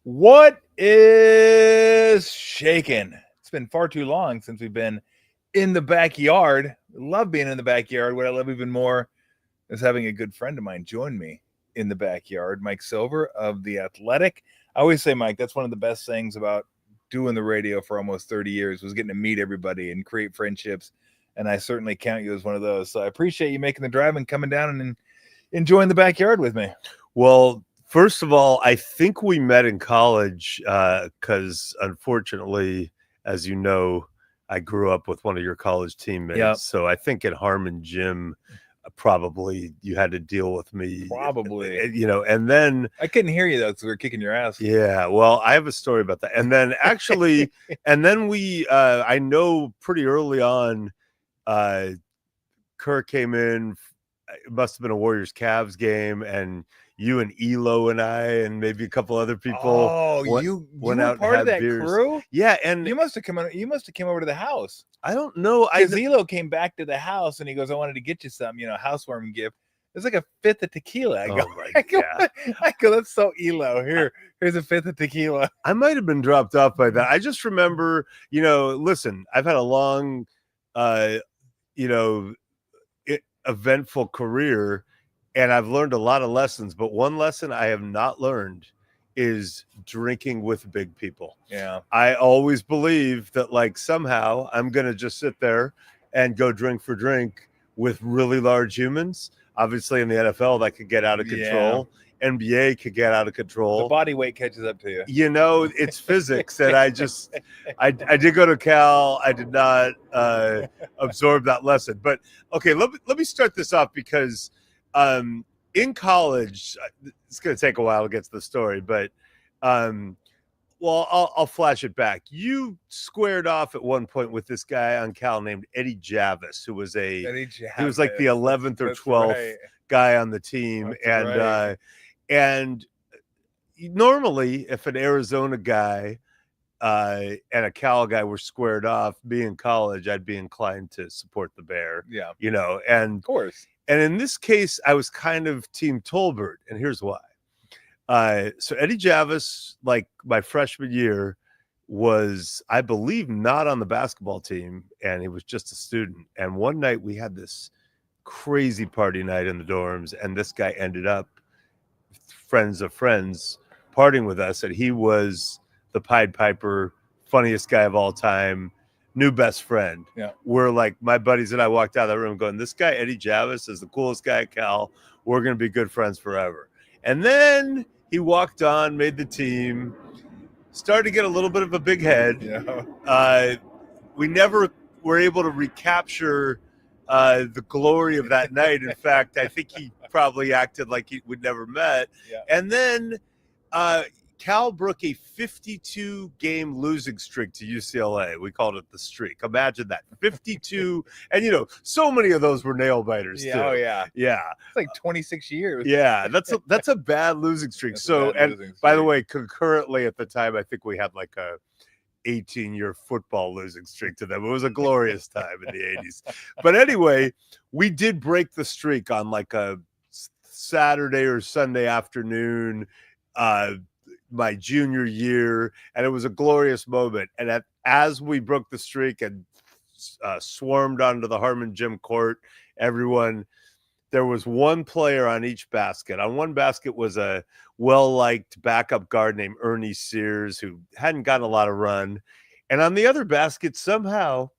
What is shaking? It's been far too long since we've been in the backyard. I love being in the backyard. What I love even more is having a good friend of mine join me in the backyard, Mike Silver of The Athletic. I always say, Mike, that's one of the best things about doing the radio for almost 30 years was getting to meet everybody and create friendships. And I certainly count you as one of those. So I appreciate you making the drive and coming down and enjoying the backyard with me. Well, first of all, I think we met in college because, unfortunately, as you know, I grew up with one of your college teammates. Yep. So I think at Harmon Gym, probably you had to deal with me. Probably. And then I couldn't hear you, though, because we were kicking your ass. Yeah, well, I have a story about that. And then actually, we, I know pretty early on, Kerr came in. It must have been a Warriors-Cavs game, and you and Elo and I and maybe a couple other people you went were out part and of that had beers. crew? Yeah, and You must have come over to the house. I don't know. Because Elo came back to the house and he goes, I wanted to get you something, housewarming gift. It's like a fifth of tequila. I go, that's so Elo. Here's a fifth of tequila. I might have been dropped off by that. I just remember, listen, I've had a long, eventful career, and I've learned a lot of lessons, but one lesson I have not learned is drinking with big people. Yeah. I always believe that somehow I'm going to just sit there and go drink for drink with really large humans. Obviously in the NFL that could get out of control. Yeah. NBA could get out of control. The body weight catches up to you. It's physics. And I did go to Cal. I did not absorb that lesson. But okay, let me start this off because in college, it's going to take a while to get to the story, but I'll flash it back. You squared off at one point with this guy on Cal named Eddie Javis, who was he was like the 11th or 12th guy on the team. And normally if an Arizona guy and a Cal guy were squared off, me in college, I'd be inclined to support the Bear. Yeah. And of course. And in this case, I was kind of team Tolbert, and here's why. So Eddie Javis, my freshman year, was, I believe, not on the basketball team, and he was just a student. And one night we had this crazy party night in the dorms, and this guy ended up friends of friends partying with us, and he was the Pied Piper, funniest guy of all time, new best friend. Yeah. We're my buddies and I walked out of the room going, this guy, Eddie Javis, is the coolest guy at Cal. We're going to be good friends forever. And then he walked on, made the team, started to get a little bit of a big head. Yeah. We never were able to recapture the glory of that night. In fact, I think he probably acted like we'd never met. Yeah. And then Cal broke a 52-game losing streak to UCLA. We called it the streak. Imagine that. 52. And, so many of those were nail-biters, too. Oh, yeah. Yeah. It's 26 years. Yeah, that's a bad losing streak. By the way, concurrently at the time, I think we had a 18-year football losing streak to them. It was a glorious time in the 80s. But anyway, we did break the streak on a Saturday or Sunday afternoon, my junior year, and it was a glorious moment. And as we broke the streak and swarmed onto the Harmon Gym court, there was one player on each basket. On one basket was a well-liked backup guard named Ernie Sears, who hadn't gotten a lot of run. And on the other basket somehow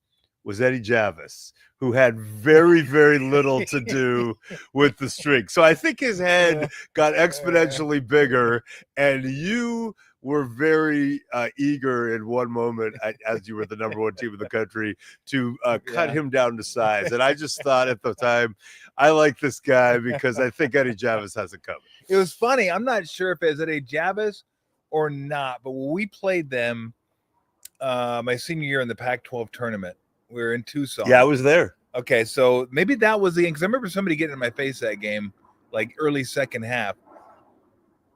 was Eddie Javis, who had very, very little to do with the streak. So I think his head got exponentially bigger, and you were very eager in one moment, as you were the number one team in the country, to cut him down to size. And I just thought at the time, I like this guy because I think Eddie Javis has it coming. It was funny. I'm not sure if it was Eddie Javis or not, but when we played them my senior year in the Pac-12 tournament, we were in Tucson. Yeah, I was there. Okay, so maybe that was the end, because I remember somebody getting in my face that game, early second half.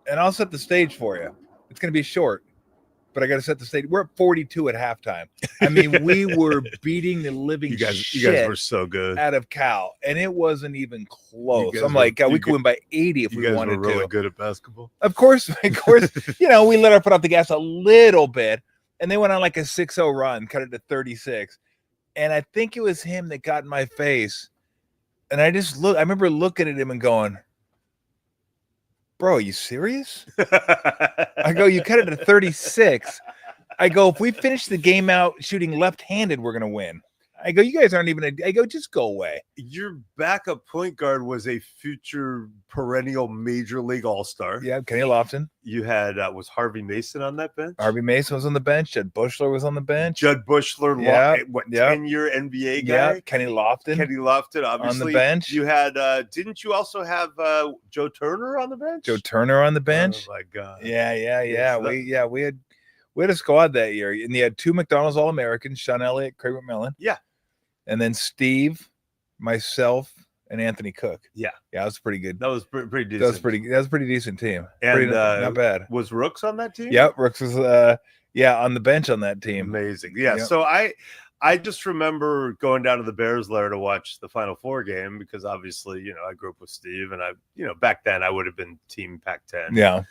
And I'll set the stage for you. It's going to be short. but I got to set the stage. We're at 42 at halftime. I mean, we were beating the living You guys shit were so good. out of Cal, and it wasn't even close. I'm were- like, God, you we could win by 80 if You we guys wanted were really to. good at basketball. Of course, you know, we let our foot off the gas a little bit, and they went on like a 6-0 run, cut it to 36. And I think it was him that got in my face. And I remember looking at him and going, bro, are you serious? I go, you cut it to 36. I go, if we finish the game out shooting left-handed, we're going to win. I go, you guys aren't even I go, just go away. Your backup point guard was a future perennial major league all-star. Yeah, Kenny Lofton. You had, was Harvey Mason on that bench? Harvey Mason was on the bench. Judd Bushler was on the bench. Judd Bushler, 10-year NBA guy? Yeah, Kenny Lofton. Obviously. On the bench. You had, didn't you also have Joe Turner on the bench? Joe Turner on the bench. Oh, my God. Yeah. We had a squad that year. And you had 2 McDonald's All-Americans, Sean Elliott, Craig McMillan. Yeah. And then Steve, myself, and Anthony Cook. Yeah, that was pretty good. That was pretty decent. That was a pretty decent team. And not bad. Was Rooks on that team? Yep, Rooks was on the bench on that team. Amazing. Yeah. Yep. So I just remember going down to the Bears lair to watch the Final Four game because obviously, you know, I grew up with Steve and back then I would have been team Pac-10. Yeah.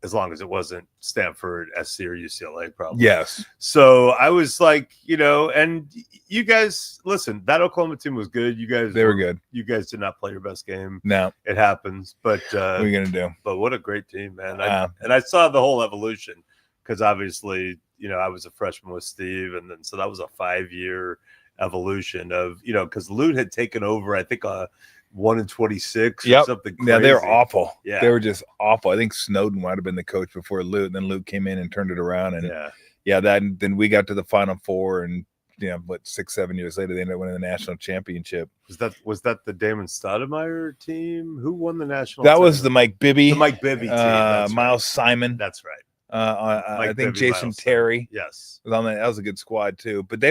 As long as it wasn't Stanford, SC, or UCLA, probably. Yes. So I was like, you know, and you guys, listen, that Oklahoma team was good. They were good. You guys did not play your best game. No. It happens. But what are you going to do? But what a great team, man. And I saw the whole evolution because obviously, you know, I was a freshman with Steve. And then so that was a 5-year evolution of, you know, because Lute had taken over, I think, 1-26 or something crazy. Yeah, they were awful. Yeah. They were just awful. I think Snowden might have been the coach before Lute, and then Lute came in and turned it around. And then we got to the Final Four, and 6-7 years later they ended up winning the national championship. Was that the Damon Stoudemire team? Who won the national? That was the Mike Bibby. The Mike Bibby team. Miles Simon. That's right. I think Bibby, Jason Miles Terry. Yes. Was on that. That was a good squad too. But I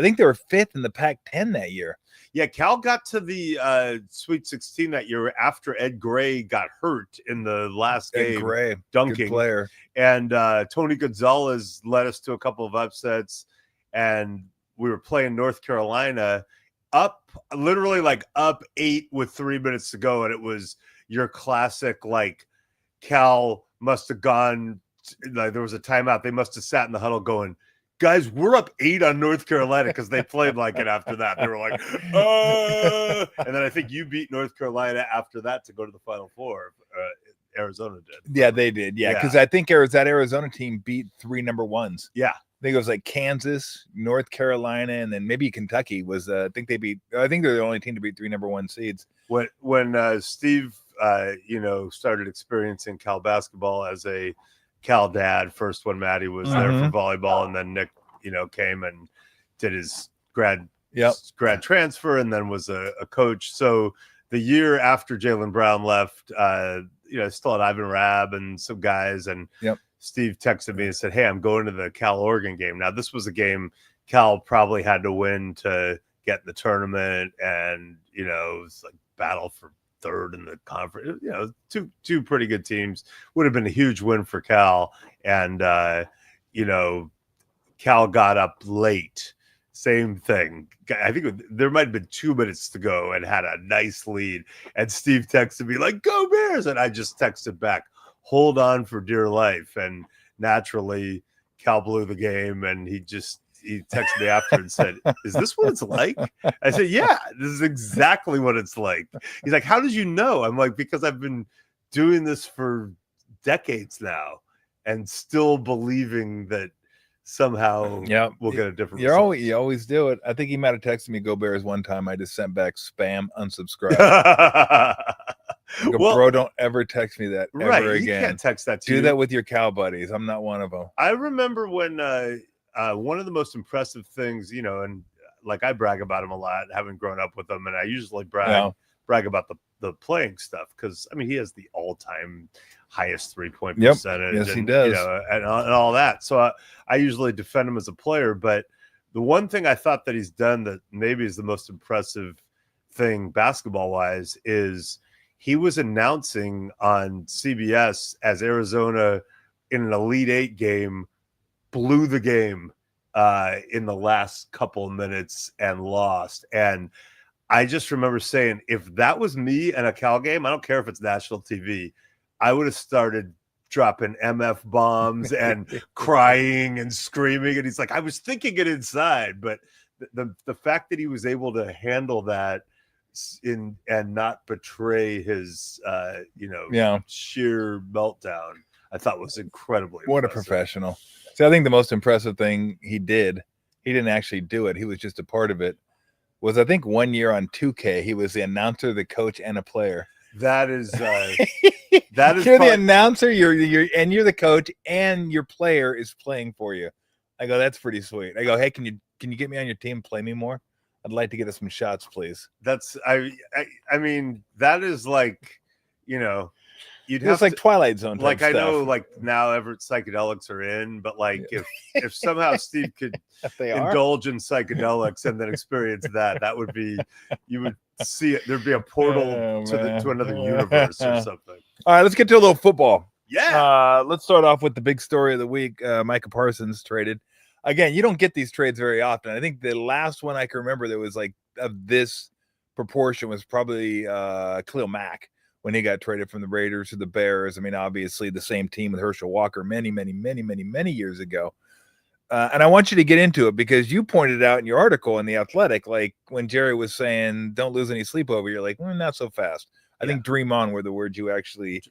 think they were 5th in the Pac-10 that year. Yeah, Cal got to the Sweet 16 that year after Ed Gray got hurt in the last game. Ed Gray, dunking. Good player. And Tony Gonzalez led us to a couple of upsets. And we were playing North Carolina literally up 8 with 3 minutes to go. And it was your classic, like, Cal must have gone, like, there was a timeout. They must have sat in the huddle going, guys, we're up 8 on North Carolina because they played like it after that. They were like, and then I think you beat North Carolina after that to go to the Final Four. Arizona did. Yeah, they did. Yeah, because I think that Arizona team beat 3 number 1s. Yeah. I think it was like Kansas, North Carolina, and then maybe Kentucky was. I think they're the only team to beat 3 number 1 seeds. When Steve, started experiencing Cal basketball as a Cal dad, first when Maddie was there for volleyball, and then Nick, came and did his grad transfer, and then was a coach. So the year after Jaylen Brown left, still had Ivan Rabb and some guys, and Steve texted me and said, "Hey, I'm going to the Cal Oregon game." Now, this was a game Cal probably had to win to get in the tournament, and it was like battle for third in the conference. Two pretty good teams. Would have been a huge win for Cal, and Cal got up late. Same thing. I think there might have been 2 minutes to go and had a nice lead. And Steve texted me like, "Go Bears!" And I just texted back, "Hold on for dear life." And naturally, Cal blew the game, and he texted me after and said, "Is this what it's like?" I said, "Yeah, this is exactly what it's like." He's like, "How did you know?" I'm like, "Because I've been doing this for decades now and still believing that somehow we'll get a different result." You always do it. I think he might have texted me "Go Bears" one time. I just sent back spam, unsubscribe. Bro, don't ever text me that ever again. You can't text that to you. Do that with your Cal buddies. I'm not one of them. I remember when one of the most impressive things, and like I brag about him a lot, having grown up with him, and I usually brag about the playing stuff because he has the all-time highest 3-point percentage. Yes, he does. And all that. So I usually defend him as a player, but the one thing I thought that he's done that maybe is the most impressive thing basketball-wise is he was announcing on CBS as Arizona in an Elite Eight game blew the game in the last couple of minutes and lost. And I just remember saying, if that was me in a Cal game, I don't care if it's national TV, I would have started dropping MF bombs and crying and screaming. And he's like, I was thinking it inside, but the fact that he was able to handle that and not betray his sheer meltdown, I thought was incredibly what impressive. A professional. See, I think the most impressive thing he didn't actually do it. He was just a part of it. Was I think 1 year on 2K, he was the announcer, the coach, and a player. That is you're the announcer, you're the coach, and your player is playing for you. I go, that's pretty sweet. I go, hey, can you get me on your team? Play me more. I'd like to get us some shots, please. That's I mean, that is like, you'd have like Twilight Zone. Like I stuff. know, like now Everett psychedelics are in, but like if somehow Steve could indulge in psychedelics and then experience that would be, you would see it. There'd be a portal to another universe or something. All right, let's get to a little football. Yeah. Let's start off with the big story of the week. Micah Parsons traded. Again, you don't get these trades very often. I think the last one I can remember that was like of this proportion was probably Khalil Mack, when he got traded from the Raiders to the Bears. I mean, obviously the same team with Herschel Walker many years ago. And I want you to get into it because you pointed out in your article in The Athletic, like when Jerry was saying, don't lose any sleep over, you're like, not so fast. I think dream on were the words you actually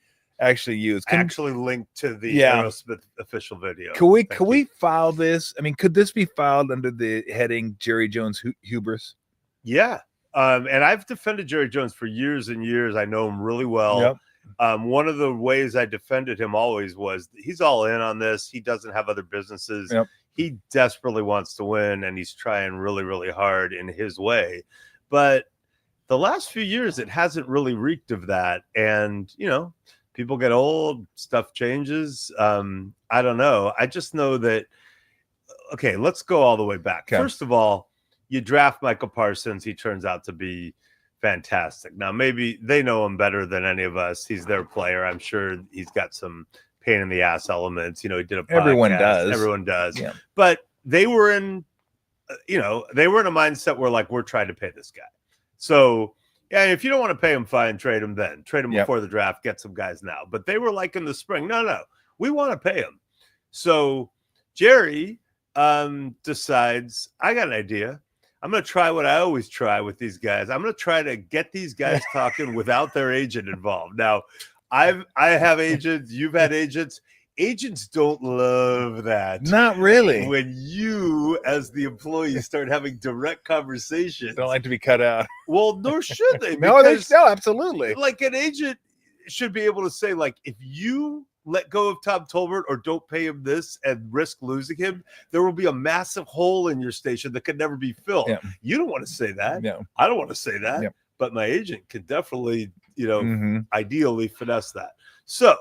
used. Actually linked to the Aerosmith official video. Can we file this? I mean, could this be filed under the heading Jerry Jones hubris? Yeah. And I've defended Jerry Jones for years and years. I know him really well. Yep. One of the ways I defended him always was he's all in on this. He doesn't have other businesses. Yep. He desperately wants to win, and he's trying really, really hard in his way. But the last few years, it hasn't really reeked of that. And, people get old, stuff changes. I don't know. I just know that, okay, let's go all the way back. Okay. First of all, you draft Michael Parsons. He turns out to be fantastic. Now, maybe they know him better than any of us. He's their player. I'm sure he's got some pain in the ass elements. He did a podcast. Everyone does. Yeah. But they were in, a mindset where like, we're trying to pay this guy. So, yeah, if you don't want to pay him, fine, trade him then. Trade him before the draft, get some guys now. But they were like in the spring, no, we want to pay him. So Jerry decides, I got an idea. I'm going to try what I always try with these guys. I'm going to try to get these guys talking without their agent involved. Now, I have agents. You've had agents. Agents don't love that. Not really. When you, as the employee, start having direct conversations. Don't like to be cut out. Well, nor should they. No, absolutely. Like an agent should be able to say, like, if you let go of Tom Tolbert or don't pay him this and risk losing him, there will be a massive hole in your station that can never be filled. Yeah. You don't want to say that. Yeah. I don't want to say that. Yeah. But my agent can definitely, ideally finesse that. So,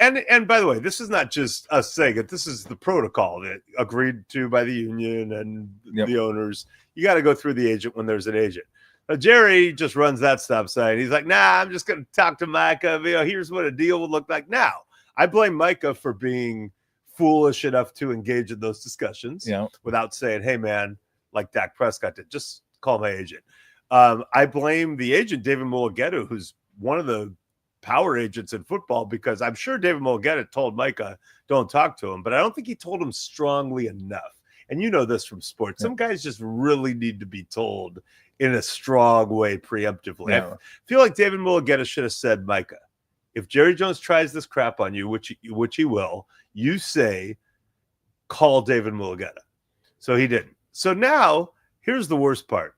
and by the way, this is not just us saying it. This is the protocol that agreed to by the union and the owners. You got to go through the agent when there's an agent. Now, Jerry just runs that stop sign. He's like, nah, I'm just going to talk to Micah. Here's what a deal would look like. Now, I blame Micah for being foolish enough to engage in those discussions without saying, hey, man, like Dak Prescott did, just call my agent. I blame the agent, David Mulugeta, who's one of the power agents in football, because I'm sure David Mulugeta told Micah, don't talk to him, but I don't think he told him strongly enough. And you know this from sports. Some guys just really need to be told in a strong way preemptively. I feel like David Mulugeta should have said, Micah, if Jerry Jones tries this crap on you, which he will, you say, call David Mulugeta. So he didn't. So now, here's the worst part.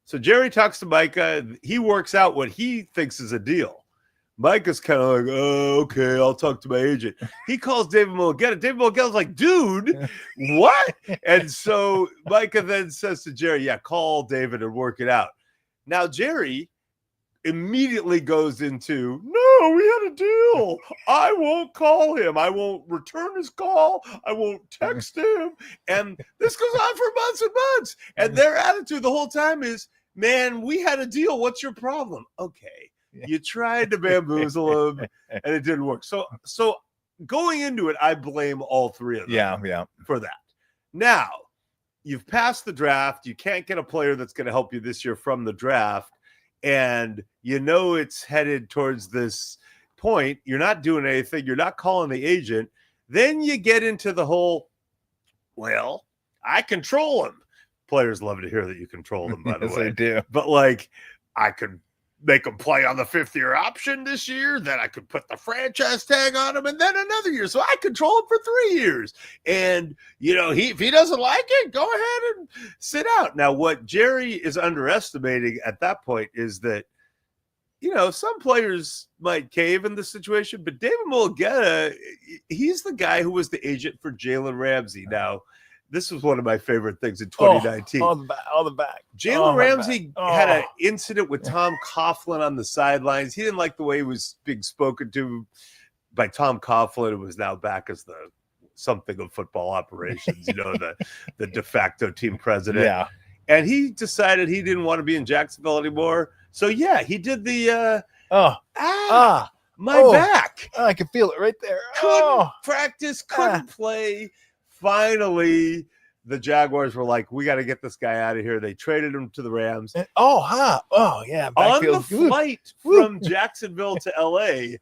So Jerry talks to Micah. He works out what he thinks is a deal. Micah's kind of like, oh, okay, I'll talk to my agent. He calls David Mulugeta. David Mulugeta's like, dude, what? And so Micah then says to Jerry, yeah, call David and work it out. Now, Jerry immediately goes into, no, we had a deal. I won't call him. I won't return his call. I won't text him. And this goes on for months and months. And their attitude the whole time is, man, we had a deal. What's your problem? Okay. You tried to bamboozle him and it didn't work. So going into it, I blame all three of them for that. Now, you've passed the draft. You can't get a player that's going to help you this year from the draft. And you know it's headed towards this point. You're not doing anything. You're not calling the agent. Then you get into the whole, well, I control him. Players love to hear that you control them, by the way. Yes, they do. But like, I could make him play on the 5th-year option this year. Then I could put the franchise tag on him, and then another year. So I control him for 3 years. And, you know, if he doesn't like it, go ahead and sit out. Now, what Jerry is underestimating at that point is that, you know, some players might cave in this situation, but David Mulugeta, he's the guy who was the agent for Jalen Ramsey. Now, this was one of my favorite things in 2019. All the back. Jalen Ramsey had an incident with Tom Coughlin on the sidelines. He didn't like the way he was being spoken to by Tom Coughlin, who was now back as the something of football operations, you know, the de facto team president. Yeah. And he decided he didn't want to be in Jacksonville anymore. So, yeah, he did the my back. I can feel it right there. Couldn't practice, couldn't play. Finally, the Jaguars were like, we got to get this guy out of here. They traded him to the Rams. Yeah. On the flight from Jacksonville to L.A.,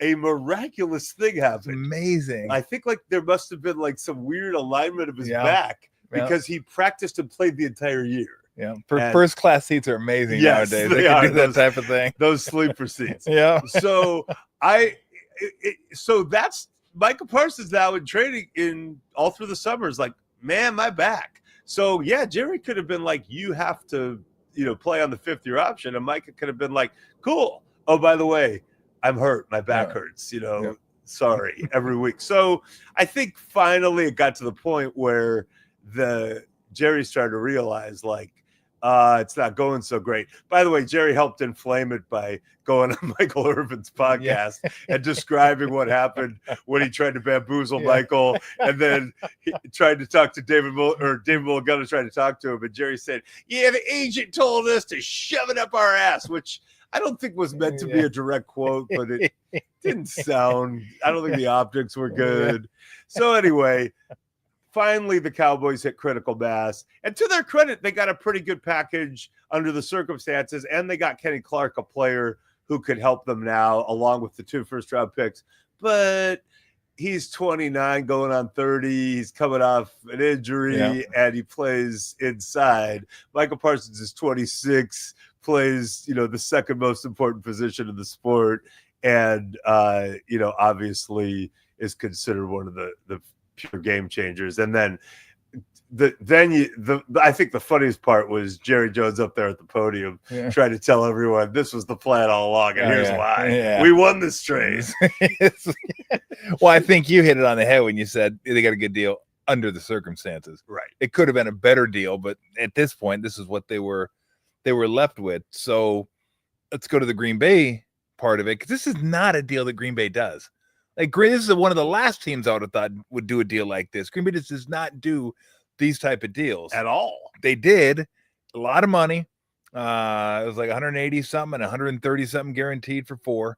a miraculous thing happened. Amazing. I think like there must have been like some weird alignment of his back because he practiced and played the entire year. Yeah, first class seats are amazing nowadays. They can do that type of thing. Those sleeper seats. Yeah. So so that's Micah Parsons now in training in all through the summers. Like, man, my back. So yeah, Jerry could have been like, you have to, you know, play on the 5th-year option, and Micah could have been like, cool. Oh, by the way, I'm hurt. My back hurts. You know, sorry. Every week. So I think finally it got to the point where Jerry started to realize like, it's not going so great. By the way, Jerry helped inflame it by going on Michael Irvin's podcast and describing what happened when he tried to bamboozle Michael, and then he tried to talk to David Mulugeta tried to talk to him, and Jerry said, "Yeah, the agent told us to shove it up our ass," which I don't think was meant to be a direct quote, but it didn't sound. I don't think the optics were good. So anyway. Finally, the Cowboys hit critical mass. And to their credit, they got a pretty good package under the circumstances. And they got Kenny Clark, a player who could help them now, along with the 2 first-round picks. But he's 29, going on 30. He's coming off an injury, and he plays inside. Michael Parsons is 26, plays, you know, the second most important position in the sport. And, you know, obviously is considered one of the pure game changers. And then I think the funniest part was Jerry Jones up there at the podium trying to tell everyone this was the plan all along, and here's why. We won this trade. Well, I think you hit it on the head when you said they got a good deal under the circumstances. Right. It could have been a better deal, but at this point, this is what they were left with. So let's go to the Green Bay part of it, because this is not a deal that Green Bay does. Like, this is one of the last teams I would have thought would do a deal like this. Green Bay just does not do these type of deals at all. They did a lot of money. It was like 180 something and 130 something guaranteed for 4.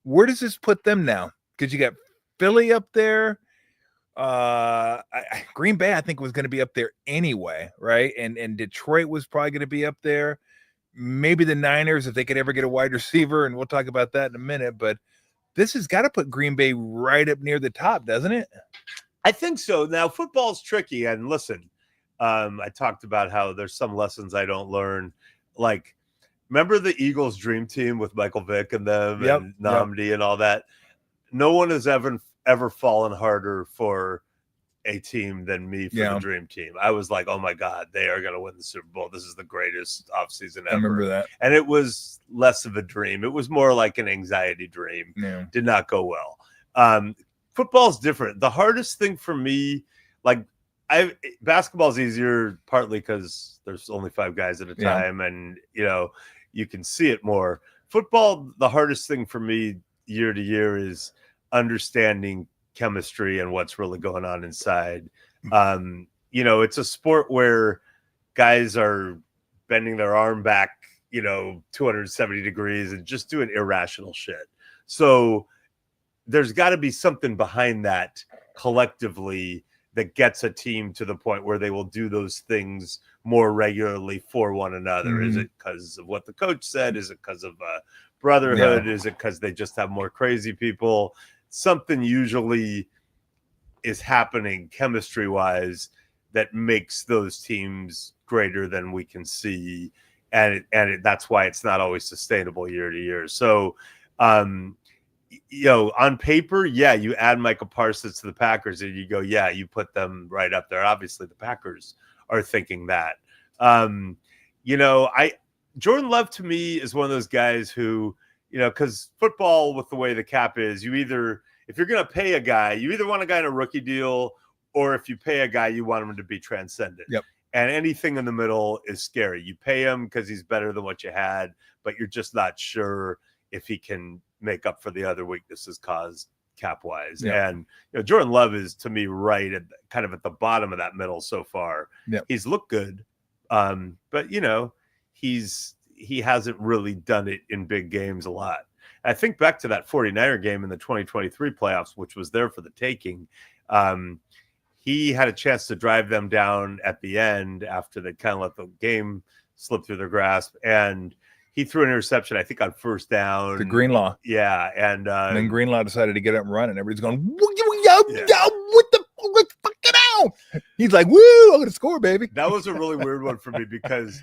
Where does this put them now? Because you got Philly up there. Green Bay, I think, was going to be up there anyway, right? And Detroit was probably going to be up there. Maybe the Niners, if they could ever get a wide receiver, and we'll talk about that in a minute. But this has got to put Green Bay right up near the top, doesn't it? I think so. Now, football's tricky. And listen, I talked about how there's some lessons I don't learn. Like, remember the Eagles' dream team with Michael Vick and them and Nnamdi and all that? No one has ever fallen harder for a team than me for the dream team. I was like, oh my God, they are going to win the Super Bowl. This is the greatest offseason ever. I remember that. And it was less of a dream. It was more like an anxiety dream. Yeah. Did not go well. Football's different. The hardest thing for me, like, basketball's easier partly because there's only 5 guys at a time and, you know, you can see it more. Football, the hardest thing for me year to year is understanding chemistry and what's really going on inside. You know, it's a sport where guys are bending their arm back, you know, 270 degrees and just doing irrational shit. So there's got to be something behind that collectively that gets a team to the point where they will do those things more regularly for one another. Mhm. Is it because of what the coach said? Is it because of brotherhood? Is it because they just have more crazy people? Something usually is happening chemistry wise that makes those teams greater than we can see. That's why it's not always sustainable year to year. So, on paper, yeah, you add Michael Parsons to the Packers and you go, yeah, you put them right up there. Obviously, the Packers are thinking that. Jordan Love to me is one of those guys who, because football with the way the cap is, if you're going to pay a guy, you either want a guy in a rookie deal, or if you pay a guy, you want him to be transcendent. Yep. And anything in the middle is scary. You pay him because he's better than what you had, but you're just not sure if he can make up for the other weaknesses caused cap-wise. Yep. And Jordan Love is, to me, right at kind of at the bottom of that middle so far. Yep. He's looked good, but he hasn't really done it in big games a lot. I think back to that 49er game in the 2023 playoffs, which was there for the taking. He had a chance to drive them down at the end after they kind of let the game slip through their grasp. And he threw an interception, I think, on first down. To Greenlaw. Yeah. And then Greenlaw decided to get up and run, and everybody's going, what the let's fuck it out. He's like, woo, I'm going to score, baby. That was a really weird one for me because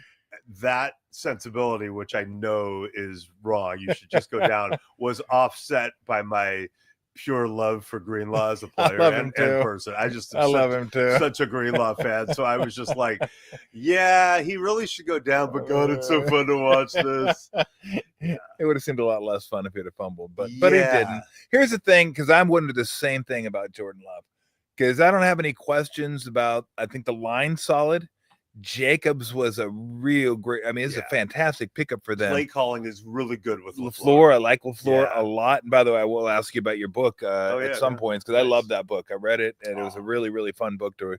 that sensibility, which I know is wrong, you should just go down, was offset by my pure love for Greenlaw as a player and person. I love him too. Such a Greenlaw fan. So I was just like, yeah, he really should go down, but God, it's so fun to watch this. Yeah. It would have seemed a lot less fun if he'd have fumbled, but he didn't. Here's the thing, because I'm wondering the same thing about Jordan Love, because I don't have any questions about, I think the line's solid. Jacobs was a real great. I mean, it's a fantastic pickup for them. Play calling is really good with LaFleur. I like LaFleur a lot. And by the way, I will ask you about your book at some points, because I love that book. I read it, and it was a really, really fun book to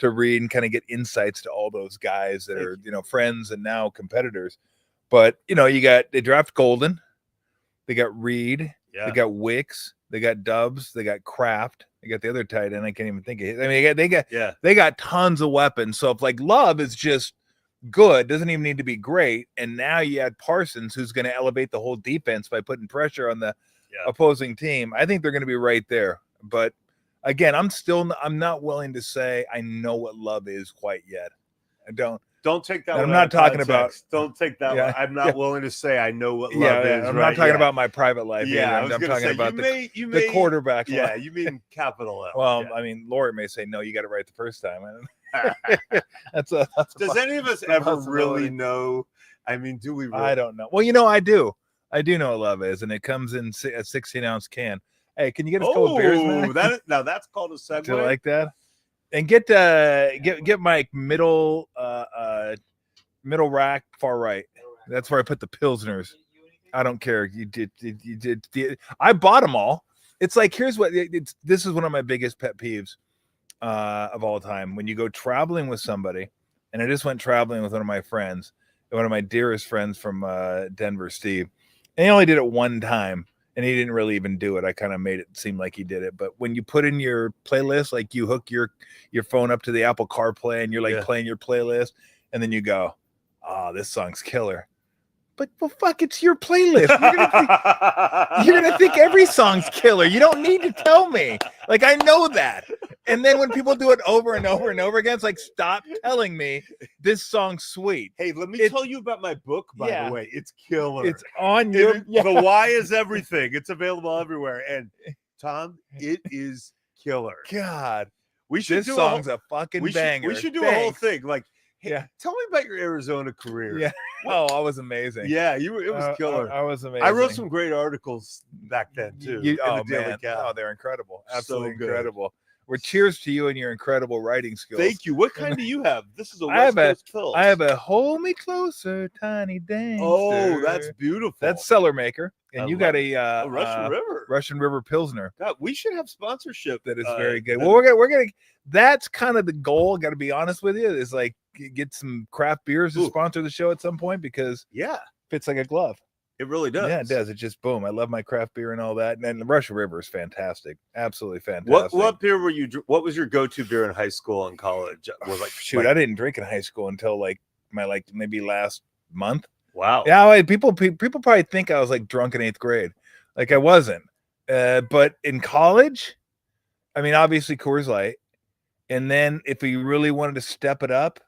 read and kind of get insights to all those guys that are friends and now competitors. But they draft Golden, they got Reed, they got Wicks, they got Dubs, they got Kraft. They got the other tight end. I can't even think of it. I mean, they got tons of weapons. So if Love is just good, doesn't even need to be great, and now you add Parsons, who's going to elevate the whole defense by putting pressure on the opposing team, I think they're going to be right there. But again, I'm not willing to say I know what Love is quite yet. I don't. Don't take that. I'm not talking about. Don't take that one. I'm not willing to say I know what love is. I'm not talking about my private life. Yeah, I'm talking about the quarterback. Yeah, you mean capital L. Well, I mean, Lori may say no. You got it right the first time. Does any of us ever really know? I mean, do we? Really? I don't know. Well, I do. I do know what love is, and it comes in a 16-ounce can. Hey, can you get us a couple beers, man? Now that's called a segue. Do you like that? And get Mike middle rack, far right. That's where I put the Pilsners. I don't care. You did. I bought them all. It's like, here's what this is one of my biggest pet peeves of all time. When you go traveling with somebody, and I just went traveling with one of my friends, one of my dearest friends from Denver, Steve, and he only did it one time. And he didn't really even do it. I kind of made it seem like he did it. But when you put in your playlist, like you hook your phone up to the Apple CarPlay and you're playing your playlist, and then you go, oh, this song's killer. But well, fuck, it's your playlist. You're gonna think every song's killer. You don't need to tell me. Like, I know that. And then when people do it over and over and over again, it's like, stop telling me this song's sweet. Hey, let me tell you about my book, by the way. It's killer. It's on your The Why is Everything. It's available everywhere. And Tom, it is killer. God. This song's a fucking banger. We should do a whole thing. Like, hey, tell me about your Arizona career. Yeah. Oh, I was amazing. Yeah, it was killer. I was amazing. I wrote some great articles back then too. They're incredible. Absolutely incredible. Well, cheers to you and your incredible writing skills. Thank you. What kind do you have? This is a West Coast Pils. I have a Hold Me Closer, Tiny Dance. Oh, that's beautiful. That's Cellar Maker. And you got a Russian River Pilsner. God, we should have sponsorship. That is very good. Well, we're gonna. That's kind of the goal. Got to be honest with you. Is like get some craft beers to sponsor the show at some point, because it fits like a glove. It really does. Yeah, it does. It just boom. I love my craft beer and all that. And the Russian River is fantastic. Absolutely fantastic. What beer were you? What was your go-to beer in high school and college? Was Shoot, I didn't drink in high school until like my maybe last month. Wow. Yeah, people probably think I was like drunk in 8th grade. Like I wasn't. But in college, I mean, obviously Coors Light. And then if we really wanted to step it up,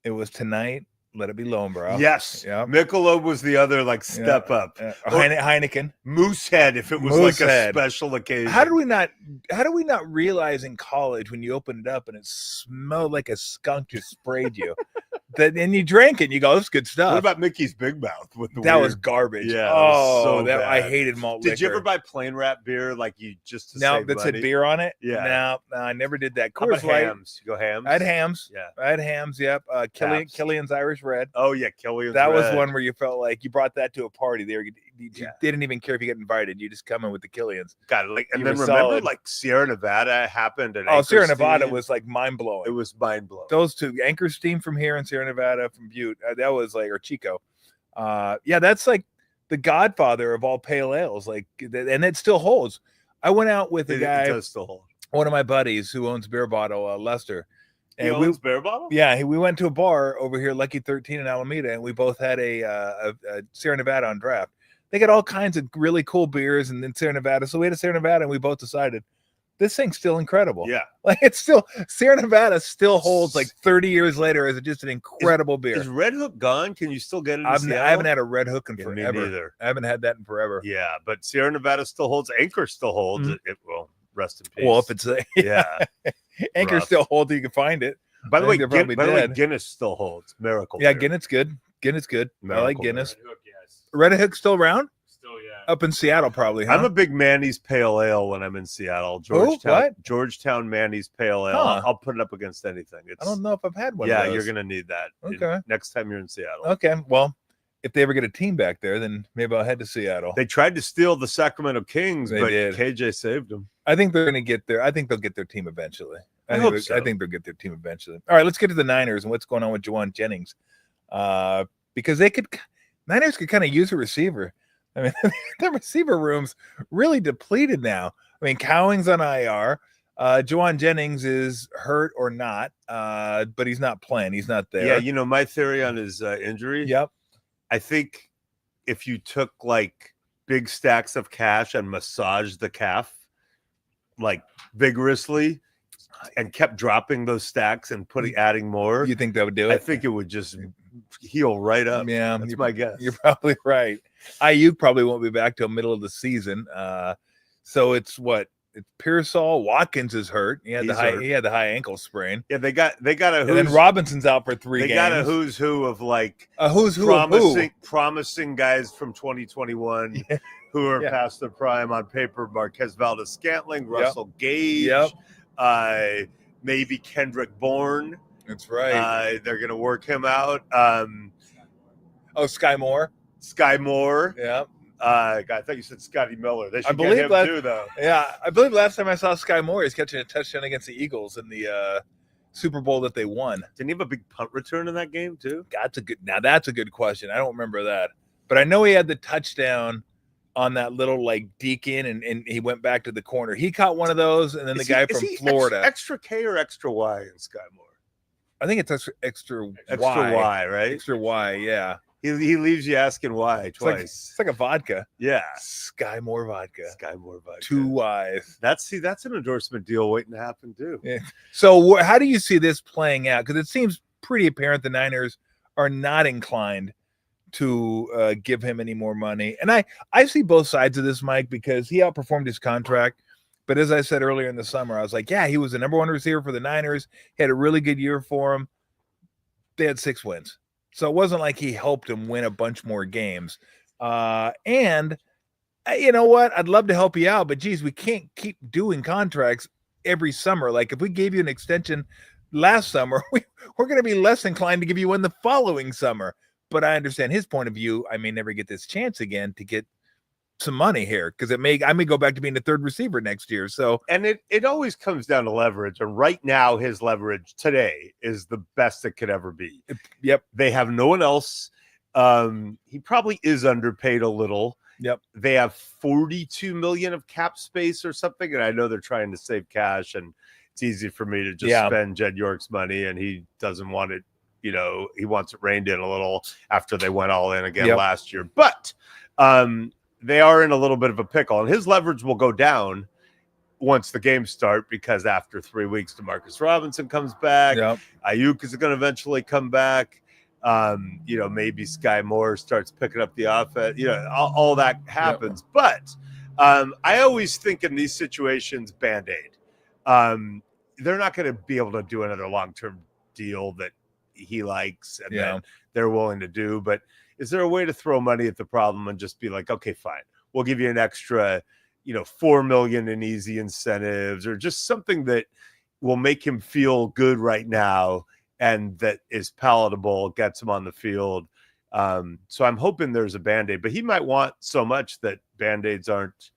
it was Tonight. Let It Be Lowenbrow. Yes. Yeah. Michelob was the other like step up. Heineken. Moosehead, if it was a special occasion. How do we not realize in college when you opened it up and it smelled like a skunk just sprayed you? And you drank it and you go, "That's good stuff." What about Mickey's Big Mouth with the That was garbage. Yeah. I hated malt liquor. Did you ever buy plain wrap beer like you just to no, save that money? said beer on it? Yeah. No, I never did that. How about hams? You go hams? I had hams. Yeah. I had hams, yep. Killian's Irish Red. Oh yeah, Killian's That Red. was one where you felt like you brought that to a party. You didn't even care if you get invited. You just come in with the Killian's. Got it. Like, and You then were remember solid. like Sierra Nevada happened. And Sierra Nevada was like mind blowing. It was mind blowing. Those two, Anchor Steam from here and Sierra Nevada from Butte, that was like, or Chico. Yeah, that's like the godfather of all pale ales. Like, and it still holds. I went out with a guy, it does still hold. One of my buddies who owns Beer Bottle, Lester. He owns Beer Bottle? Yeah, we went to a bar over here, Lucky 13 in Alameda, and we both had a Sierra Nevada on draft. They got all kinds of really cool beers and then Sierra Nevada. So we had a Sierra Nevada, and we both decided this thing's still incredible. Yeah. Like it's still, Sierra Nevada still holds like 30 years later as just an incredible beer. Is Red Hook gone? Can you still get it? I haven't had a Red Hook in forever. Me neither. I haven't had that in forever. Yeah, but Sierra Nevada still holds. Anchor still holds. It will rest in peace. Well, if it's yeah, Anchor still holds, you can find it. By the way, Guinness still holds. Miracle. Yeah, beer. Guinness good. Guinness good. Miracle I like Guinness. Red Hook, yes. Red Hook still around? Still, yeah. Up in Seattle, probably. Huh? I'm a big Manny's Pale Ale when I'm in Seattle. Georgetown Manny's Pale Ale. Huh. I'll put it up against anything. I don't know if I've had one. Yeah, of those. you're gonna need that. Okay. Next time you're in Seattle. Okay. Well, if they ever get a team back there, then maybe I'll head to Seattle. They tried to steal the Sacramento Kings, but did. KJ saved them. I think they're going to get there. I think they'll get their team eventually. I hope so. I think they'll get their team eventually. All right, let's get to the Niners and what's going on with Juwan Jennings. Because Niners could kind of use a receiver. I mean, the receiver room's really depleted now. I mean, Cowing's on IR. Juwan Jennings is hurt or not, but he's not playing. He's not there. Yeah, my theory on his injury. Yep. I think if you took like big stacks of cash and massaged the calf like vigorously and kept dropping those stacks and adding more, You think that would do it? I think it would just heal right up. Yeah, that's my guess. You're probably right. Ayuk probably won't be back till middle of the season. So it's what? It's Pearsall. Watkins is hurt. He had the high ankle sprain. Yeah, they got a and then Robinson's out for 3 games. They got a who's who of like who's who promising guys from 2021 who are past their prime on paper. Marquez Valdez-Scantling, Russell Gage, maybe Kendrick Bourne. That's right. They're gonna work him out. Sky Moore. Yeah. I thought you said Scotty Miller. They should get him too, though. Yeah, I believe last time I saw Sky Moore, he's catching a touchdown against the Eagles in the Super Bowl that they won. Didn't he have a big punt return in that game too? That's a good question. I don't remember that, but I know he had the touchdown on that little like deacon, and he went back to the corner. He caught one of those, and then the guy from Florida. Extra K or extra Y in Sky Moore? I think it's extra Y, right? Extra Y, yeah. He leaves you asking why twice. It's like a vodka. Yeah. Sky Moore vodka. 2 Ys. That's an endorsement deal waiting to happen too. Yeah. So how do you see this playing out? Because it seems pretty apparent the Niners are not inclined to give him any more money. And I see both sides of this, Mike, because he outperformed his contract. But as I said earlier in the summer, I was like, yeah, he was the number 1 receiver for the Niners. He had a really good year for him. They had 6 wins. So it wasn't like he helped him win a bunch more games. And you know what? I'd love to help you out, but geez, we can't keep doing contracts every summer. Like if we gave you an extension last summer, we're going to be less inclined to give you one the following summer. But I understand his point of view. I may never get this chance again to get some money here because I may go back to being the 3rd receiver next year. So, and it always comes down to leverage. And right now, his leverage today is the best it could ever be. Yep. They have no one else. He probably is underpaid a little. Yep. They have 42 million of cap space or something, and I know they're trying to save cash, and it's easy for me to just spend Jed York's money, and he doesn't want it. You know, he wants it reined in a little after they went all in again last year. But they are in a little bit of a pickle, and his leverage will go down once the games start, because after 3 weeks, DeMarcus Robinson comes back. Ayuk is going to eventually come back. You know, maybe Sky Moore starts picking up the offense. You know, all that happens. But I always think in these situations, Band-Aid. They're not going to be able to do another long-term deal that he likes and that they're willing to do. But is there a way to throw money at the problem and just be like, okay, fine, we'll give you an extra, you know, $4 million in easy incentives, or just something that will make him feel good right now and that is palatable, gets him on the field. So I'm hoping there's a Band-Aid, but he might want so much that Band-Aids aren't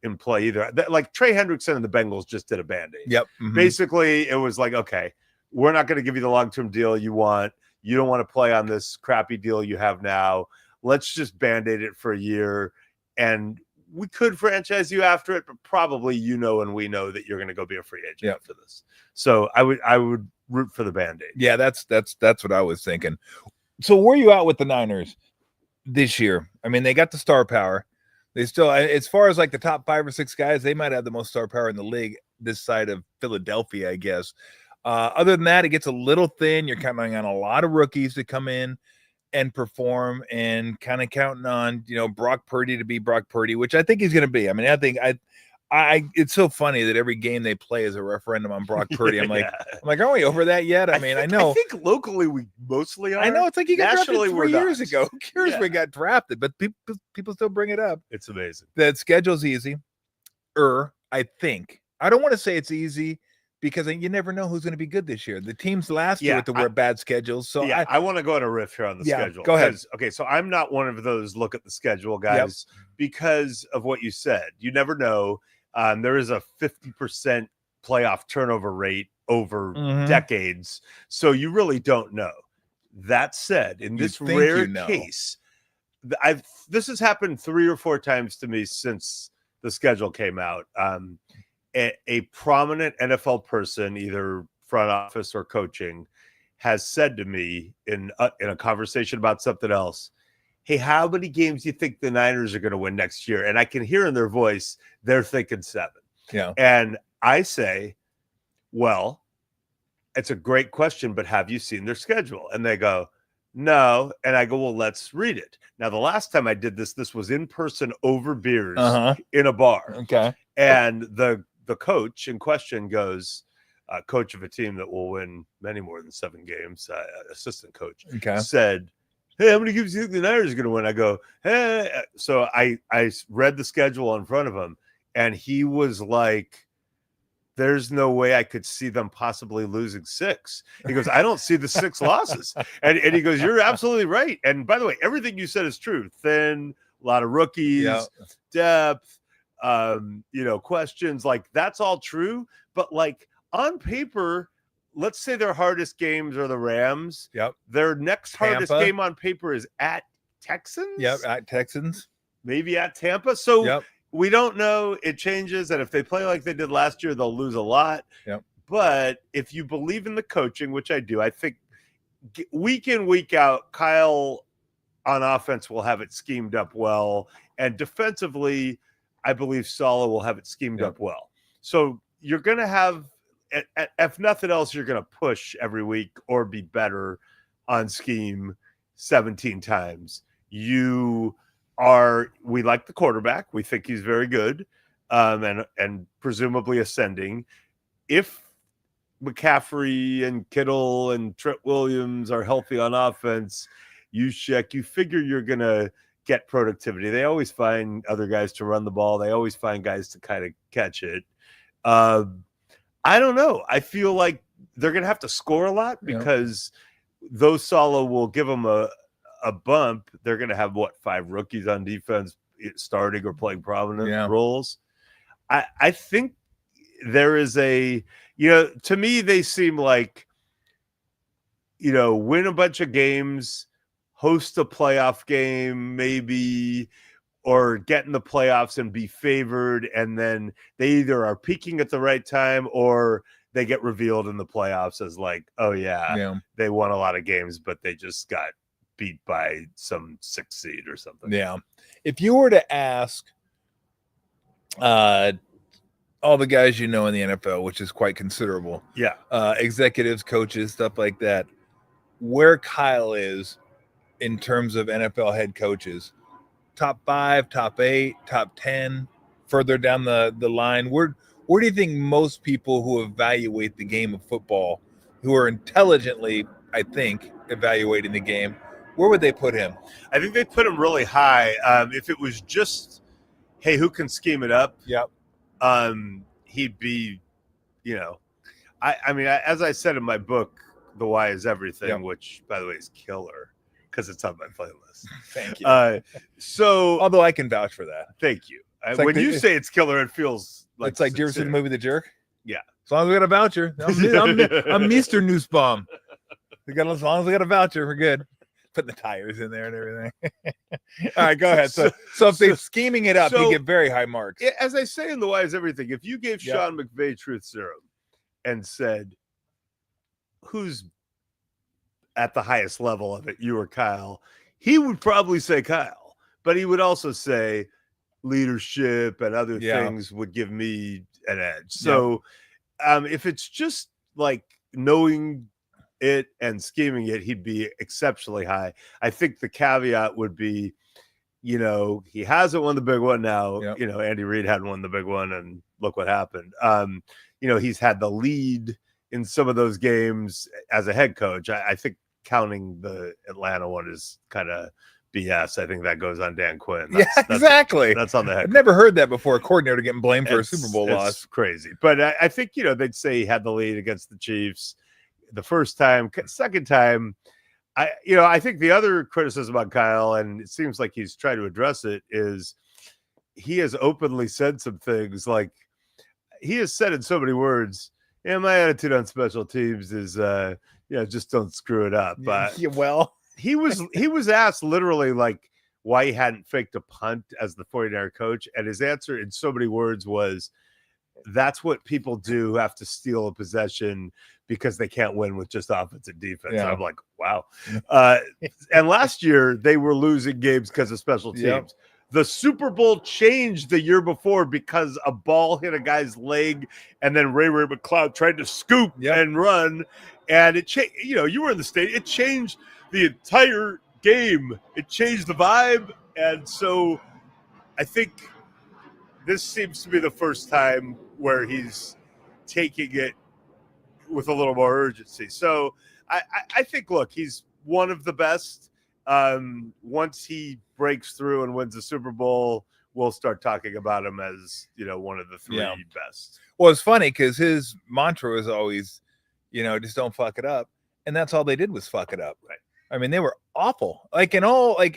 in play either. Like Trey Hendrickson and the Bengals just did a Band-Aid. Basically, it was like, okay, we're not going to give you the long-term deal you want. You don't want to play on this crappy deal you have now. Let's just Band-Aid it for a year. And we could franchise you after it, but probably you know and we know that you're going to go be a free agent after this. So I would root for the Band-Aid. Yeah, that's what I was thinking. So where are you at with the Niners this year? I mean, they got the star power. They still, as far as like the top 5 or 6 guys, they might have the most star power in the league this side of Philadelphia, I guess. Other than that, it gets a little thin. You're counting on a lot of rookies to come in and perform, and kind of counting on, you know, Brock Purdy to be Brock Purdy, which I think he's going to be. I mean, I think it's so funny that every game they play is a referendum on Brock Purdy. I'm like, aren't we over that yet? I think locally we mostly are. I know, it's like he got drafted 3 years ago. Who cares if we got drafted? But people still bring it up. It's amazing. That schedule's easy. I think. I don't want to say it's easy, because you never know who's going to be good this year. The teams last year with the bad schedules. So I want to go on a riff here on the schedule. Go ahead. Okay, so I'm not one of those look at the schedule guys because of what you said. You never know. There is a 50% playoff turnover rate over decades, so you really don't know. That said, in this rare case, this has happened 3 or 4 times to me since the schedule came out. A prominent NFL person, either front office or coaching, has said to me in a conversation about something else, hey, how many games do you think the Niners are going to win next year? And I can hear in their voice, they're thinking 7. Yeah. And I say, well, it's a great question, but have you seen their schedule? And they go, no. And I go, well, let's read it. Now, the last time I did this was in person over beers in a bar. Okay. And the coach in question goes, coach of a team that will win many more than 7 games, assistant coach, said, hey, how many games do you think the Niners are going to win? I go, hey. So I read the schedule in front of him, and he was like, there's no way I could see them possibly losing 6. He goes, I don't see the 6 losses. And he goes, you're absolutely right. And by the way, everything you said is true. Thin, a lot of rookies, depth, questions, like that's all true. But like on paper, let's say their hardest games are the Rams. Their next hardest game on paper is at Texans. At Texans. Maybe at Tampa. So we don't know. It changes. And if they play like they did last year, they'll lose a lot. But if you believe in the coaching, which I do, I think week in, week out, Kyle on offense will have it schemed up well. And defensively, I believe Saleh will have it schemed up well. So you're going to have, if nothing else, you're going to push every week or be better on scheme 17 times. We like the quarterback. We think he's very good, and presumably ascending. If McCaffrey and Kittle and Trent Williams are healthy on offense, you figure you're going to get productivity. They always find other guys to run the ball. They always find guys to kind of catch it. I don't know. I feel like they're going to have to score a lot because though Saleh will give them a bump, they're going to have 5 rookies on defense starting or playing prominent roles. I think there is to me, they seem like, win a bunch of games, host a playoff game, maybe, or get in the playoffs and be favored, and then they either are peaking at the right time or they get revealed in the playoffs as like, oh yeah, they won a lot of games, but they just got beat by some 6th seed or something. Yeah. If you were to ask all the guys in the NFL, which is quite considerable, executives, coaches, stuff like that, where Kyle is in terms of NFL head coaches, top 5, top 8, top 10, further down the line, where do you think most people who evaluate the game of football, who are intelligently, I think, evaluating the game, where would they put him? I think they'd put him really high. If it was just, hey, who can scheme it up? Yep. He'd be, I mean, as I said in my book, The Why is Everything, which, by the way, is killer because it's on my playlist. Thank you. So, although I can vouch for that. Thank you. When you say it's killer, it feels like it's like, do you ever see the movie The Jerk? Yeah. As long as we got a voucher, I'm Mr. Nussbaum. As long as we got a voucher, we're good. Put the tires in there and everything. All right, go ahead. So if they're scheming it up, you get very high marks. As I say in The Why is Everything, if you gave Sean McVay truth serum and said, who's at the highest level of it, you or Kyle, he would probably say Kyle, but he would also say leadership and other things would give me an edge. So if it's just like knowing it and scheming it, he'd be exceptionally high. I think the caveat would be, he hasn't won the big one now. Andy Reid hadn't won the big one, and look what happened. He's had the lead in some of those games as a head coach. I think counting the Atlanta one is kind of BS. I think that goes on Dan Quinn. Exactly. That's on the head. I've never heard that before. A coordinator getting blamed for a Super Bowl loss. It's crazy. But I think, they'd say he had the lead against the Chiefs the first time. Second time, I think the other criticism about Kyle, and it seems like he's trying to address it, is he has openly said some things. Like, he has said in so many words, my attitude on special teams is, just don't screw it up. He was asked literally like why he hadn't faked a punt as the 49er coach, and his answer in so many words was, that's what people do who have to steal a possession because they can't win with just offense and defense. And I'm like, wow. And last year they were losing games because of special teams. The Super Bowl changed the year before because a ball hit a guy's leg, and then Ray McCloud tried to scoop and run, and it changed. You were in the state. It changed the entire game. It changed the vibe, and so I think this seems to be the first time where he's taking it with a little more urgency. So I think, look, he's one of the best. Once he breaks through and wins the Super Bowl, we'll start talking about him as, one of the 3 best. Well, it's funny because his mantra was always, just don't fuck it up. And that's all they did was fuck it up. Right. I mean, they were awful. Like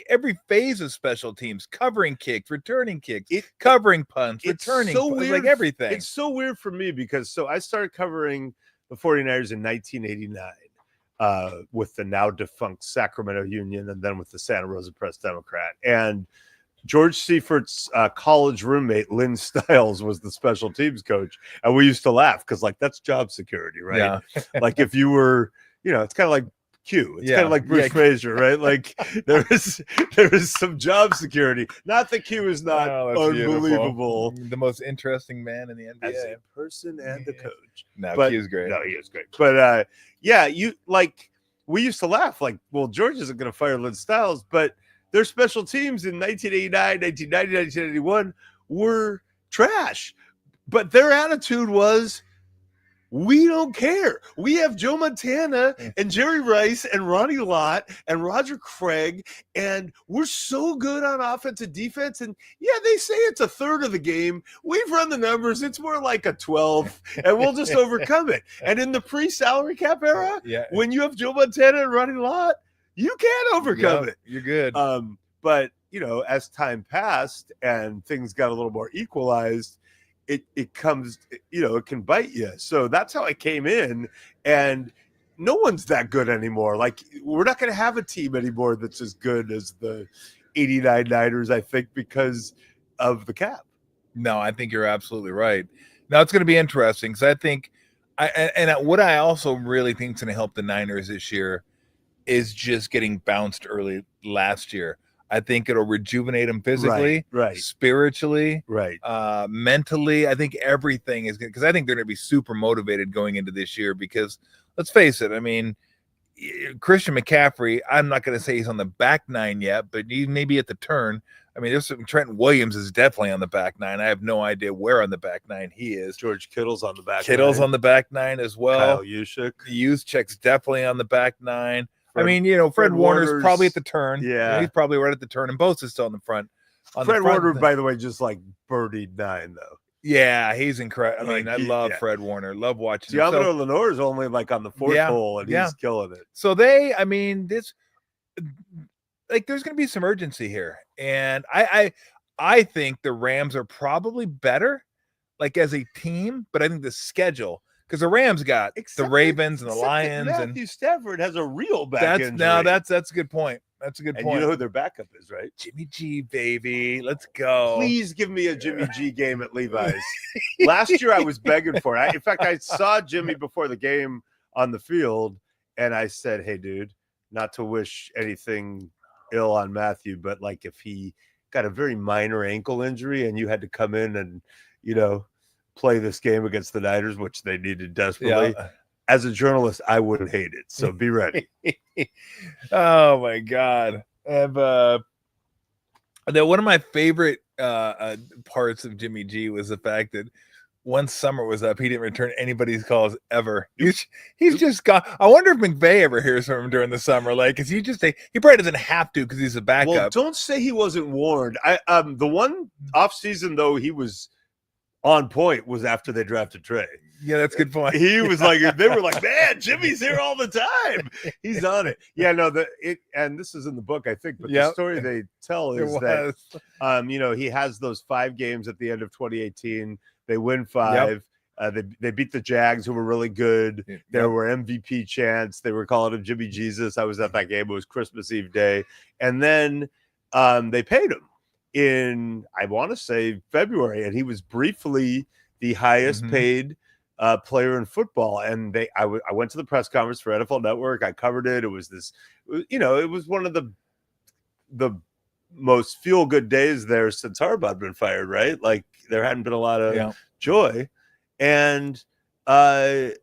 every phase of special teams, covering kicks, returning kicks, covering punts, returning punts, weird. Like everything. It's so weird for me because I started covering the 49ers in 1989 with the now defunct Sacramento Union and then with the Santa Rosa Press Democrat. And George Seifert's college roommate, Lynn Stiles, was the special teams coach. And we used to laugh because, that's job security, right? Yeah. Like if you were, it's kind of like Q. It's kind of like Bruce Frazier, right? Like there is some job security. Not that Q is not unbelievable. Beautiful. The most interesting man in the NBA. As a person and a coach. Q is great. No, he is great. But we used to laugh like, well, George isn't going to fire Lynn Stiles, but their special teams in 1989, 1990, 1981 were trash. But their attitude was, we don't care. We have Joe Montana and Jerry Rice and Ronnie Lott and Roger Craig, and we're so good on offense and defense. And they say it's a third of the game. We've run the numbers. It's more like a 12, and we'll just overcome it. And in the pre-salary cap era, when you have Joe Montana and Ronnie Lott, you can't overcome it. You're good. But as time passed and things got a little more equalized, it comes, it can bite you. So that's how I came in. And no one's that good anymore. Like, we're not going to have a team anymore that's as good as the 89 Niners, I think, because of the cap. No, I think you're absolutely right. Now it's going to be interesting because I think, what I also really think is going to help the Niners this year is just getting bounced early last year. I think it'll rejuvenate them physically, right. spiritually, right, mentally. I think everything is good because I think they're going to be super motivated going into this year because let's face it, I mean, Christian McCaffrey, I'm not going to say he's on the back nine yet, but he may be at the turn. I mean, there's some Trent Williams is definitely on the back nine. I have no idea where on the back nine he is. George Kittle's on the back Kittle's nine. on the back nine as well. Kyle Juszczyk. Juszczyk's definitely on the back nine. I mean, you know, Fred Warner's probably at the turn. Yeah. He's probably right at the turn, and Bosa's still in the front. Fred Warner, by the way, just like birdied 9, though. Yeah, he's incredible. I mean, I love Fred Warner. Love watching him. Diablo Lenore is only like on the 4th hole, and he's killing it. So I mean, this, like, there's going to be some urgency here. And I think the Rams are probably better, like, as a team, but I think the schedule, because the Rams got the Ravens and the Lions. Matthew Stafford has a real back injury. Now that's a good point. That's a good point. You know who their backup is, right? Jimmy G, baby. Let's go. Please give me a Jimmy G game at Levi's. Last year I was begging for it. In fact, I saw Jimmy before the game on the field, and I said, hey, dude, not to wish anything ill on Matthew, but like if he got a very minor ankle injury and you had to come in and, you know, play this game against the Niners, which they needed desperately. Yeah. As a journalist, I would hate it. So be ready. Oh my God. One of my favorite parts of Jimmy G was the fact that once summer was up, he didn't return anybody's calls ever. He's just gone. I wonder if McVay ever hears from him during the summer. Like, is he just he probably doesn't have to because he's a backup. Well, don't say he wasn't warned. The one off season though he was on point was after they drafted Trey. Yeah, that's a good point. He was like, they were like, man, Jimmy's here all the time. He's on it. Yeah, no, and this is in the book, I think, but the story they tell is that, you know, he has those 5 games at the end of 2018. They win 5. Yep. They beat the Jags, who were really good. Yep. There were MVP chants. They were calling him Jimmy Jesus. I was at that game. It was Christmas Eve day. And then they paid him in, I want to say, February, and he was briefly the highest paid player in football. And I went to the press conference for NFL Network. I covered it. It was this, you know, it was one of the most feel good days there since Harbaugh had been fired, right? Like, there hadn't been a lot of joy. And they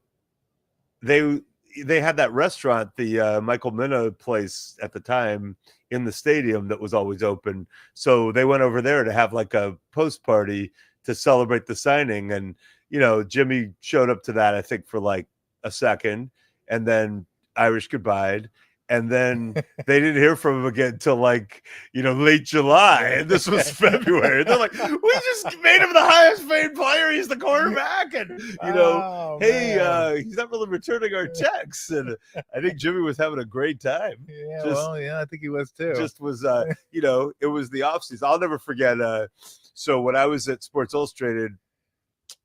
had that restaurant, the Michael Mina place at the time in the stadium that was always open. So they went over there to have like a post party to celebrate the signing. And, you know, Jimmy showed up to that, I think, for like a second, and then Irish goodbye. And then they didn't hear from him again until, like, you know, late July. And this was February. They're like, we just made him the highest paid player. He's the quarterback. And, you know, he's not really returning our checks. And I think Jimmy was having a great time. Yeah, I think he was too. Just was, you know, it was the offseason. I'll never forget. So when I was at Sports Illustrated,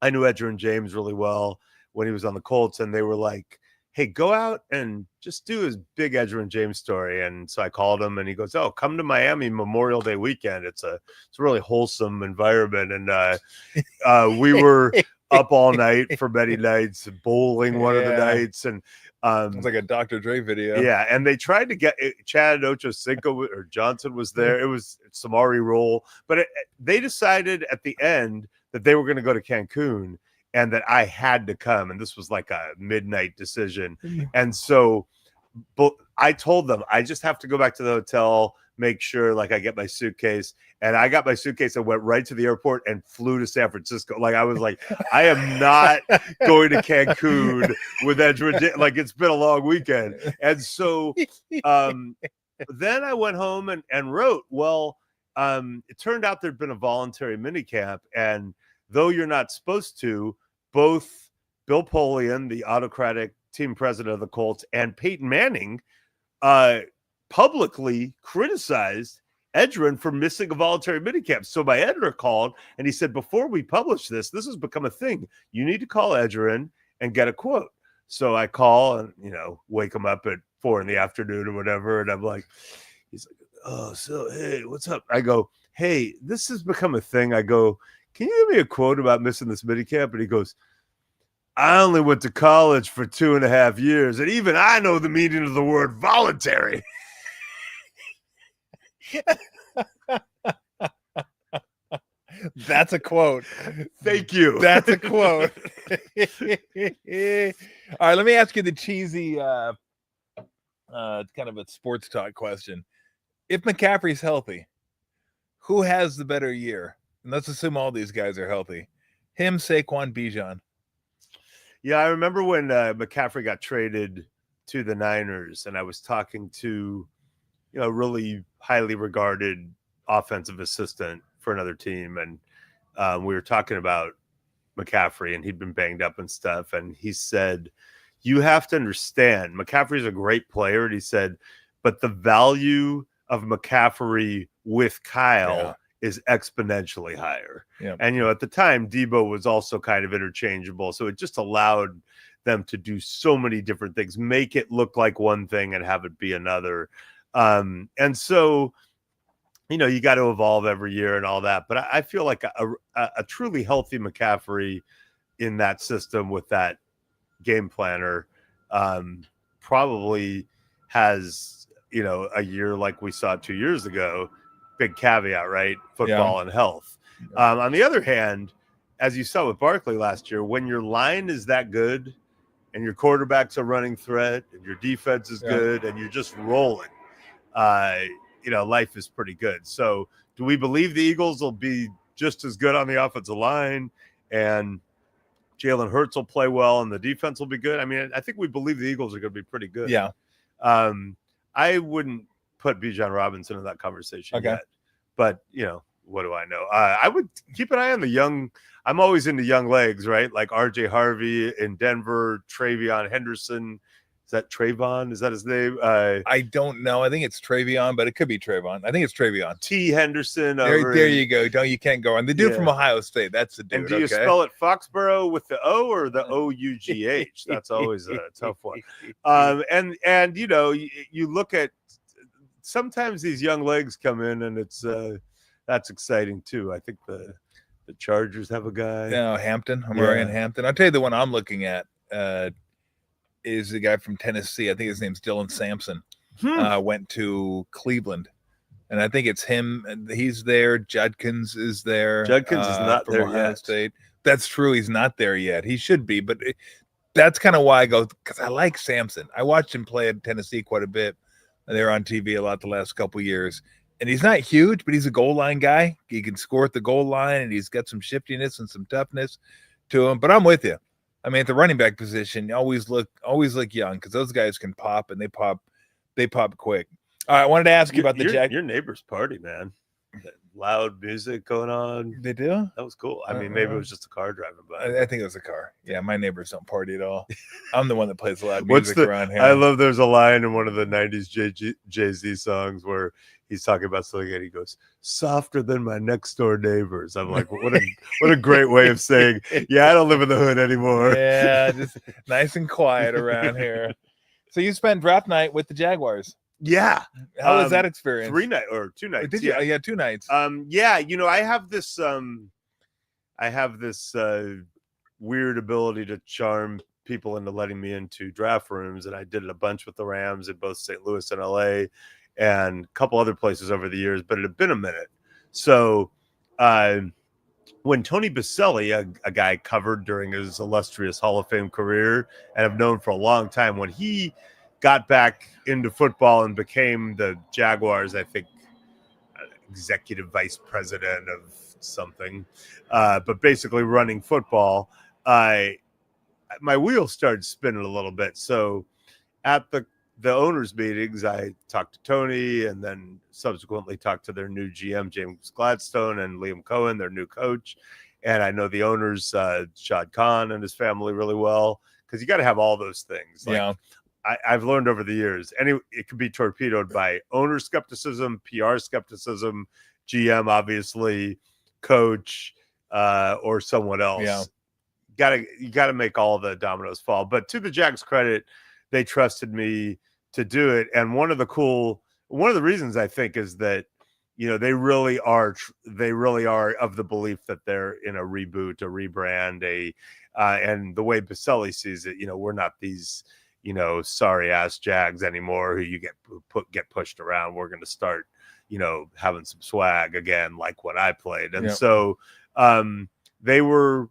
I knew Edgerrin James really well when he was on the Colts. And they were like, hey, go out and just do his big Edgerrin James story. And so I called him, and he goes, oh, come to Miami Memorial Day weekend. It's a really wholesome environment. And we were up all night for many nights, bowling one of the nights. And it's like a Dr. Dre video. Yeah. And they tried to get Chad Ochocinco or Johnson was there. It was Samari Roll. But they decided at the end that they were going to go to Cancun, and that I had to come. And this was like a midnight decision. And so I told them, I just have to go back to the hotel, make sure like I get my suitcase. And I got my suitcase and went right to the airport and flew to San Francisco. Like, I was like, I am not going to Cancun with Edgerrin. Like, it's been a long weekend. And so then I went home and wrote, well, it turned out there'd been a voluntary minicamp. And though you're not supposed to, both Bill Polian, the autocratic team president of the Colts, and Peyton Manning publicly criticized Edgerrin for missing a voluntary minicamp. So my editor called, and he said, before we publish this has become a thing. You need to call Edgerrin and get a quote. So I call and, wake him up at 4 p.m. or whatever. And I'm like, he's like, oh, so, hey, what's up? I go, hey, this has become a thing. I go, can you give me a quote about missing this minicamp? And he goes, I only went to college for 2.5 years, and even I know the meaning of the word voluntary. That's a quote. Thank you. That's a quote. All right, let me ask you the cheesy kind of a sports talk question. If McCaffrey's healthy, who has the better year? And let's assume all these guys are healthy. Him, Saquon, Bijan. Yeah, I remember when McCaffrey got traded to the Niners, and I was talking to, a really highly regarded offensive assistant for another team, and we were talking about McCaffrey, and he'd been banged up and stuff, and he said, you have to understand, McCaffrey's a great player, and he said, but the value of McCaffrey with Kyle is exponentially higher. Yeah. And, at the time, Debo was also kind of interchangeable. So it just allowed them to do so many different things, make it look like one thing and have it be another. And so, you got to evolve every year and all that. But I feel like a truly healthy McCaffrey in that system with that game planner probably has, a year like we saw 2 years ago. Big caveat, right? Football and health. On the other hand, as you saw with Barkley last year, when your line is that good and your quarterback's a running threat and your defense is good and you're just rolling, life is pretty good. So do we believe the Eagles will be just as good on the offensive line and Jalen Hurts will play well and the defense will be good? I mean, I think we believe the Eagles are going to be pretty good. Yeah. I wouldn't put Bijan Robinson in that conversation yet. But, what do I know? I would keep an eye on the young. I'm always into young legs, right? Like RJ Harvey in Denver, Travion Henderson. Is that Trayvon? Is that his name? I don't know. I think it's Travion, but it could be Trayvon. I think it's Travion. T. Henderson. There you go. You can't go on. The dude from Ohio State. That's the dude. And do you spell it Foxborough with the O or the O-U-G-H? That's always a tough one. And you look at sometimes these young legs come in and it's that's exciting too. I think the Chargers have a guy. No, Hampton. Omarion Hampton. I'll tell you the one I'm looking at is the guy from Tennessee. I think his name's Dylan Sampson. Went to Cleveland. And I think it's him. He's there. Judkins is there. Judkins is not there Ohio yet. State. That's true. He's not there yet. He should be. But that's kind of why I go, because I like Sampson. I watched him play at Tennessee quite a bit. They were on TV a lot the last couple of years. And he's not huge, but he's a goal line guy. He can score at the goal line, and he's got some shiftiness and some toughness to him. But I'm with you. I mean, at the running back position, always look young because those guys can pop, and they pop quick. All right, I wanted to ask you about the your neighbor's party, man. That loud music going on. They do? That was cool. I mean, maybe it was just a car driving by. I think it was a car. Yeah, my neighbors don't party at all. I'm the one that plays loud music around here. I love there's a line in one of the 90s Jay-Z songs where he's talking about something and he goes, softer than my next door neighbors. I'm like, what a great way of saying, yeah, I don't live in the hood anymore. Yeah, just nice and quiet around here. So you spent draft night with the Jaguars. Yeah. How was that experience? 2 nights. Did you? Yeah, 2 nights. Yeah, I have this weird ability to charm people into letting me into draft rooms, and I did it a bunch with the Rams in both St. Louis and LA and a couple other places over the years, but it had been a minute. So when Tony Baselli, a guy covered during his illustrious Hall of Fame career and have known for a long time, when he got back into football and became the Jaguars, I think, executive vice president of something, but basically running football, my wheels started spinning a little bit. So at the owners' meetings, I talked to Tony and then subsequently talked to their new GM, James Gladstone, and Liam Cohen, their new coach. And I know the owners, Shad Khan and his family really well, because you got to have all those things. Like, I've learned over the years, and it could be torpedoed by owner skepticism, PR skepticism, GM, obviously, coach, or someone else. you gotta make all the dominoes fall. But to the Jags' credit, they trusted me to do it. And one of the reasons I think is that, you know, they really are of the belief that they're in a reboot, a rebrand, and the way Baselli sees it, you know, we're not these, you know, sorry ass Jags anymore who you get pushed around. We're going to start, you know, having some swag again, like what I played. And so they were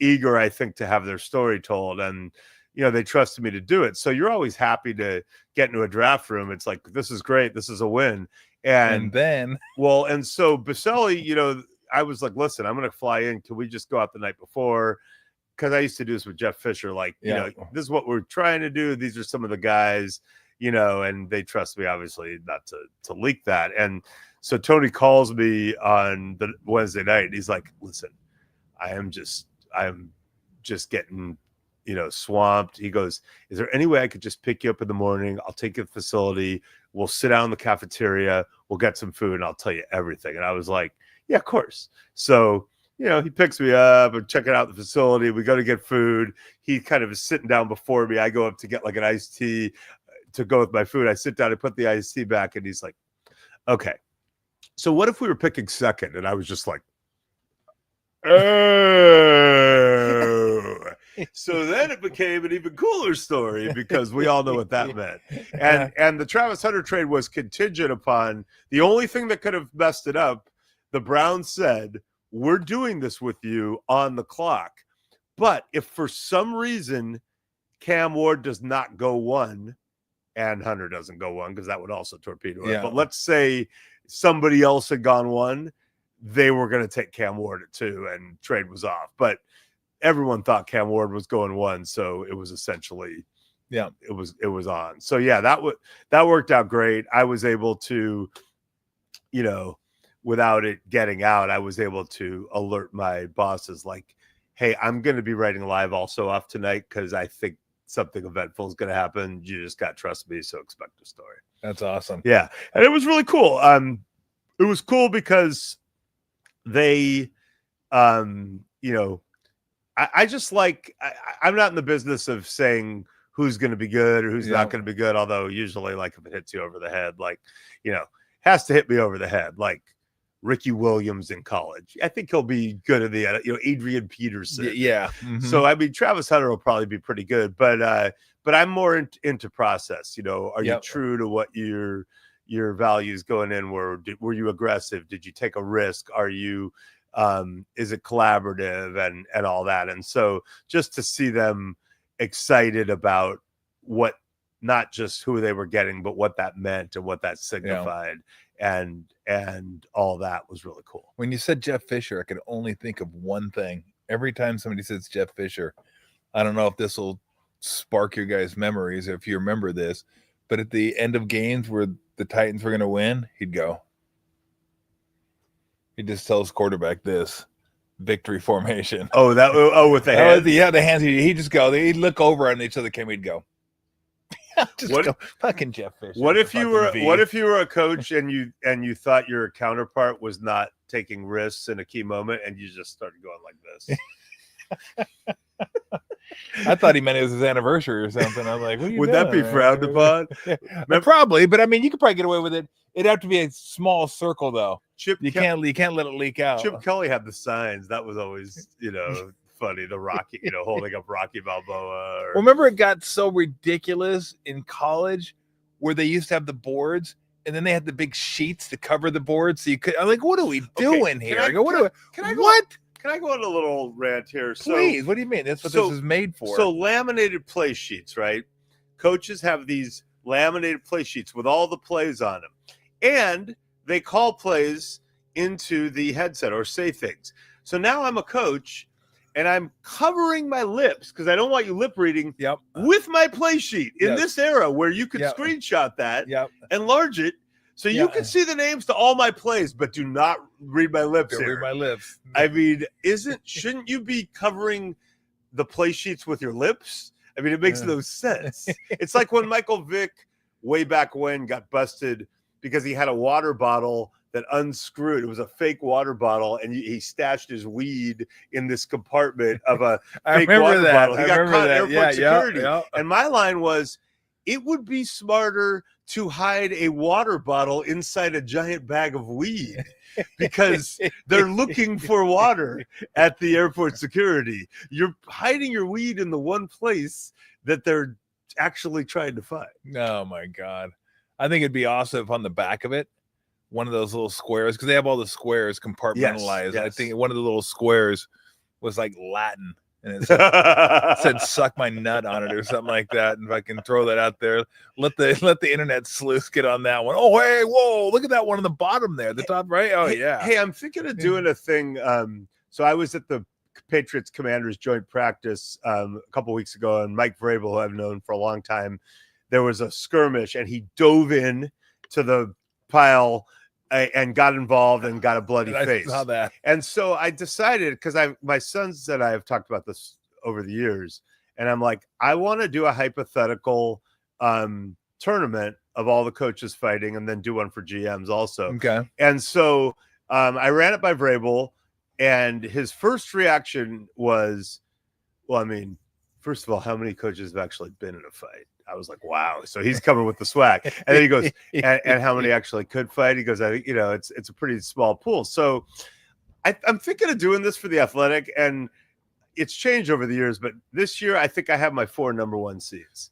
eager, I think, to have their story told, and you know, they trusted me to do it. So you're always happy to get into a draft room. It's like, this is great, this is a win. And then so Baselli, you know, I was like, listen, I'm going to fly in. Can we just go out the night before? Because I used to do this with Jeff Fisher. Like, you know, this is what we're trying to do. These are some of the guys, you know, and they trust me, obviously, not to leak that. And so Tony calls me on the Wednesday night. And he's like, listen, I'm just getting, you know, swamped. He goes, is there any way I could just pick you up in the morning? I'll take you to the facility. We'll sit down in the cafeteria. We'll get some food and I'll tell you everything. And I was like, yeah, of course. So, you know, he picks me up and checking out the facility. We go to get food. He kind of is sitting down before me. I go up to get like an iced tea to go with my food. I sit down and put the iced tea back. And he's like, okay, so what if we were picking second? And I was just like, oh. So then it became an even cooler story because we all know what that meant. And the Travis Hunter trade was contingent upon the only thing that could have messed it up. The Browns said, we're doing this with you on the clock. But if for some reason Cam Ward does not go 1 and Hunter doesn't go 1, because that would also torpedo it. But let's say somebody else had gone 1, they were going to take Cam Ward at 2 and trade was off. But everyone thought Cam Ward was going 1, so it was essentially, it was on. So yeah, that worked out great. I was able to, you know, without it getting out, I was able to alert my bosses like, hey, I'm going to be writing live also off tonight because I think something eventful is going to happen. You just got to trust me, so expect a story. That's awesome. Yeah, and it was really cool. It was cool because they, you know, I just like, I'm not in the business of saying who's going to be good or who's not going to be good. Although usually, like, if it hits you over the head, like, you know, has to hit me over the head. Like Ricky Williams in college, I think he'll be good at the, you know, Adrian Peterson. Yeah. Mm-hmm. So, I mean, Travis Hunter will probably be pretty good, but I'm more into process. You know, are you true to what your values going in were? Were you aggressive? Did you take a risk? Are you, is it collaborative and all that? And so just to see them excited about what, not just who they were getting, but what that meant and what that signified and all that was really cool. When you said Jeff Fisher, I could only think of one thing. Every time somebody says Jeff Fisher, I don't know if this will spark your guys' memories or if you remember this, but at the end of games where the Titans were going to win, he'd go. He just tells quarterback this victory formation. With the hands. The hands. He'd just go. He'd look over on each other. He'd go. Go, fucking Jeff Fisher. What if you were a coach and you thought your counterpart was not taking risks in a key moment and you just started going like this? I thought he meant it was his anniversary or something. I was like, what are you would doing, that be frowned upon? Probably, but I mean, you could probably get away with it. It'd have to be a small circle, though. You can't let it leak out. Chip Kelly had the signs. That was always, you know, funny. The Rocky, you know, holding up Rocky Balboa. Remember, it got so ridiculous in college where they used to have the boards and then they had the big sheets to cover the board, so you could. I'm like, what are we doing here? Can I go on a little rant here? Please. What do you mean? That's what this is made for. So laminated play sheets, right? Coaches have these laminated play sheets with all the plays on them, and they call plays into the headset or say things. So now I'm a coach and I'm covering my lips because I don't want you lip reading with my play sheet in this era where you could screenshot that, enlarge it, so you can see the names to all my plays, but do not read my lips. Read my lips. I mean, shouldn't you be covering the play sheets with your lips? I mean, it makes no sense. It's like when Michael Vick way back when got busted because he had a water bottle that unscrewed. It was a fake water bottle, and he stashed his weed in this compartment of a fake water bottle. He got caught at airport security. And my line was, it would be smarter to hide a water bottle inside a giant bag of weed because they're looking for water at the airport security. You're hiding your weed in the one place that they're actually trying to find. Oh my God. I think it'd be awesome if on the back of it, one of those little squares, because they have all the squares compartmentalized. Yes. I think one of the little squares was like Latin, and it said "suck my nut" on it or something like that. And if I can throw that out there, let the internet sleuths get on that one. Oh, hey, whoa, look at that one on the bottom there, the top right. Oh, yeah. Hey, I'm thinking of doing a thing. So I was at the Patriots Commanders joint practice a couple weeks ago, and Mike Vrabel, who I've known for a long time, there was a skirmish, and he dove in to the pile and got involved and got a bloody face. I saw that. And so I decided, because my sons and I have talked about this over the years, and I'm like, I want to do a hypothetical tournament of all the coaches fighting, and then do one for GMs also. Okay. And so I ran it by Vrabel, and his first reaction was, well, I mean, first of all, how many coaches have actually been in a fight? I was like, wow. So he's coming with the swag. And then he goes, and how many actually could fight? He goes, I think, it's a pretty small pool. So I'm thinking of doing this for the Athletic, and it's changed over the years, but this year I think I have my 4 number 1 seeds.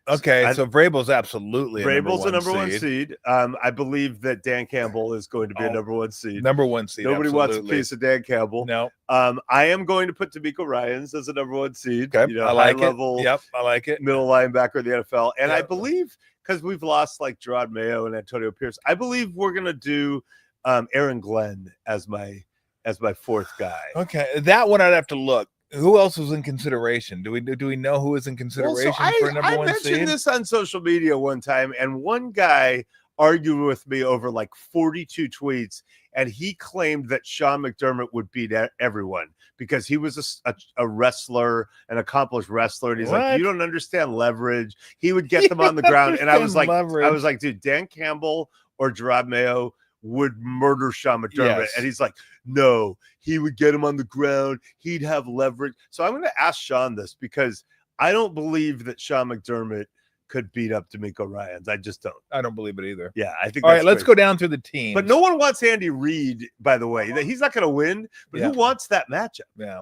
Okay, so Vrabel's absolutely Vrabel's a number one seed. I believe that Dan Campbell is going to be a number 1 seed. Number 1 seed. Nobody wants a piece of Dan Campbell. No. I am going to put D'Amico Ryans as a number 1 seed. Okay. I like it. Yep, I like it. Middle linebacker in the NFL. And I believe, because we've lost like Gerard Mayo and Antonio Pierce, I believe we're going to do Aaron Glenn as my 4th guy. Okay, that one I'd have to look. Who else was in consideration? Do we know who was in consideration for number 1 seed? I mentioned this on social media one time, and one guy argued with me over like 42 tweets, and he claimed that Sean McDermott would beat everyone because he was a wrestler, an accomplished wrestler, and he's like, you don't understand leverage. He would get them on the ground, and I was like, dude, Dan Campbell or Gerard Mayo would murder Sean McDermott. Yes. And he's like, no, he would get him on the ground. He'd have leverage. So I'm going to ask Sean this, because I don't believe that Sean McDermott could beat up D'Amico Ryans. I just don't. I don't believe it either. Yeah, I think. All right, let's go down through the teams. But no one wants Andy Reid, by the way. He's not going to win, but who wants that matchup? Yeah.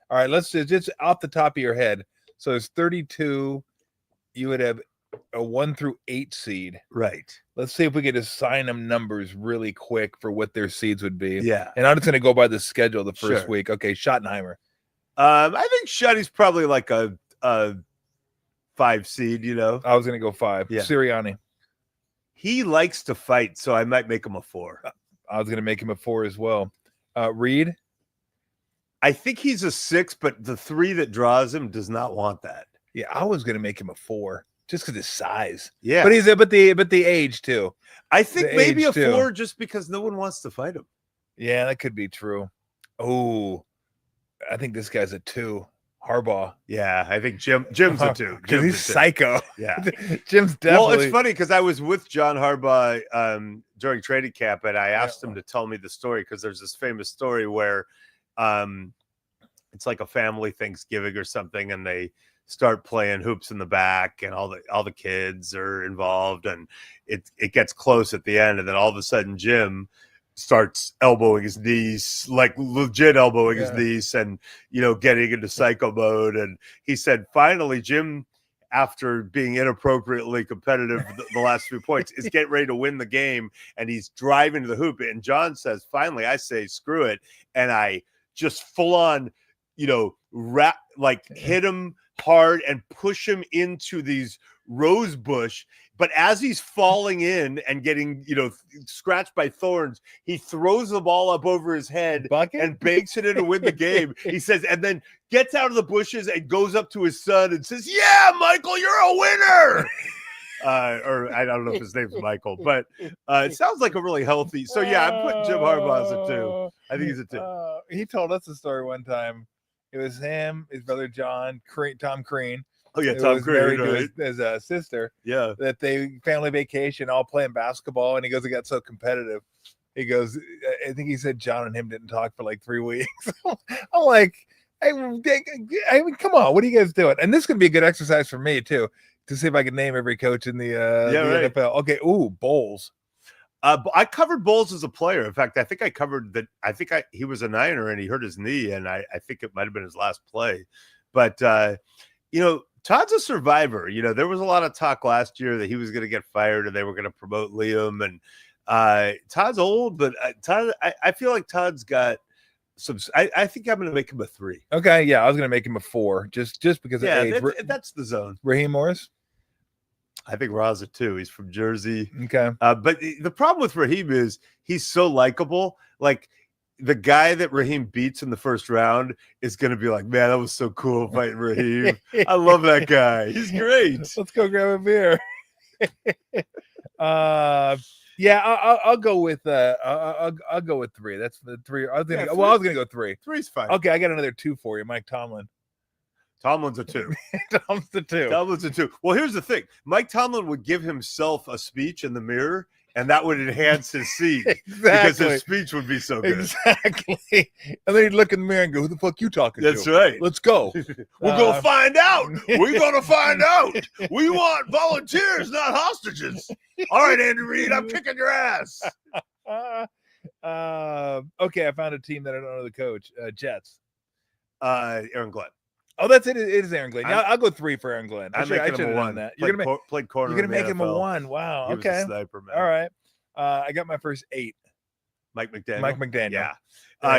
All right, let's just off the top of your head. So it's 32. You would have a 1 through 8 seed. Right. Let's see if we could assign them numbers really quick for what their seeds would be. Yeah. And I'm just going to go by the schedule the first week. Okay, Schottenheimer. I think Shotty's probably like a 5 seed, I was going to go 5. Yeah. Sirianni. He likes to fight, so I might make him a 4. I was going to make him a 4 as well. Reed. I think he's a 6, but the 3 that draws him does not want that. Yeah, I was going to make him a 4 just because his size. Yeah, but the age too. I think maybe a 4 just because no one wants to fight him. Yeah, that could be true. Oh, I think this guy's a 2. Harbaugh. Yeah, I think Jim's a 2. Because he's psycho. Yeah, Jim's definitely. Well, it's funny because I was with John Harbaugh during training camp, and I asked him to tell me the story, because there's this famous story where it's like a family Thanksgiving or something, and they start playing hoops in the back, and all the kids are involved, and it gets close at the end, and then all of a sudden Jim starts elbowing his niece, like legit elbowing his niece, and getting into psycho mode. And he said finally Jim, after being inappropriately competitive the last few points, is getting ready to win the game, and he's driving to the hoop, and John says finally I say screw it, and I just full on hit him hard and push him into these rose bush. But as he's falling in and getting scratched by thorns, he throws the ball up over his head and banks it in to win the game. He says, and then gets out of the bushes and goes up to his son and says, yeah, Michael, you're a winner. Or I don't know if his name's Michael, but it sounds like a really healthy. So yeah, I'm putting Jim Harbaugh as a 2. I think he's a 2. He told us a story one time. It was him, his brother John, Tom Crean. Oh yeah, Tom Crean, married to his sister. Yeah, that they family vacation, all playing basketball, and he goes, "It got so competitive." He goes, I think he said John and him didn't talk for like 3 weeks. I'm like, I mean, come on, what are you guys doing? And this could be a good exercise for me too, to see if I can name every coach in the right. NFL. Okay, Bowles. I covered Bowles as a player. In fact, I think I covered that. He was a Niner and he hurt his knee, and I think it might have been his last play. But Todd's a survivor. There was a lot of talk last year that he was going to get fired and they were going to promote Liam. And Todd's old, but Todd, I feel like Todd's got some. I think I'm going to make him a 3. Okay, yeah, I was going to make him a 4, just because of age. That's the zone. Raheem Morris. I think Ra's a 2. He's from Jersey. Okay. But the problem with Raheem is he's so likable. Like the guy that Raheem beats in the first round is going to be like, man, that was so cool fighting Raheem. I love that guy. He's great. Let's go grab a beer. Yeah, I'll go with I'll go with 3. That's the 3. I was gonna go 3. 3's fine. Okay, I got another 2 for you, Mike Tomlin. Tomlin's a 2. Tomlin's a 2. Well, here's the thing. Mike Tomlin would give himself a speech in the mirror, and that would enhance his seed. Exactly. Because his speech would be so good. Exactly. And then he'd look in the mirror and go, who the fuck you talking to? That's right. Let's go. We're going to find out. We're going to find out. We want volunteers, not hostages. All right, Andy Reid, I'm kicking your ass. Okay, I found a team that I don't know the coach. Jets. Aaron Glenn. Oh, that's it. It is Aaron Glenn. Yeah, I'll go 3 for Aaron Glenn. I should have done that. Played corner. You're gonna make him a 1. Wow. He was okay. a sniper, man. All right. I got my first 8. Mike McDaniel. Yeah.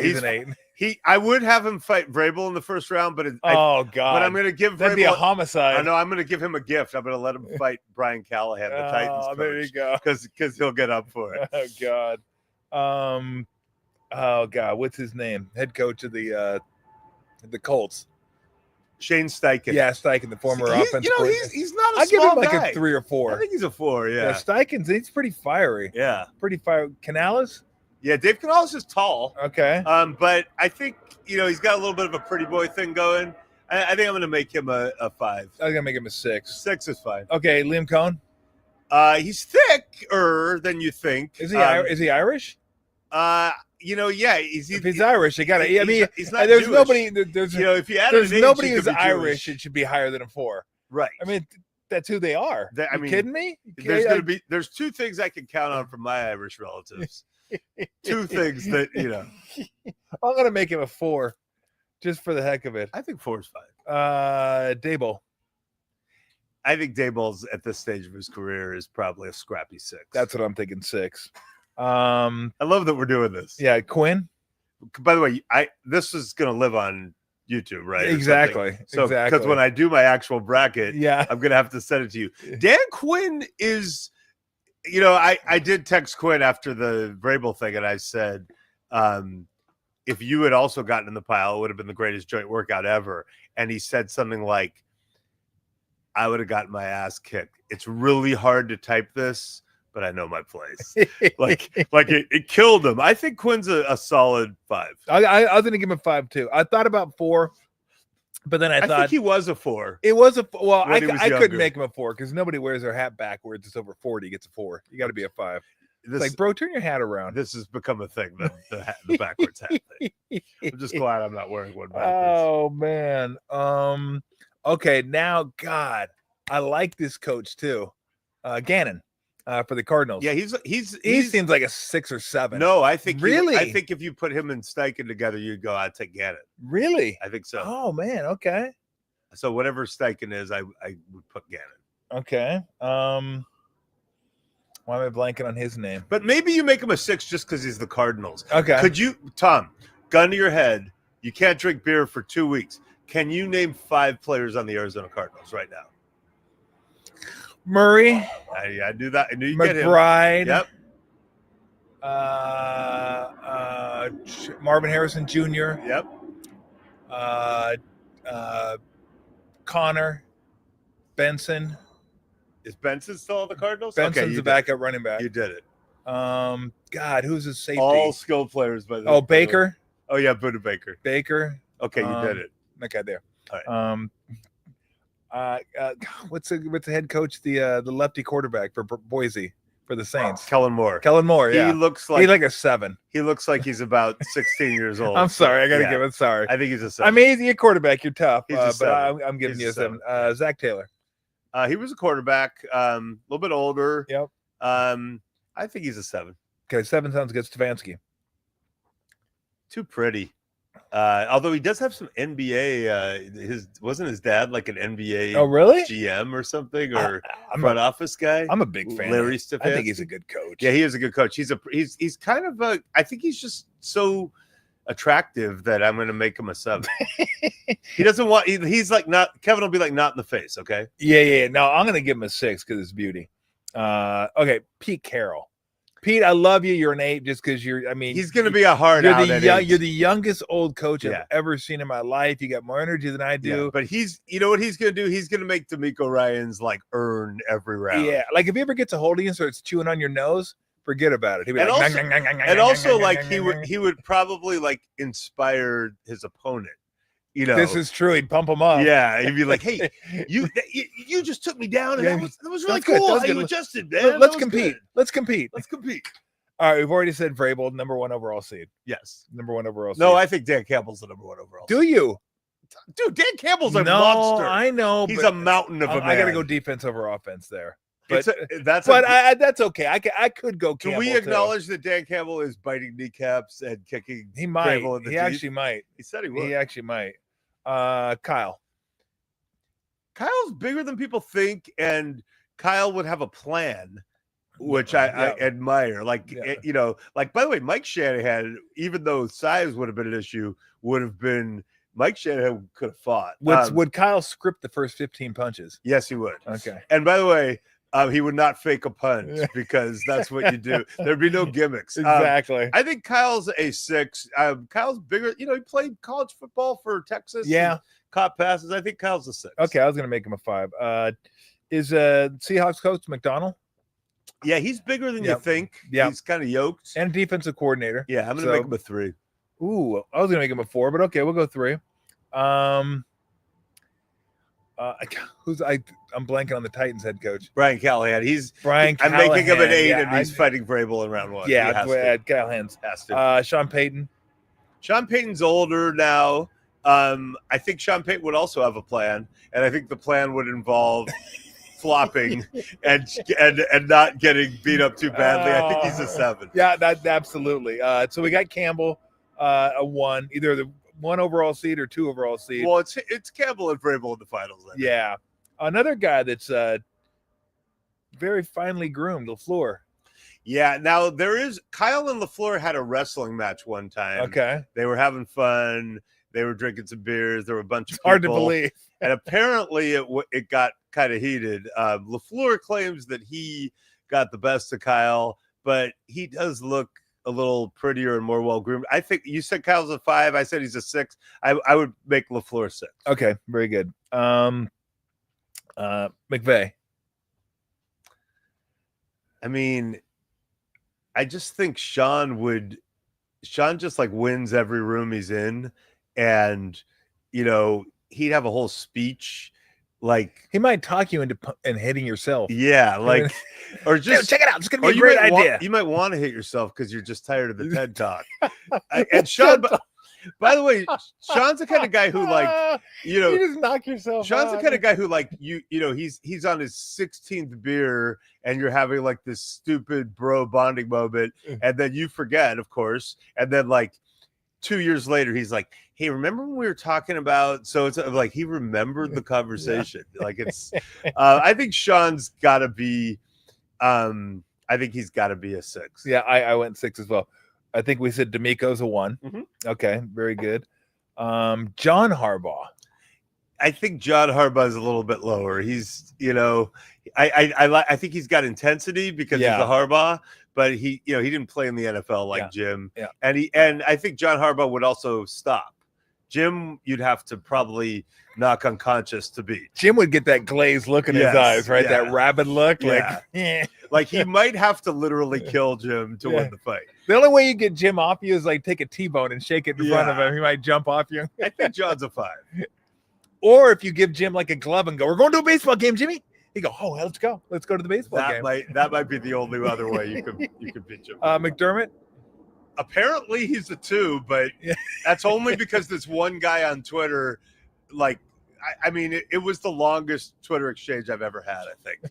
He's an 8. I would have him fight Vrabel in the first round, but God. But I'm going to give that'd Vrabel be a homicide. I know. I'm going to give him a gift. I'm going to let him fight Brian Callahan, the Titans coach. There you go. Because he'll get up for it. Oh God. Oh God. What's his name? Head coach of the Colts. Shane Steichen. Yeah, Steichen, the former offensive. He's not a I give him like guy. a 3 or 4. I think he's a 4. Yeah. Steichen's he's pretty fiery. Yeah. Pretty fiery. Canales. Yeah, Dave Canales is tall. Okay. But I think he's got a little bit of a pretty boy thing going. I think I'm going to make him a 5. I was going to make him a 6. 6 is fine. Okay, Liam Cohn. He's thicker than you think. Is he Irish? Yeah. If he's Irish, they got to. I mean, he's not there's Jewish. Nobody. There's if you added there's nobody who's Irish. It should be higher than a 4. Right. I mean, that's who they are. You kidding me? There's 2 things I can count on from my Irish relatives. 2 things that I'm gonna make him a 4, just for the heck of it. I think 4 is fine. Daboll. I think Daboll's at this stage of his career is probably a scrappy 6. That's what I'm thinking. 6. I love that we're doing this. Yeah, Quinn. By the way, this is going to live on YouTube, right? Exactly. So, because when I do my actual bracket, yeah, I'm going to have to send it to you. Dan Quinn is, I did text Quinn after the Vrabel thing, and I said, if you had also gotten in the pile, it would have been the greatest joint workout ever. And he said something like, I would have gotten my ass kicked. It's really hard to type this, but I know my place. like it killed him. I think Quinn's a solid 5. I was going to give him a 5 too. I thought about 4, but then I thought think he was a 4. It was a well. I couldn't make him a 4 because nobody wears their hat backwards. It's over 40 gets a 4. You got to be a 5. It's like, bro, turn your hat around. This has become a thing. The backwards hat thing. I'm just glad I'm not wearing one backwards. Oh man. Okay, now God, I like this coach too, Gannon. For the Cardinals. Yeah, he seems like a 6 or 7. No, I think really. I think if you put him and Steichen together, you'd go, I'd take Gannon. Really? I think so. Oh man, okay. So whatever Steichen is, I would put Gannon. Okay. Why am I blanking on his name? But maybe you make him a 6 just because he's the Cardinals. Okay. Could you, Tom, gun to your head, you can't drink beer for 2 weeks. Can you name 5 players on the Arizona Cardinals right now? Murray. I knew that. I knew you McBride. Get him. Yep. Marvin Harrison Jr. Yep. Connor. Benson. Is Benson still on the Cardinals? Benson's the backup running back. You did it. God, who's his safety? All skilled players by the Baker. Oh yeah, Buda Baker. Baker. Okay, you did it. Okay, there. All right. What's the head coach? The lefty quarterback for Boise. for the Saints? Kellen Moore. Kellen Moore, yeah. He looks like he's like a 7. He looks like he's about 16 years old. I'm sorry, I gotta give it. Sorry, I think he's a 7. I mean, he's a quarterback. You're tough, He's a 7. but I'm giving you a 7. Yeah. Zach Taylor. He was a quarterback, a little bit older. Yep. I think he's a 7. Okay, 7 sounds good. Stefanski. Too pretty. Although he does have some NBA. Wasn't his dad like an NBA? Oh, really? GM or something, or front office guy? I'm a big fan. Larry Stefanski. I think he's a good coach. Yeah, he is a good coach. He's kind of a. I think he's just so attractive that I'm going to make him a 7. He doesn't want. He's like not. Kevin will be like not in the face. Okay. Yeah. No, I'm going to give him a 6 because it's beauty. Okay, Pete Carroll. Pete, I love you. You're an 8 just because you're. I mean, he's going to be a hard out. You're the youngest old coach I've ever seen in my life. You got more energy than I do. Yeah, but you know what he's going to do? He's going to make D'Amico Ryans like earn every round. Yeah, like if he ever gets a hold of you and starts chewing on your nose, forget about it. He'd be and also like he would probably like inspire his opponent. You know, this is true. He'd pump him up. Yeah, he'd be like, "Hey, you just took me down, and that was really cool. How you adjusted, man. Let's compete. Good. Let's compete. All right, we've already said Vrabel, number 1 overall seed. Yes, number 1 overall seed. No, I think Dan Campbell's the number 1 overall. Do you? Dude, Dan Campbell's a monster. I know. He's a mountain of a man. I got to go defense over offense there. But that's okay. I could go Campbell. Do we acknowledge that Dan Campbell is biting kneecaps and kicking? He might. He actually might. He said he would. He actually might. Kyle. Kyle's bigger than people think, and Kyle would have a plan, which I admire. Like you know, like by the way, Mike Shanahan, even though size would have been an issue, would have been Mike Shanahan could have fought. Would Kyle script the first 15 punches? Yes, he would. Okay. And by the way, he would not fake a punch because that's what you do. There'd be no gimmicks. Exactly. I think Kyle's a 6. Kyle's bigger. You know, he played college football for Texas. Yeah. Caught passes. I think Kyle's a 6. Okay, I was going to make him a 5. Is Seahawks coach McDonald? Yeah, he's bigger than you think. Yeah. He's kind of yoked. And defensive coordinator. Yeah, I'm going to make him a 3. Ooh, I was going to make him a 4, but okay, we'll go 3. I'm blanking on the Titans head coach. Brian Callahan. I'm making him an 8, and he's fighting Vrabel in round 1. Yeah, Callahan has to. Sean Payton. Sean Payton's older now. I think Sean Payton would also have a plan, and I think the plan would involve flopping and not getting beat up too badly. I think he's a 7. Yeah, that absolutely. So we got Campbell, a 1, either the 1 overall seed or 2 overall seed. Well, it's Campbell and Vrabel in the finals. Yeah, another guy that's very finely groomed, LaFleur. Yeah, now there is Kyle and LaFleur had a wrestling match one time. Okay, they were having fun. They were drinking some beers. There were a bunch of people. Hard to believe. And apparently it got kind of heated. LaFleur claims that he got the best of Kyle, but he does look a little prettier and more well-groomed. I think you said Kyle's a 5. I said he's a 6. I would make LaFleur 6. Okay, very good. McVay. I mean, I just think Sean just like wins every room he's in, and you know, he'd have a whole speech. Like he might talk you into hitting yourself. Yeah, like or just check it out. It's gonna be a great idea. You might want to hit yourself because you're just tired of the TED Talk. And Sean, by the way, Sean's the kind of guy who like you just knock yourself. Sean's out. The kind of guy who like you know he's on his 16th beer and you're having like this stupid bro bonding moment, and then you forget, of course, and then like 2 years later he's like, hey, remember when we were talking about, so it's like he remembered the conversation. Like it's I think Sean's gotta be I think he's gotta be a 6. Yeah, I went 6 as well. I think we said D'Amico's a 1. Mm-hmm. Okay, very good. John Harbaugh. I think John Harbaugh is a little bit lower. He's, you know, I think he's got intensity because he's a Harbaugh, but he didn't play in the NFL like Jim. Yeah. And I think John Harbaugh would also stop. Jim, you'd have to probably knock unconscious to beat. Jim would get that glazed look in his eyes, right? Yeah. That rabid look, like he might have to literally kill Jim to win the fight. The only way you get Jim off you is like take a T-bone and shake it in front of him. He might jump off you. I think John's a 5. Or if you give Jim like a glove and go, "We're going to a baseball game, Jimmy," He'd go, oh, let's go to the baseball game. That might be the only other way you could pitch him. McDermott. Apparently he's a 2, but that's only because this one guy on Twitter, like, I mean, it was the longest Twitter exchange I've ever had, I think.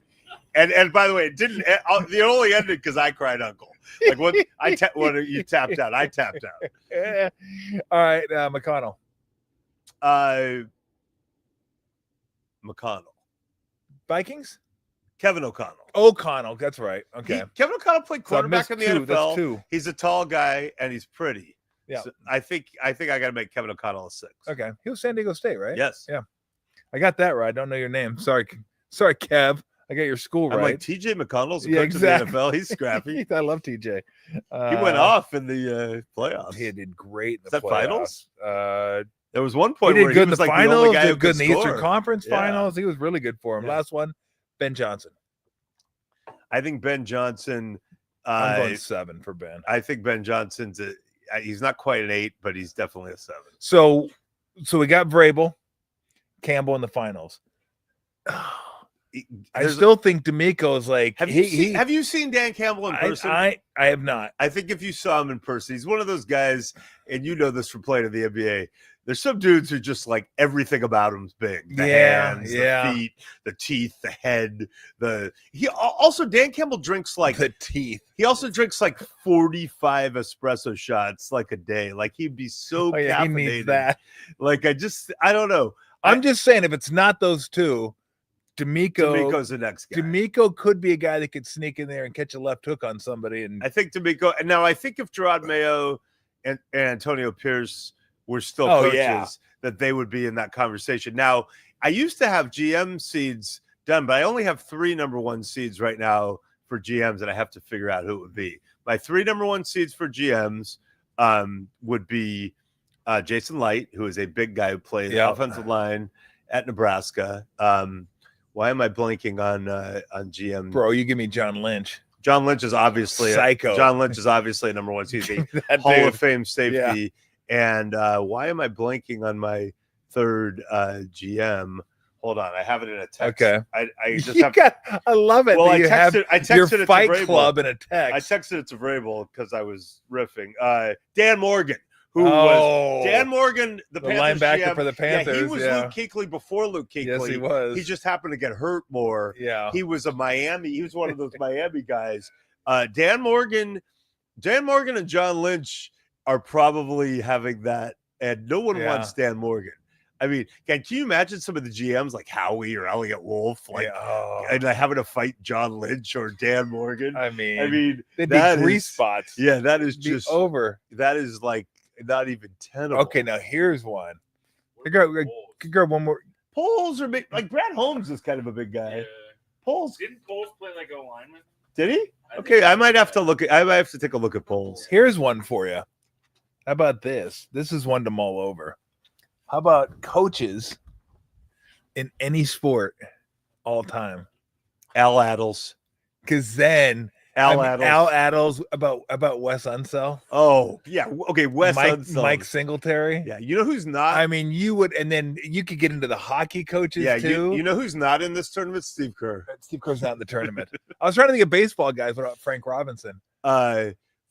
And by the way, it didn't. It only ended because I cried uncle. Like when you tapped out, I tapped out. Yeah. All right, McConnell. McConnell. Vikings. Kevin O'Connell. O'Connell, that's right. Okay. Kevin O'Connell played quarterback in the NFL. That's 2. He's a tall guy and he's pretty. Yeah. So I think I got to make Kevin O'Connell a 6. Okay. He was San Diego State, right? Yes. Yeah. I got that right. I don't know your name. Sorry, Kev. I got your school right. I'm like, TJ McConnell's a coach in the NFL. He's scrappy. I love TJ. He went off in the playoffs. He did great in the finals. There was one point he did where good he was in the like finals. the only guy Did who good could in the score. Eastern Conference finals. He was really good for him. Yeah. Last one, Ben Johnson. I think Ben Johnson. I'm going 7 for Ben. I think Ben Johnson's he's not quite an 8, but he's definitely a 7. So we got Vrabel, Campbell in the finals. I still think D'Amico is like. Have you seen Dan Campbell in person? I have not. I think if you saw him in person, he's one of those guys, and you know this from playing in the NBA. There's some dudes who just like everything about him's big. The hands, the feet, the teeth, the head. Also Dan Campbell drinks like the teeth. He also drinks like 45 espresso shots like a day. Like he'd be so caffeinated. He needs that. Like I don't know. I'm just saying if it's not those two, D'Amico's the next guy. D'Amico could be a guy that could sneak in there and catch a left hook on somebody. And I think D'Amico. And now I think if Gerard Mayo and Antonio Pierce were still coaches, that they would be in that conversation. Now, I used to have GM seeds done, but I only have 3 number 1 seeds right now for GMs, and I have to figure out who it would be. My 3 number 1 seeds for GMs would be Jason Light, who is a big guy who played offensive line at Nebraska. Why am I blanking on GM? Bro, you give me John Lynch. John Lynch is obviously psycho. John Lynch is obviously a number 1 seed. He's a Hall of Fame safety. Yeah. And why am I blanking on my 3rd GM? Hold on, I have it in a text. Okay, I just have. I love it. Well, I texted your it Fight to Vrabel. Club in a text. I texted it to Vrabel because I was riffing. Dan Morgan, who was Dan Morgan, the Panthers linebacker GM. for the Panthers. Yeah, he was Luke Kuechly before Luke Kuechly. Yes, he was. He just happened to get hurt more. Yeah, he was He was one of those Miami guys. Dan Morgan and John Lynch are probably having that, and no one wants Dan Morgan. I mean, can you imagine some of the GMs like Howie or Elliott Wolf, and having to fight John Lynch or Dan Morgan? I mean, they'd be 3 spots. Yeah, that is just over. That is like not even tenable. Okay, now here's one. Grab one more. Poles are big. Like Brad Holmes is kind of a big guy. Yeah. Poles didn't Poles play like a lineman? Did he? Okay, I might have to take a look at Poles. Here's one for you. How about this? This is one to mull over. How about coaches in any sport all time? Al Attles. Because then Al Attles about Wes Unseld. Oh, yeah. Okay, Wes Unseld. Mike Singletary. Yeah, you know who's not? I mean, you would, and then you could get into the hockey coaches too. You know who's not in this tournament? Steve Kerr. Steve Kerr's not in the tournament. I was trying to think of baseball guys. What about Frank Robinson?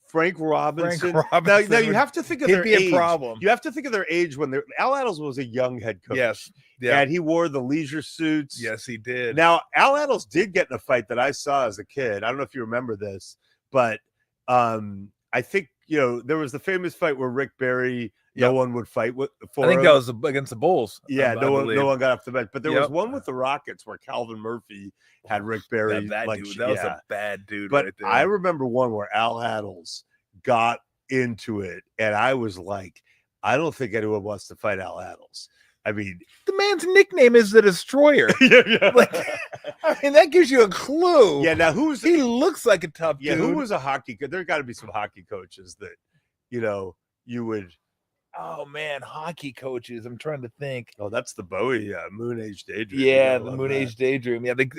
Frank Robinson. Now you have to think of their age. A problem. You have to think of their age when Al Attles was a young head coach. Yes. Yeah. And he wore the leisure suits. Yes, he did. Now, Al Attles did get in a fight that I saw as a kid. I don't know if you remember this, but I think, there was the famous fight where Rick Barry, no one would fight for I think him. that was against the Bulls. Yeah, no one got off the bench. But there was one with the Rockets where Calvin Murphy had Rick Barry. That was a bad dude. But right there. I remember one where Al Attles got into it, and I was like, I don't think anyone wants to fight Al Attles. I mean, the man's nickname is the Destroyer. Yeah. I mean, that gives you a clue. Yeah. Now, he looks like a tough dude. Who was a hockey coach? There got to be some hockey coaches that, you would. Oh man, hockey coaches. I'm trying to think. Oh, that's the Bowie Moon Age Daydream. Yeah, the Moon Age Daydream. Yeah, the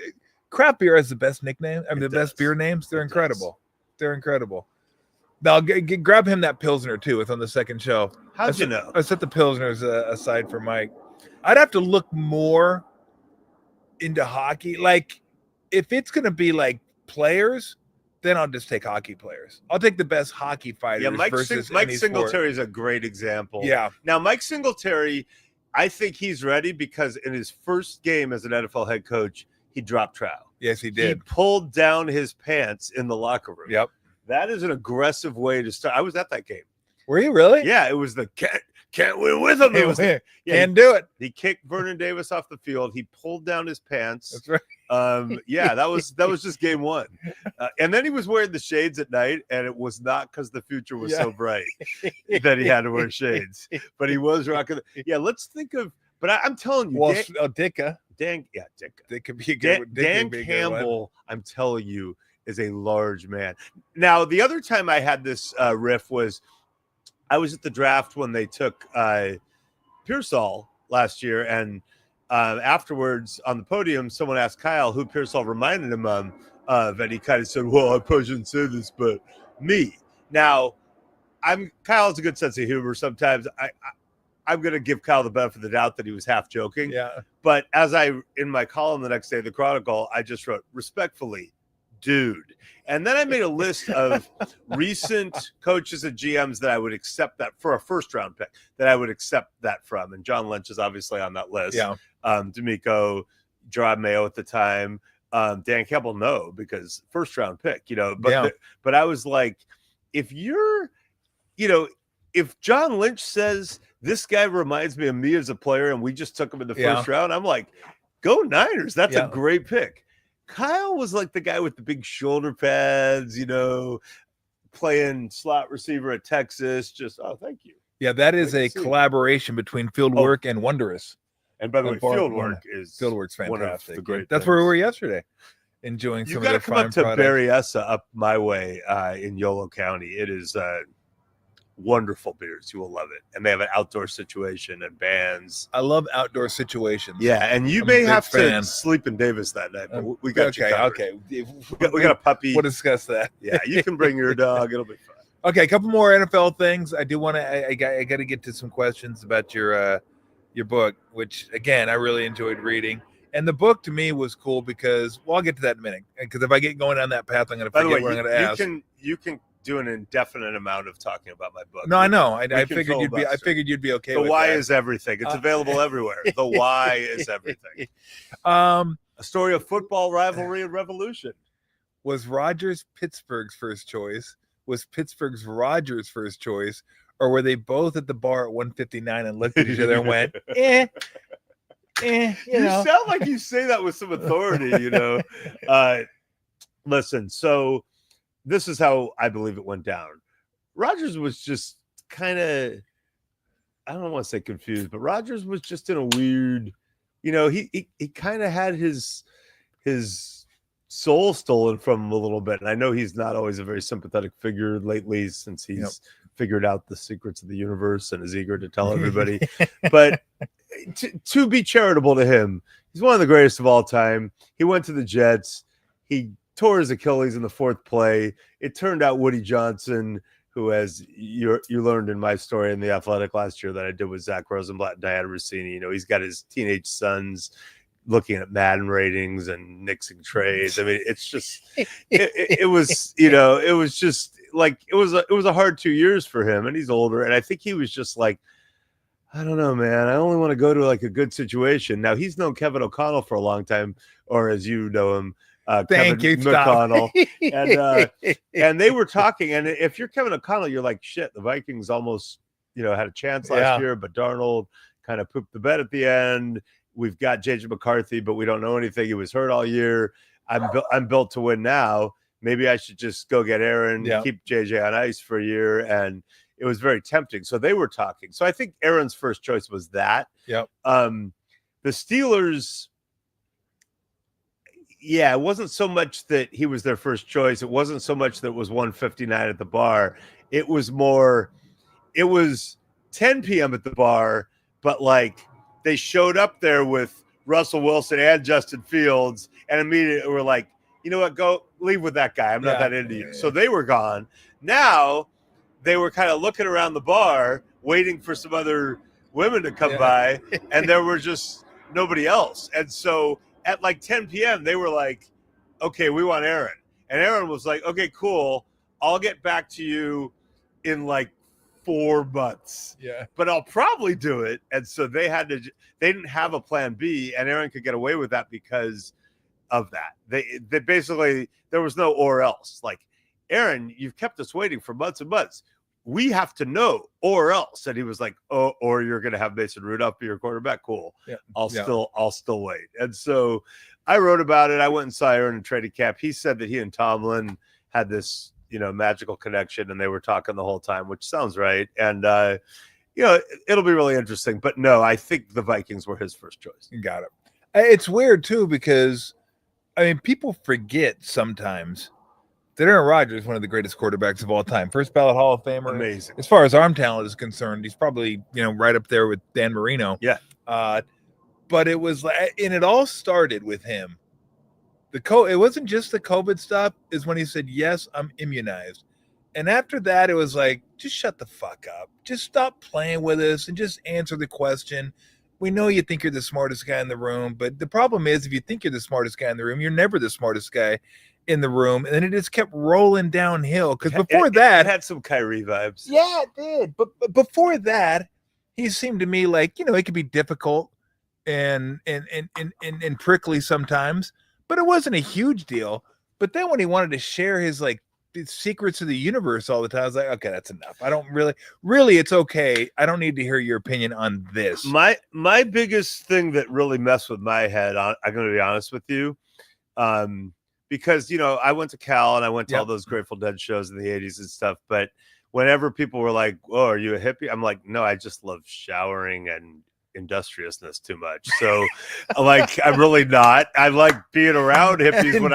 Craft Beer has the best nickname. I mean, the best beer names. They're incredible. They're incredible. Now, grab him that Pilsner too. It's on the second show. How'd you know? I set the Pilsners aside for Mike. I'd have to look more into hockey. Like if it's going to be like players, then I'll just take hockey players. I'll take the best hockey fighters. Yeah, Mike any Singletary is a great example. Yeah. Now, Mike Singletary, I think he's ready because in his first game as an NFL head coach, he dropped trow. Yes, he did. He pulled down his pants in the locker room. Yep. That is an aggressive way to start. I was at that game. Were you really? Yeah, it was the can't win with him. It was can't do it. He kicked Vernon Davis off the field. He pulled down his pants. That's right. Yeah, that was just game one. And then he was wearing the shades at night, and it was not because the future was so bright that he had to wear shades. But he was rocking. Yeah, let's think of. But I'm telling you, Dicka. Dick could be a good. Dan Campbell, I'm telling you, is a large man. Now, the other time I had this riff was I was at the draft when they took Pearsall last year, and afterwards on the podium, someone asked Kyle who Pearsall reminded him of, and he kind of said, "Well, I probably shouldn't say this, but me." Now, Kyle has a good sense of humor. Sometimes I'm going to give Kyle the benefit of the doubt that he was half joking. Yeah. But in my column the next day, the Chronicle, I just wrote respectfully, dude. And then I made a list of recent coaches and GMs that I would accept that for a first round pick that I would accept that from. And John Lynch is obviously on that list. Yeah. D'Amico, Gerard Mayo at the time. Dan Campbell, no, because first round pick, but I was like, if John Lynch says this guy reminds me of me as a player and we just took him in the first round, I'm like, go Niners. That's a great pick. Kyle was like the guy with the big shoulder pads, playing slot receiver at Texas. Just, thank you. Yeah, that is a collaboration between Fieldwork and Wondrous. And by the way, Fieldwork's fantastic. That's where where we were yesterday, enjoying some of their fine products. You got to come up to Berryessa up my way in Yolo County. It is wonderful beers. You will love it. And they have an outdoor situation and bands. I love outdoor situations. Yeah, and you may have to sleep in Davis that night, but we got you covered. Okay. We got a puppy. We'll discuss that. Yeah, you can bring your dog. It'll be fun. Okay, a couple more NFL things. I do want to. I got to get to some questions about your book, which again I really enjoyed reading. And the book to me was cool because, I'll get to that in a minute. Because if I get going down that path, I'm going to forget what I'm going to ask. You can do an indefinite amount of talking about my book. No, I know. I figured you'd be. I figured you'd be okay. The with why that. is everything. It's available everywhere. The why is everything. A story of football rivalry and revolution. Was Rodgers Pittsburgh's first choice? Was Pittsburgh's Rodgers' first choice? Or were they both at the bar at 1:59 and looked at each other and went, you sound like you say that with some authority, Listen, so this is how I believe it went down. Rodgers was just kind of, I don't want to say confused, but Rodgers was just in a weird, he kind of had his soul stolen from him a little bit. And I know he's not always a very sympathetic figure lately since he's figured out the secrets of the universe and is eager to tell everybody. But to be charitable to him, he's one of the greatest of all time. He went to the Jets. He tore his Achilles in the fourth play. It turned out Woody Johnson, who, as you learned in my story in The Athletic last year that I did with Zach Rosenblatt and Diana Rossini, he's got his teenage sons looking at Madden ratings and nixing trades. I mean, it's just it was just like it was a hard 2 years for him, and he's older, and I think he was just like, I don't know, man. I only want to go to like a good situation. Now he's known Kevin O'Connell for a long time, or as you know him, Kevin McConnell, and they were talking. And if you're Kevin O'Connell, you're like, shit. The Vikings almost, had a chance last year, but Darnold kind of pooped the bed at the end. We've got JJ McCarthy, but we don't know anything. He was hurt all year. I'm built to win now. Maybe I should just go get Aaron, keep JJ on ice for a year, and it was very tempting. So they were talking. So I think Aaron's first choice was that. Yep. The Steelers. Yeah, it wasn't so much that he was their first choice. It wasn't so much that it was 1:59 at the bar. It was 10 p.m. at the bar, but like they showed up there with Russell Wilson and Justin Fields and immediately were like, you know what, go leave with that guy. I'm not that into you. So they were gone. Now they were kind of looking around the bar, waiting for some other women to come by, and there were just nobody else. And so at like 10 p.m., they were like, okay, we want Aaron. And Aaron was like, okay, cool. I'll get back to you in like 4 months. Yeah. But I'll probably do it. And so they didn't have a plan B, and Aaron could get away with that because of that. They basically, there was no or else. Like, Aaron, you've kept us waiting for months and months. We have to know or else. And he was like, oh, or you're going to have Mason Rudolph be your quarterback. Cool. Yeah. I'll still wait. And so I wrote about it. I went and saw Aaron in training camp. He said that he and Tomlin had this, magical connection, and they were talking the whole time, which sounds right. And, it'll be really interesting. But no, I think the Vikings were his first choice. You got it. It's weird too, because people forget sometimes that Aaron Rodgers is one of the greatest quarterbacks of all time. First ballot Hall of Famer. Amazing. As far as arm talent is concerned, he's probably, right up there with Dan Marino. Yeah. But it was like, and it all started with him. It wasn't just the COVID stuff, is when he said, yes, I'm immunized. And after that, it was like, just shut the fuck up. Just stop playing with us and just answer the question. We know you think you're the smartest guy in the room, but the problem is, if you think you're the smartest guy in the room, you're never the smartest guy in the room. And then it just kept rolling downhill. Because before that, it had some Kyrie vibes. Yeah, it did. But before that, he seemed to me like, he could be difficult and prickly sometimes, but it wasn't a huge deal. But then when he wanted to share his secrets of the universe all the time, I was like, okay, that's enough. I don't really, it's okay. I don't need to hear your opinion on this. My biggest thing that really messed with my head, I'm going to be honest with you, because, I went to Cal and I went to all those Grateful Dead shows in the 80s and stuff. But whenever people were like, oh, are you a hippie? I'm like, no, I just love showering and industriousness too much. So I'm really not. I like being around hippies when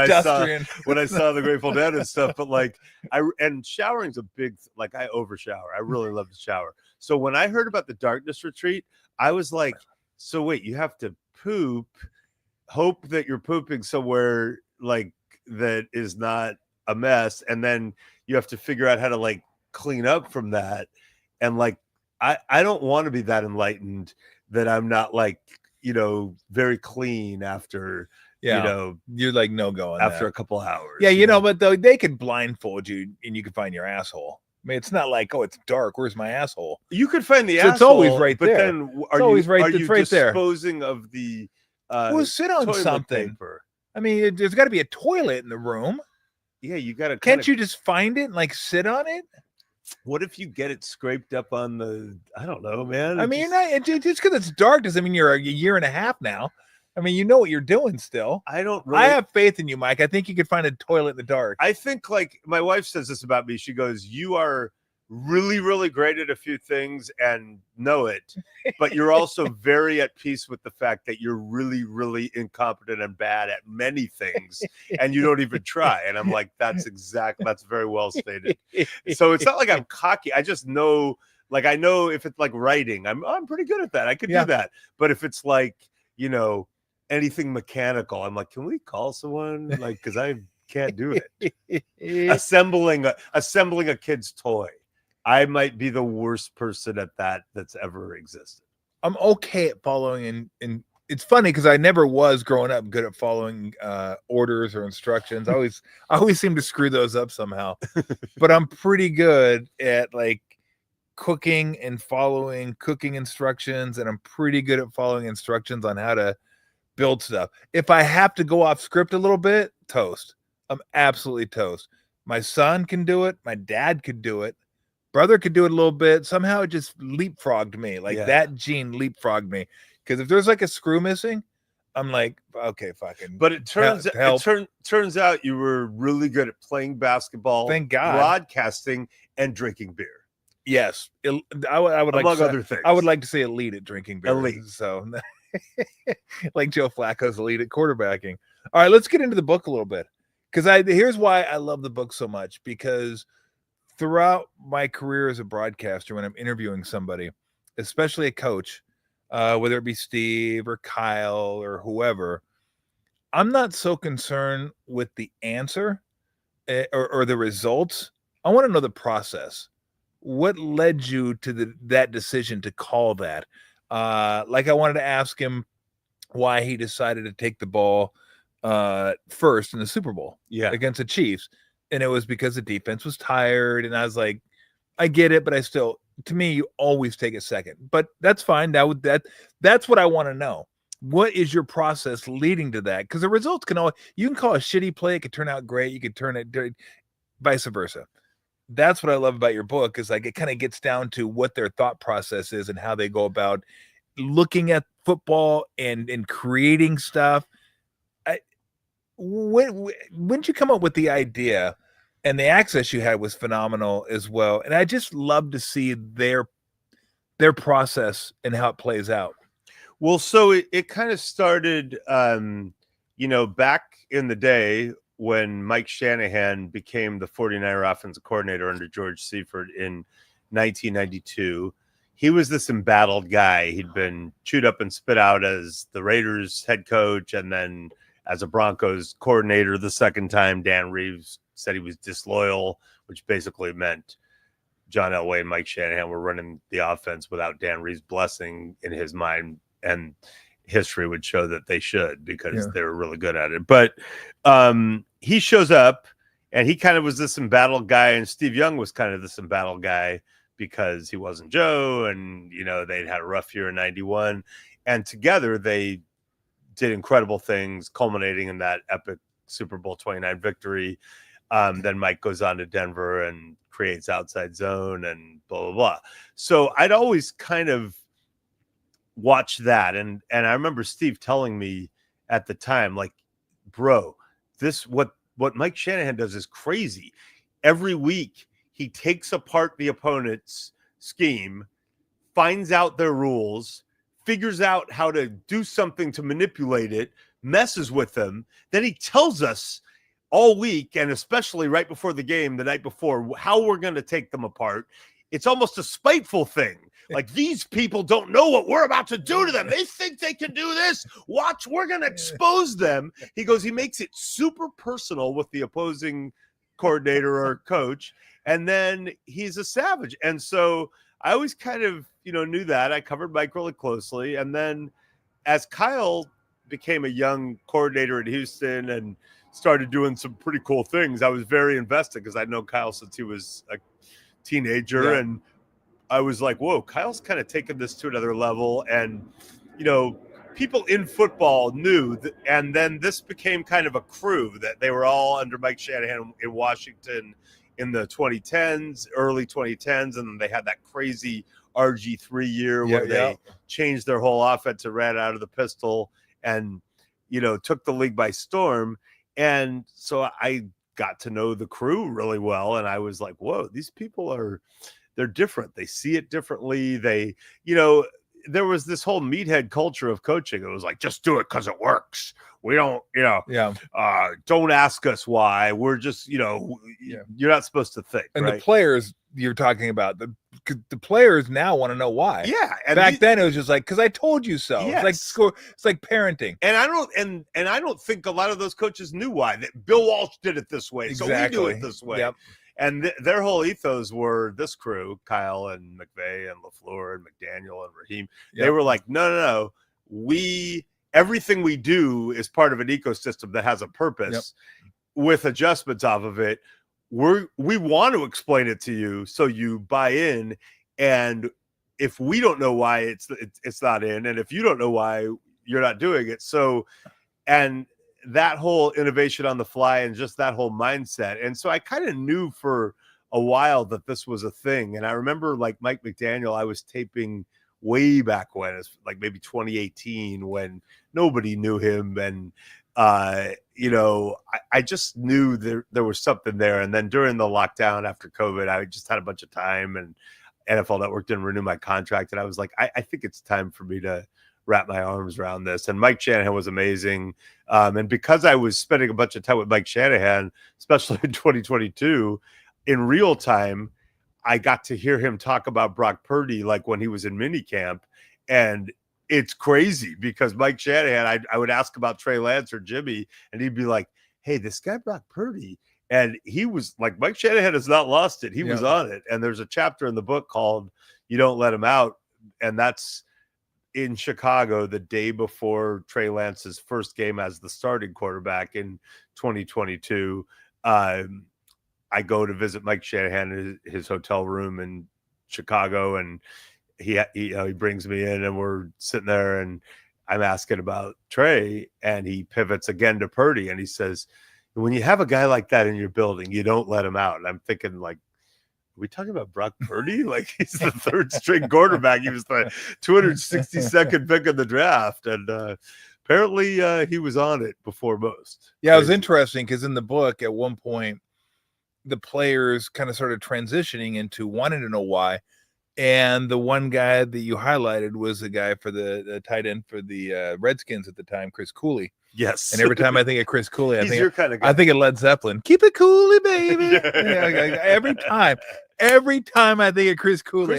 I saw the Grateful Dead and stuff. But and showering's a big, I overshower. I really love to shower. So when I heard about the darkness retreat, I was like, so wait, you have to poop, hope that you're pooping somewhere that is not a mess, and then you have to figure out how to clean up from that. And I don't want to be that enlightened that I'm not very clean after, you're no go on after that. A couple hours. Yeah, but though they could blindfold you and you can find your asshole. It's not like, oh, it's dark. Where's my asshole? You could find the asshole. It's always right there. But then are you disposing of the sit on something? Paper? There's got to be a toilet in the room. Yeah, you got to. Can't you just find it and sit on it? What if you get it scraped up on the? I don't know, man. Just because it's dark doesn't mean you're a year and a half now. You know what you're doing still. I don't really. I have faith in you, Mike. I think you could find a toilet in the dark. I think my wife says this about me. She goes, you are really, really great at a few things and know it, but you're also very at peace with the fact that you're really, really incompetent and bad at many things, and you don't even try. And I'm like, that's very well stated. So it's not like I'm cocky. I just know, I know if it's writing, I'm pretty good at that. I could do that. But if it's anything mechanical, I'm like, can we call someone? Because I can't do it. Assembling a kid's toy. I might be the worst person at that's ever existed. I'm okay at following, and it's funny because I never was growing up good at following orders or instructions. I always seem to screw those up somehow. But I'm pretty good at cooking and following cooking instructions, and I'm pretty good at following instructions on how to build stuff. If I have to go off script a little bit, toast. I'm absolutely toast. My son can do it. My dad could do it. Brother could do it a little bit. Somehow it just leapfrogged me. That gene leapfrogged me. Because if there's a screw missing, I'm like, okay, fucking. But it turns out you were really good at playing basketball. Thank God. Broadcasting and drinking beer. Yes, I would like among other things. I would like to say elite at drinking beer. Elite. So, like Joe Flacco's elite at quarterbacking. All right, let's get into the book a little bit. Because here's why I love the book so much. Because throughout my career as a broadcaster, when I'm interviewing somebody, especially a coach, whether it be Steve or Kyle or whoever, I'm not so concerned with the answer or the results. I want to know the process. What led you to that decision to call that? I wanted to ask him why he decided to take the ball first in the Super Bowl against the Chiefs. And it was because the defense was tired. And I was like, I get it, but I still, to me, you always take a second. But that's fine. That's what I want to know. What is your process leading to that? Because the results you can call a shitty play, it could turn out great. You could turn it vice versa. That's what I love about your book, is like it kind of gets down to what their thought process is and how they go about looking at football and creating stuff. When did you come up with the idea? And the access you had was phenomenal as well. And I just love to see their process and how it plays out. Well, so it kind of started, back in the day when Mike Shanahan became the 49er offensive coordinator under George Seifert in 1992. He was this embattled guy. He'd been chewed up and spit out as the Raiders head coach and then as a Broncos coordinator the second time. Dan Reeves said he was disloyal, which basically meant John Elway and Mike Shanahan were running the offense without Dan Reeves' blessing in his mind, and history would show that they should, because they were really good at it. But he shows up, and he kind of was this embattled guy, and Steve Young was kind of this embattled guy because he wasn't Joe, and they'd had a rough year in '91, and together they did incredible things, culminating in that epic Super Bowl 29 victory. Then Mike goes on to Denver and creates Outside Zone and blah, blah, blah. So I'd always kind of watched that. And I remember Steve telling me at the time, like, bro, what Mike Shanahan does is crazy. Every week he takes apart the opponent's scheme, finds out their rules, figures out how to do something to manipulate it, messes with them. Then he tells us all week, and especially right before the game, the night before, how we're going to take them apart. It's almost a spiteful thing. Like, these people don't know what we're about to do to them. They think they can do this. Watch, we're going to expose them. He goes, he makes it super personal with the opposing coordinator or coach. And then he's a savage. And so I always kind of, knew that. I covered Mike really closely. And then as Kyle became a young coordinator at Houston and started doing some pretty cool things, I was very invested because I'd known Kyle since he was a teenager. And I was like, whoa, Kyle's kind of taken this to another level. And, people in football knew that, and then this became kind of a crew that they were all under Mike Shanahan in Washington in the 2010s, early 2010s. And then they had that crazy RG3 year where they changed their whole offense and ran out of the pistol and, took the league by storm. And so I got to know the crew really well. And I was like, whoa, these people they're different. They see it differently. They, there was this whole meathead culture of coaching. It was like, just do it because it works. We don't, don't ask us why. We're just, you're not supposed to think. And right? The players you're talking about, the players now want to know why. Yeah. And back then it was just like, because I told you so. Yes. It's like parenting. And I don't think a lot of those coaches knew why. That Bill Walsh did it this way. Exactly. So we do it this way. Yep. And their whole ethos were this crew, Kyle and McVay and LaFleur and McDaniel and Raheem. Yep. They were like, no. Everything we do is part of an ecosystem that has a purpose with adjustments off of it. We want to explain it to you so you buy in. And if we don't know why it's not in, and if you don't know why, you're not doing it. So, and that whole innovation on the fly and just that whole mindset. And so I kind of knew for a while that this was a thing. And I remember, like, Mike McDaniel, I was taping way back when, it's like maybe 2018, when nobody knew him. And, I just knew there was something there. And then during the lockdown after COVID, I just had a bunch of time, and NFL Network didn't renew my contract. And I was like, I think it's time for me to wrap my arms around this. And Mike Shanahan was amazing. And because I was spending a bunch of time with Mike Shanahan, especially in 2022, in real time, I got to hear him talk about Brock Purdy, like when he was in minicamp. And it's crazy because Mike Shanahan, I would ask about Trey Lance or Jimmy, and he'd be like, hey, this guy Brock Purdy. And he was like, Mike Shanahan has not lost it. He was on it. And there's a chapter in the book called You Don't Let Him Out. And that's in Chicago the day before Trey Lance's first game as the starting quarterback in 2022. I go to visit Mike Shanahan in his hotel room in Chicago, and he brings me in, and we're sitting there, and I'm asking about Trey, and he pivots again to Purdy, and he says, when you have a guy like that in your building, you don't let him out. And I'm thinking, like, are we talking about Brock Purdy? Like, he's the third string quarterback. He was the 262nd pick in the draft, and apparently he was on it before most. Yeah, it was interesting because in the book at one point, the players kind of started transitioning into wanting to know why. And the one guy that you highlighted was the guy for the tight end for the Redskins at the time, Chris Cooley. Yes. And every time I think of Chris Cooley, He's your kind of guy. I think of Led Zeppelin. Keep it Cooley, baby. Every time I think of Chris Cooley,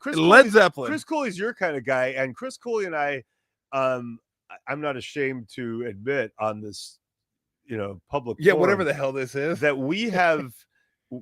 Led Zeppelin. Chris Cooley's your kind of guy. And Chris Cooley and I, I'm not ashamed to admit on this, public forum, whatever the hell this is, that we have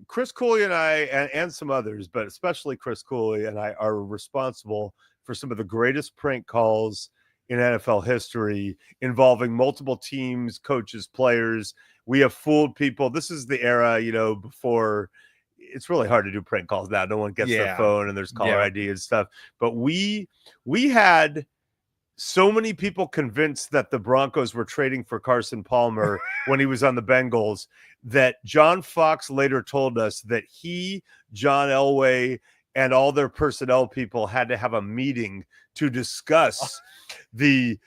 Chris Cooley and I and some others, but especially Chris Cooley and I, are responsible for some of the greatest prank calls in NFL history involving multiple teams, coaches, players. We have fooled people. This is the era, before it's really hard to do prank calls now. No one gets their phone and there's caller ID and stuff. But we had so many people convinced that the Broncos were trading for Carson Palmer when he was on the Bengals that John Fox later told us that he, John Elway, and all their personnel people had to have a meeting to discuss the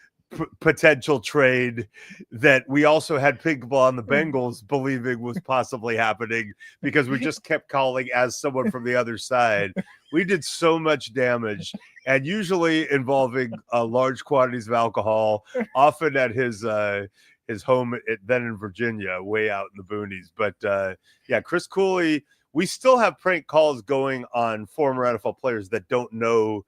potential trade that we also had people on the Bengals believing was possibly happening because we just kept calling as someone from the other side. We did so much damage, and usually involving large quantities of alcohol, often at his home then in Virginia, way out in the boonies. But Chris Cooley, we still have prank calls going on former NFL players that don't know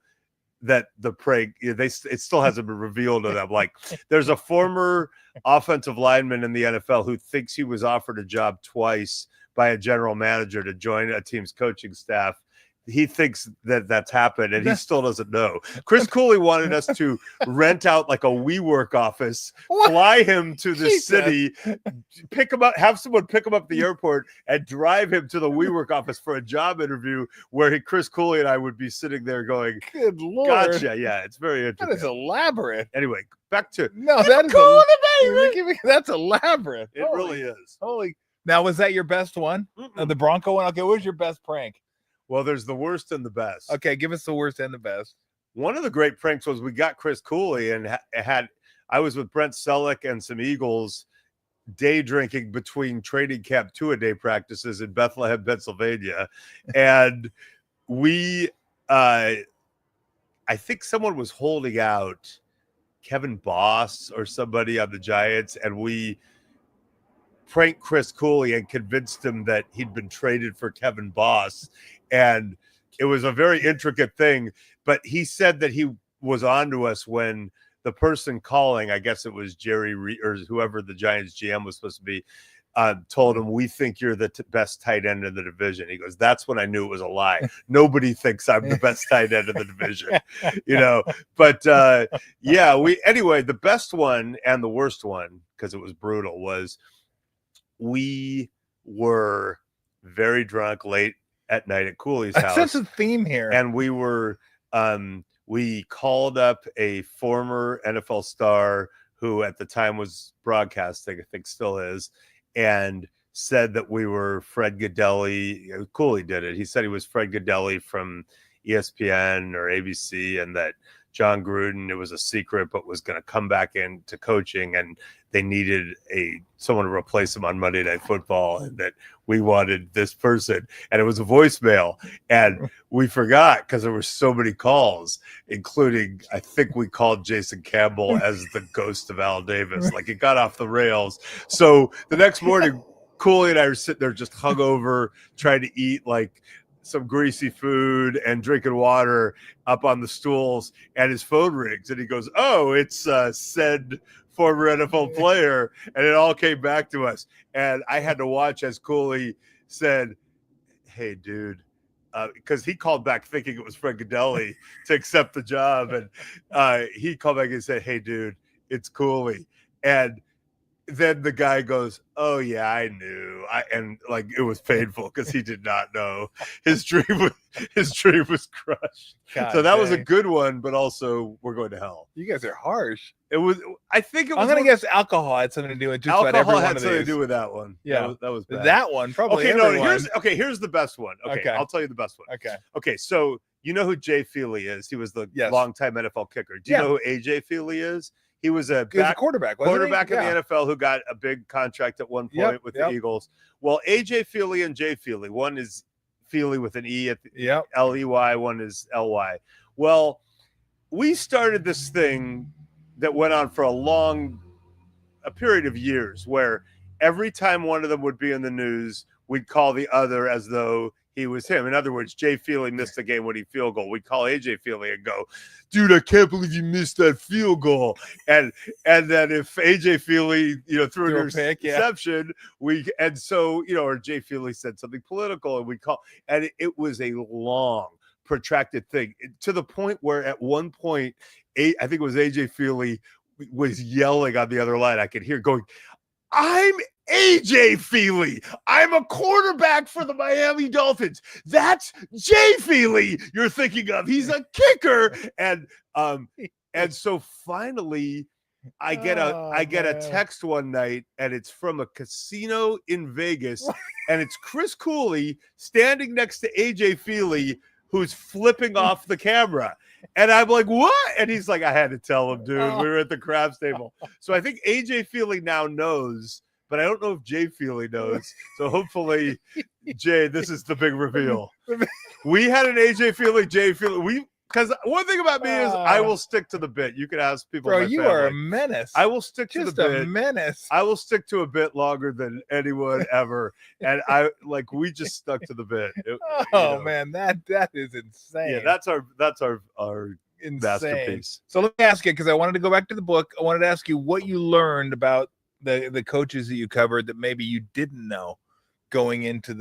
that the prank, it still hasn't been revealed to them. Like, there's a former offensive lineman in the NFL who thinks he was offered a job twice by a general manager to join a team's coaching staff. He thinks that that's happened, and he still doesn't know. Chris Cooley wanted us to rent out like a WeWork office, fly him to the city, pick him up, have someone pick him up at the airport, and drive him to the WeWork office for a job interview where Chris Cooley and I would be sitting there going, "Good Lord, gotcha!" Yeah, it's very interesting. That is elaborate. Anyway, back to that's elaborate. It really is. Holy! Now, was that your best one? The Bronco one? Okay, what was your best prank? Well, there's the worst and the best. Okay, give us the worst and the best. One of the great pranks was we got Chris Cooley and I was with Brent Selleck and some Eagles day drinking between training camp 2-a-day practices in Bethlehem, Pennsylvania. And we, I think someone was holding out Kevin Boss or somebody on the Giants, and we pranked Chris Cooley and convinced him that he'd been traded for Kevin Boss. And it was a very intricate thing, but he said that he was on to us when the person calling, I guess it was Jerry or whoever the Giants GM was supposed to be, told him, "We think you're the best tight end in the division." He goes, "That's when I knew it was a lie. Nobody thinks I'm the best tight end in the division." But anyway, the best one and the worst one, because it was brutal, was we were very drunk late at night at Cooley's house. That's a theme here. And we were, we called up a former NFL star who at the time was broadcasting, I think still is, and said that we were Fred Godelli. Cooley did it. He said he was Fred Godelli from ESPN or ABC, and that John Gruden, it was a secret, but was going to come back into coaching, and they needed someone to replace him on Monday Night Football, and that we wanted this person. And it was a voicemail, and we forgot because there were so many calls, including, I think we called Jason Campbell as the ghost of Al Davis. Like, it got off the rails. So the next morning, Cooley and I were sitting there just hungover, trying to eat like some greasy food and drinking water up on the stools, and his phone rings, and he goes, "Oh, it's said former NFL player," and it all came back to us. And I had to watch as Cooley said, "Hey, dude, because he called back thinking it was Fred Gaudelli to accept the job, and he called back and said, "Hey, dude, it's Cooley," and then the guy goes, "Oh yeah, I knew," and like it was painful because he did not know his dream was crushed. God So that was a dang. good one, but also we're going to hell. You guys are harsh. It was. I think it was. I'm gonna guess alcohol had something to do with just about every alcohol one had of something to these. do with that one. Yeah, that was bad. That one probably. Okay, no. everyone. Here's the best one. Okay, I'll tell you the best one. Okay. Okay, so you know who Jay Feely is? He was the longtime NFL kicker. Do you know who AJ Feely is? He was a quarterback in the NFL who got a big contract at one point with the Eagles. Well, AJ Feely and Jay Feely. One is Feely with an E at the L-E-Y. One is L-Y. Well, we started this thing that went on for a period of years where every time one of them would be in the news, we'd call the other as though he was him. In other words, Jay Feely missed a game-winning field goal. We'd call AJ Feely and go, "Dude, I can't believe you missed that field goal." And then if AJ Feely, threw an interception, or Jay Feely said something political, and we'd call, and it was a long, protracted thing to the point where at one point, I think it was AJ Feely was yelling on the other line. I could hear going, "I'm AJ Feely. I'm a quarterback for the Miami Dolphins. That's Jay Feely you're thinking of. He's a kicker." And so finally I get a text one night, and it's from a casino in Vegas, and it's Chris Cooley standing next to AJ Feely, who's flipping off the camera. And I'm like, "What?" And he's like, "I had to tell him, dude. We were at the craps table." So I think AJ Feely now knows, but I don't know if Jay Feely knows. So hopefully, Jay, this is the big reveal. We had an AJ Feely, Jay Feely. Because one thing about me is I will stick to the bit. You can ask people. Bro, you are a menace. I will stick to the bit. Just a menace. I will stick to a bit longer than anyone ever. And we just stuck to the bit. Man, that is insane. Yeah, that's our masterpiece. So let me ask you, because I wanted to go back to the book. I wanted to ask you what you learned about the coaches that you covered that maybe you didn't know going into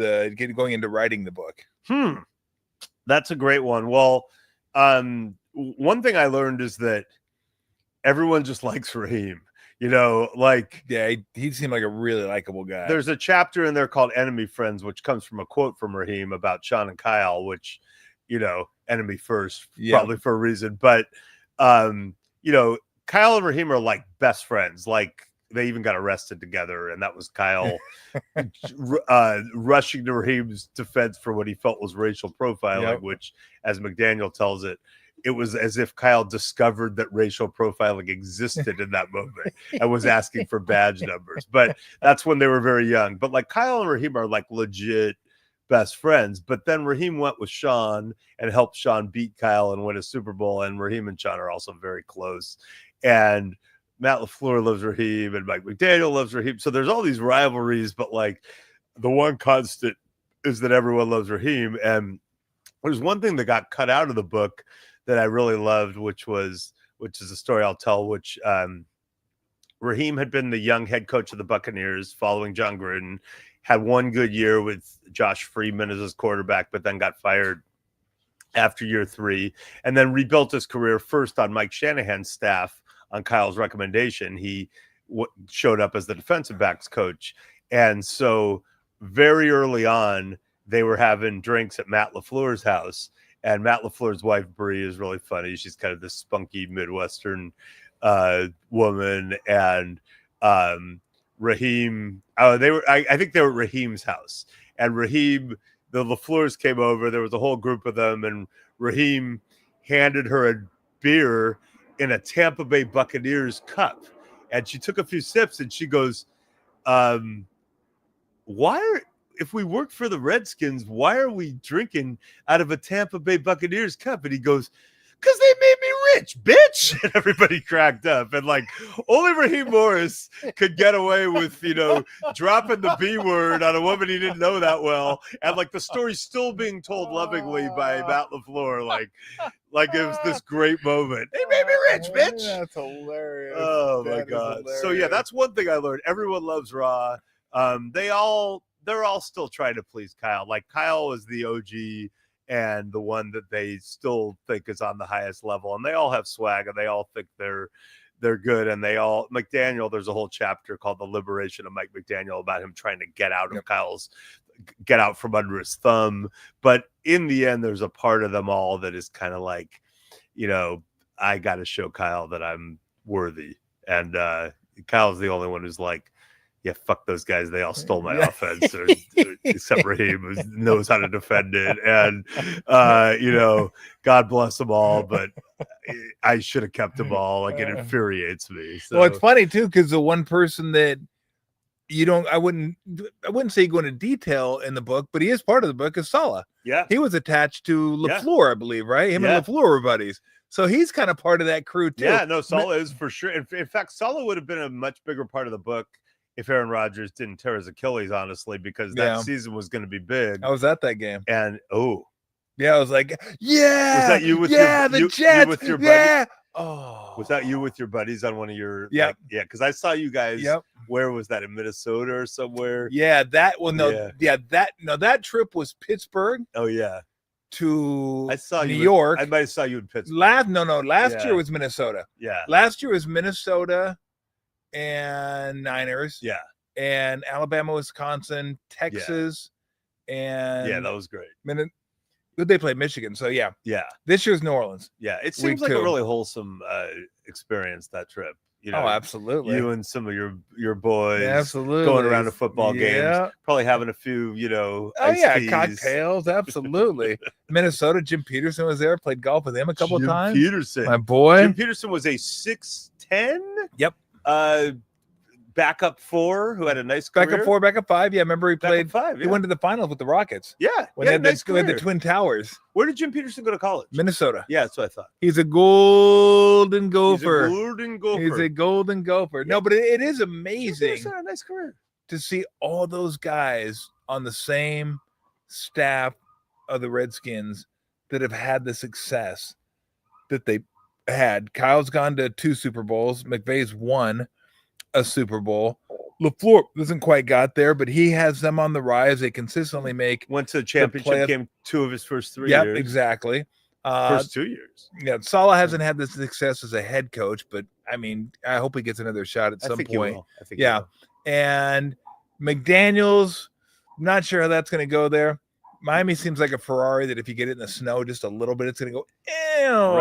writing the book. That's a great one. Well, one thing I learned is that everyone just likes Raheem. He seemed like a really likable guy. There's a chapter in there called Enemy Friends, which comes from a quote from Raheem about Sean and Kyle, which, enemy first, probably for a reason. But, Kyle and Raheem are like best friends. Like, they even got arrested together, and that was Kyle rushing to Raheem's defense for what he felt was racial profiling, which, as McDaniel tells it, it was as if Kyle discovered that racial profiling existed in that moment and was asking for badge numbers. But that's when they were very young. But like Kyle and Raheem are like legit best friends. But then Raheem went with Sean and helped Sean beat Kyle and win a Super Bowl. And Raheem and Sean are also very close. And Matt LaFleur loves Raheem and Mike McDaniel loves Raheem. So there's all these rivalries, but like the one constant is that everyone loves Raheem. And there's one thing that got cut out of the book that I really loved, which is a story I'll tell, which Raheem had been the young head coach of the Buccaneers following John Gruden, had one good year with Josh Freeman as his quarterback, but then got fired after year 3, and then rebuilt his career first on Mike Shanahan's staff on Kyle's recommendation. He showed up as the defensive backs coach. And so very early on, they were having drinks at Matt LaFleur's house. And Matt LaFleur's wife, Bree, is really funny. She's kind of this spunky Midwestern woman. And Raheem, I think they were at Raheem's house. And Raheem, the LaFleurs came over. There was a whole group of them. And Raheem handed her a beer in a Tampa Bay Buccaneers cup. And she took a few sips and she goes, if we work for the Redskins, why are we drinking out of a Tampa Bay Buccaneers cup? And he goes, "Because they made me rich, bitch." And everybody cracked up. And like only Raheem Morris could get away with, dropping the B word on a woman he didn't know that well. And like the story's still being told lovingly by Matt LaFleur. Like it was this great moment. They made me rich, bitch. That's hilarious. Oh my God. So yeah, that's one thing I learned. Everyone loves Raw. They're all still trying to please Kyle. Like Kyle is the OG and the one that they still think is on the highest level. And they all have swag, and they all think they're good. And they all, McDaniel, there's a whole chapter called The Liberation of Mike McDaniel about him trying to get out of get out from under his thumb. But in the end, there's a part of them all that is kind of like, I got to show Kyle that I'm worthy. And Kyle's the only one who's like, yeah, fuck those guys. They all stole my offense, except Raheem, who knows how to defend it. And, God bless them all, but I should have kept them all. Like, it infuriates me. So. Well, it's funny, too, because the one person that I wouldn't say go into detail in the book, but he is part of the book, is Saleh. Yeah. He was attached to LaFleur, I believe, right? Him and LaFleur were buddies. So he's kind of part of that crew, too. Yeah, no, Saleh is for sure. In fact, Saleh would have been a much bigger part of the book if Aaron Rodgers didn't tear his Achilles, honestly, because that season was going to be big. I was at that game. And, yeah, I was like, yeah. Was that you with the Jets? You with your buddy? Oh. Was that you with your buddies on one of your, yeah, because I saw you guys, where was that, in Minnesota or somewhere? Yeah, that trip was Pittsburgh. Oh, yeah. To I saw New York. I might have saw you in Pittsburgh. Last year was Minnesota. Yeah. Last year was Minnesota and Niners. Yeah. And Alabama, Wisconsin, Texas, and that was great. They played Michigan, so yeah. This year's New Orleans. Yeah, it seems like a really wholesome experience, that trip. Absolutely. You and some of your boys, absolutely, going around to football games, probably having a few, iced teas. Cocktails, absolutely. Minnesota, Jim Peterson was there. Played golf with him a couple of times. Peterson, my boy. Jim Peterson was a 6'10". Yep. Backup 4 who had a nice career. Backup 4, backup 5. Yeah, remember he played 5. He went to the finals with the Rockets. Yeah, when they had the Twin Towers. Where did Jim Peterson go to college? Minnesota. Yeah, that's what I thought. He's a golden gopher. He's a golden gopher. Yeah. No, but it is amazing. He's had a nice career to see all those guys on the same staff of the Redskins that have had the success that they had. Kyle's gone to 2 Super Bowls. McVay's won a Super Bowl. LaFleur doesn't quite got there, but he has them on the rise. They consistently went to the championship game 2 of his first 3 years. Yep, exactly. First 2 years. Yeah, Saleh hasn't had the success as a head coach, but I mean, I hope he gets another shot at some point. I think he will. And McDaniels, not sure how that's going to go there. Miami seems like a Ferrari that if you get it in the snow just a little bit, it's going to go,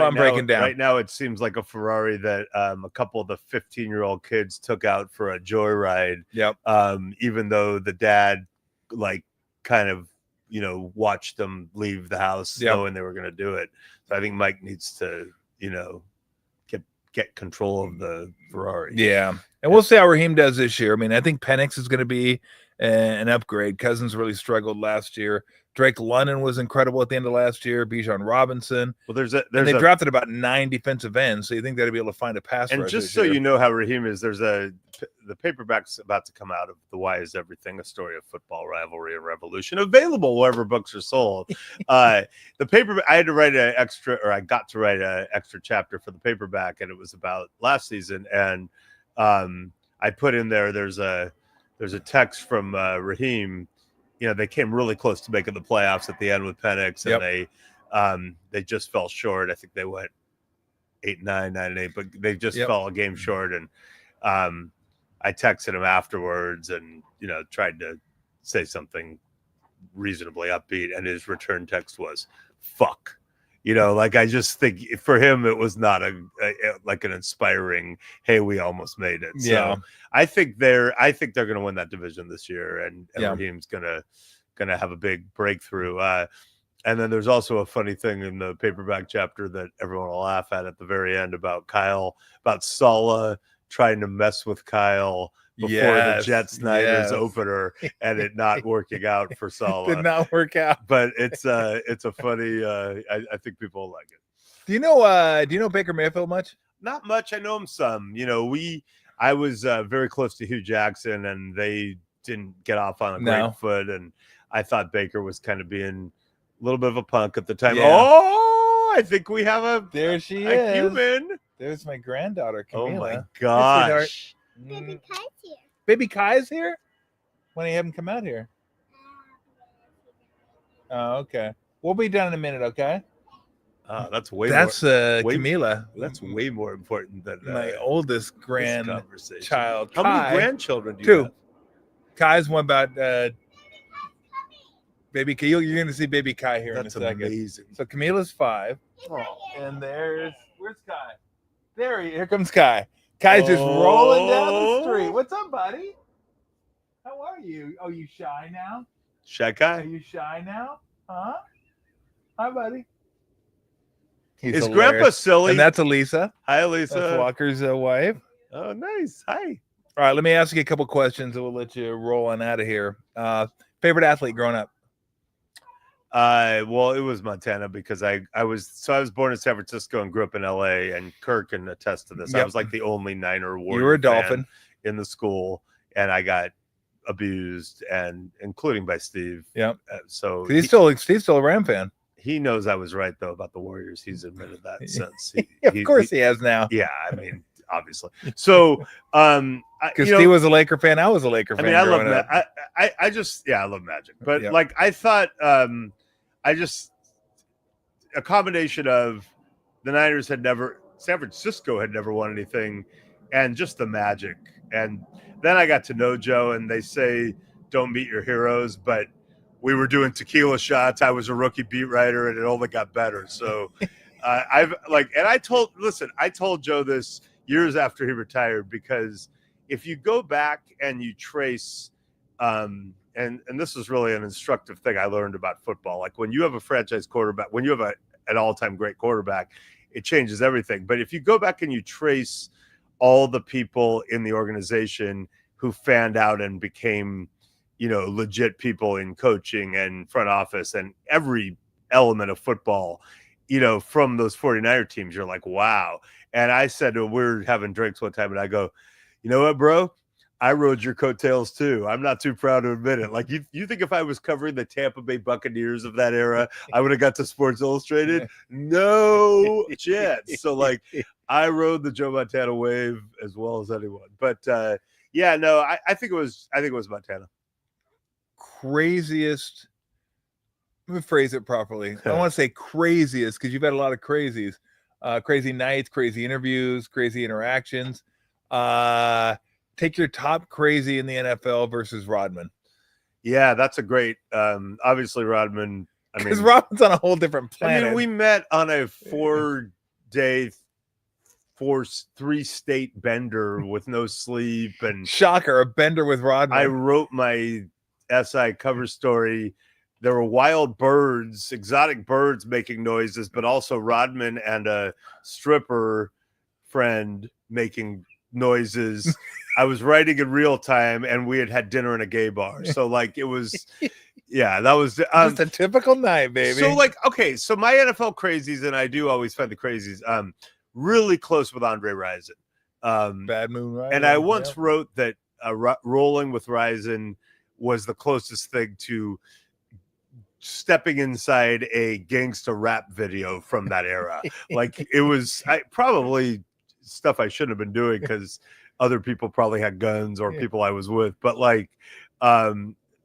I'm breaking down. Right now, it seems like a Ferrari that a couple of the 15-year-old kids took out for a joyride. Yep. Even though the dad, kind of, watched them leave the house knowing they were going to do it. So I think Mike needs to, get control of the Ferrari. Yeah. And we'll see how Raheem does this year. I mean, I think Penix is going to be an upgrade. Cousins really struggled last year. Drake London was incredible at the end of last year. Bijan Robinson. Well, they drafted about 9 defensive ends, so you think they'd be able to find a pass rush. And just so you know how Raheem is, the paperback's about to come out of The Why Is Everything, a story of football, rivalry, and revolution, available wherever books are sold. The paperback, I got to write an extra chapter for the paperback, and it was about last season. And I put in there's a text from Raheem. They came really close to making the playoffs at the end with Penix, and they just fell short. I think they went 8-9, 9-8, but they just fell a game short. And I texted him afterwards and tried to say something reasonably upbeat, and his return text was "fuck." I just think for him it was not an inspiring, hey, we almost made it. So I think they're going to win that division this year, and Raheem's gonna have a big breakthrough. And then there's also a funny thing in the paperback chapter that everyone will laugh at the very end about Saleh trying to mess with Kyle before the Jets-Niners opener, and it not working out for Saleh. Did not work out. But it's a funny. I think people will like it. Do you know Baker Mayfield much? Not much. I know him some. I was very close to Hugh Jackson, and they didn't get off on a great foot, and I thought Baker was kind of being a little bit of a punk at the time. Yeah. Oh, I think we have a human. There's my granddaughter, Camila. Oh my gosh. Baby Kai's here. Baby Kai's here? When do you have him come out here? Oh, okay. We'll be done in a minute, okay? That's way That's more. Camila. That's way more important than my oldest this grandchild. conversation. How many grandchildren do you Two. have? Kai's one about baby Kai. You're going to see baby Kai here in a second. Amazing. So Camila's 5. Oh, and where's Kai? Here comes Kai. Kai's just rolling down the street. What's up, buddy? How are you? Oh, you shy now? Shy Kai? Are you shy now? Huh? Hi, buddy. Is Grandpa silly? And that's Elisa. Hi, Elisa. That's Walker's wife. Oh, nice. Hi. All right, let me ask you a couple questions and we'll let you roll on out of here. Favorite athlete growing up? Well, it was Montana because I was born in San Francisco and grew up in LA, and Kirk can attest to this. I was like the only Niner Warrior. You were a Dolphin in the school, and I got abused, and including by Steve. Yep. So he's still a Ram fan. He knows I was right though about the Warriors. He's admitted that since. Of course he has now. Yeah, I mean, obviously. So, because Steve was a Laker fan, I was a Laker fan. I mean, I love that. I love Magic, but like I thought, a combination of the Niners San Francisco had never won anything, and just the Magic. And then I got to know Joe, and they say don't meet your heroes, but we were doing tequila shots. I was a rookie beat writer, and it only got better. So I told Joe this years after he retired, because if you go back and you trace, and this is really an instructive thing I learned about football. Like when you have a franchise quarterback, when you have an all-time great quarterback, it changes everything. But if you go back and you trace all the people in the organization who fanned out and became, legit people in coaching and front office and every element of football, from those 49er teams, you're like, wow. And I said, we're having drinks one time, and I go, you know what, bro? I rode your coattails too. I'm not too proud to admit it. Like you think if I was covering the Tampa Bay Buccaneers of that era, I would have got to Sports Illustrated? No chance. So like I rode the Joe Montana wave as well as anyone. But I think it was Montana. Craziest. Let me phrase it properly. I don't want to say craziest because you've had a lot of crazies. Crazy nights, crazy interviews, crazy interactions. Take your top crazy in the NFL versus Rodman. Yeah, that's a great. Obviously, Rodman. Because Rodman's on a whole different planet. I mean, we met on a 4-day, 3-state bender with no sleep, and shocker, a bender with Rodman. I wrote my SI cover story. There were wild birds, exotic birds making noises, but also Rodman and a stripper friend making noises. I was writing in real time, and we had dinner in a gay bar. So like it was, that was just a typical night, baby. So like, okay, so my NFL crazies, and I do always find the crazies, really close with Andre Rison. Bad Moon Rising. And I once wrote that rolling with Rison was the closest thing to stepping inside a gangsta rap video from that era. Like it was probably stuff I shouldn't have been doing because other people probably had guns or people I was with, but like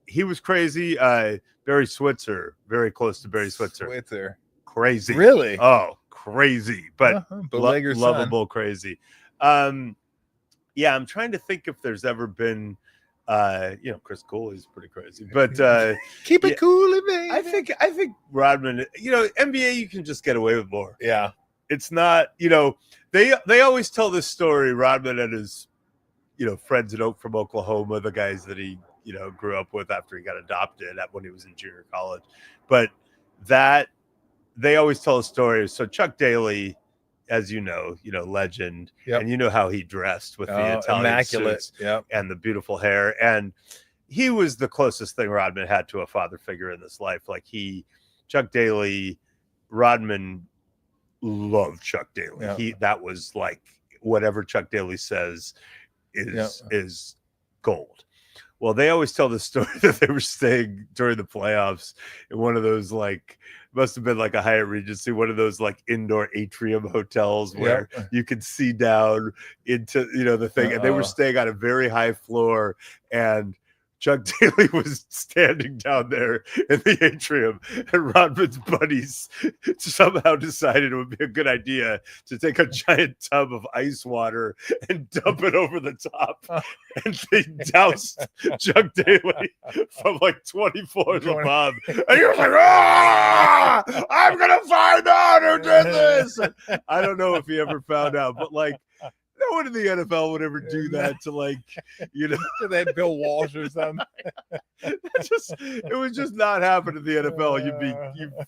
he was crazy. Barry Switzer, very close to Barry Switzer. Crazy. Really? Oh, crazy, but lovable, crazy. I'm trying to think if there's ever been Chris Cooley's pretty crazy, but keep it cool, baby. I think Rodman, NBA, you can just get away with more. Yeah. It's not, they always tell this story, Rodman and his, friends from Oklahoma, the guys that he, grew up with after he got adopted when he was in junior college. But that they always tell a story. So Chuck Daly, as legend, and you know how he dressed with the Italian immaculate suits and the beautiful hair. And he was the closest thing Rodman had to a father figure in this life. Like Chuck Daly, Rodman loved Chuck Daly. That was like whatever Chuck Daly says is gold. Well, they always tell the story that they were staying during the playoffs in one of those must have been like a Hyatt Regency, one of those like indoor atrium hotels where you could see down into the thing, and they were staying on a very high floor, and Chuck Daly was standing down there in the atrium, and Rodman's buddies somehow decided it would be a good idea to take a giant tub of ice water and dump it over the top. And they doused Chuck Daly from like 20 floors above. And he was like, "Ah, I'm going to find out who did this." And I don't know if he ever found out, but like, no one in the NFL would ever do that to, like, you know, to that Bill Walsh or something. It would just not happen in the NFL.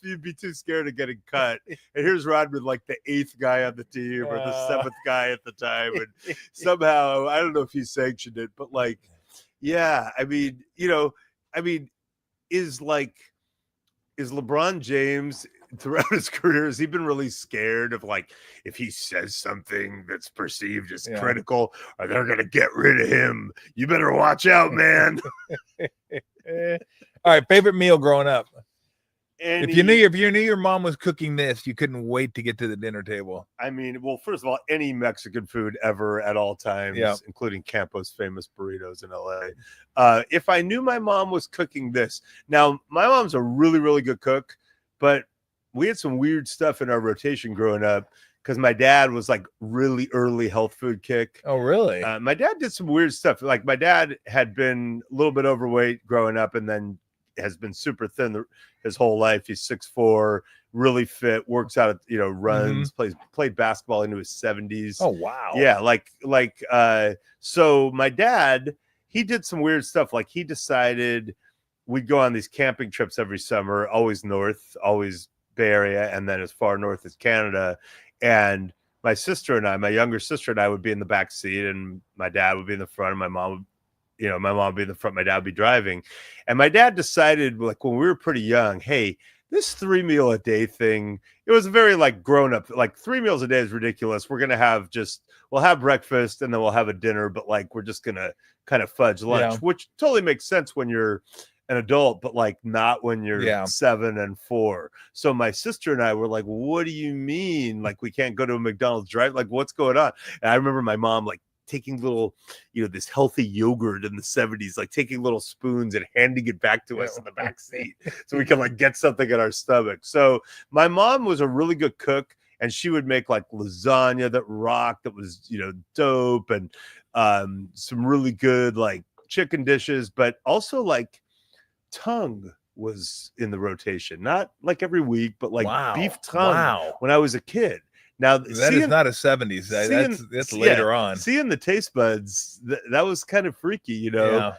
You'd be too scared of getting cut. And here's Rodman, like the 8th guy on the team or the 7th guy at the time, and somehow I don't know if he sanctioned it, but like, yeah, I mean, is LeBron James throughout his career, has he been really scared of, like, if he says something that's perceived as critical, or they're gonna get rid of him? You better watch out, man. All right, favorite meal growing up. If you knew your mom was cooking this, you couldn't wait to get to the dinner table. I mean, well, first of all, any Mexican food ever at all times, including Campo's famous burritos in LA. If I knew my mom was cooking this, now my mom's a really, really good cook, but we had some weird stuff in our rotation growing up because my dad was like really early health food kick. Oh, really? My dad did some weird stuff. Like, my dad had been a little bit overweight growing up and then has been super thin his whole life. He's 6'4", really fit, works out, runs, played basketball into his 70s. Oh, wow. Yeah. So my dad, he did some weird stuff. Like, he decided we'd go on these camping trips every summer, always north, always Bay Area, and then as far north as Canada. And my younger sister and I would be in the back seat, and my dad would be in the front, and my mom would be in the front, my dad would be driving. And my dad decided, like, when we were pretty young, hey, this 3 meal a day thing, it was very like grown up, like 3 meals a day is ridiculous. We're going to we'll have breakfast and then we'll have a dinner, but like, we're just going to kind of fudge lunch, which totally makes sense when you're an adult, but like not when you're 7 and 4. So my sister and I were like, what do you mean? Like, we can't go to a McDonald's drive? Like, what's going on? And I remember my mom, like, taking little, this healthy yogurt in the 70s, like taking little spoons and handing it back to us in the back seat so we can like get something in our stomach. So my mom was a really good cook, and she would make like lasagna that rocked, that was, dope, and some really good like chicken dishes, but also like tongue was in the rotation, not like every week, but like beef tongue when I was a kid. Now that is not a 70s. That's later on. Seeing the taste buds, that was kind of freaky, there'd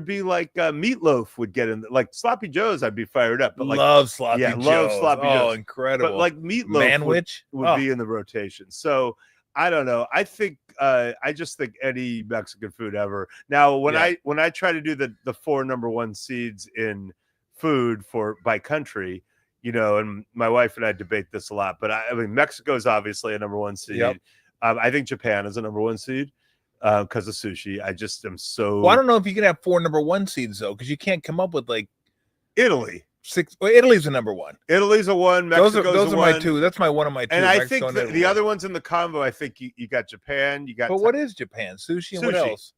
be like meatloaf would get in, like sloppy joes. I'd be fired up, but like love sloppy joes. Joes. Incredible. But like meatloaf would be in the rotation. So I don't know. I think I just think any Mexican food ever. Now when I try to do the 4 number 1 seeds in food by country, and my wife and I debate this a lot, but I mean, Mexico is obviously a number 1 seed. Yep. I think Japan is a number 1 seed because of sushi. I just am so. Well, I don't know if you can have 4 number 1 seeds though, because you can't come up with like Italy. 6. Well, Italy's a number 1. Italy's a 1. Mexico's those are one. my 2. That's one of my 2. And I think the other ones in the combo, I think you got Japan. You got. But what is Japan? Sushi and what else?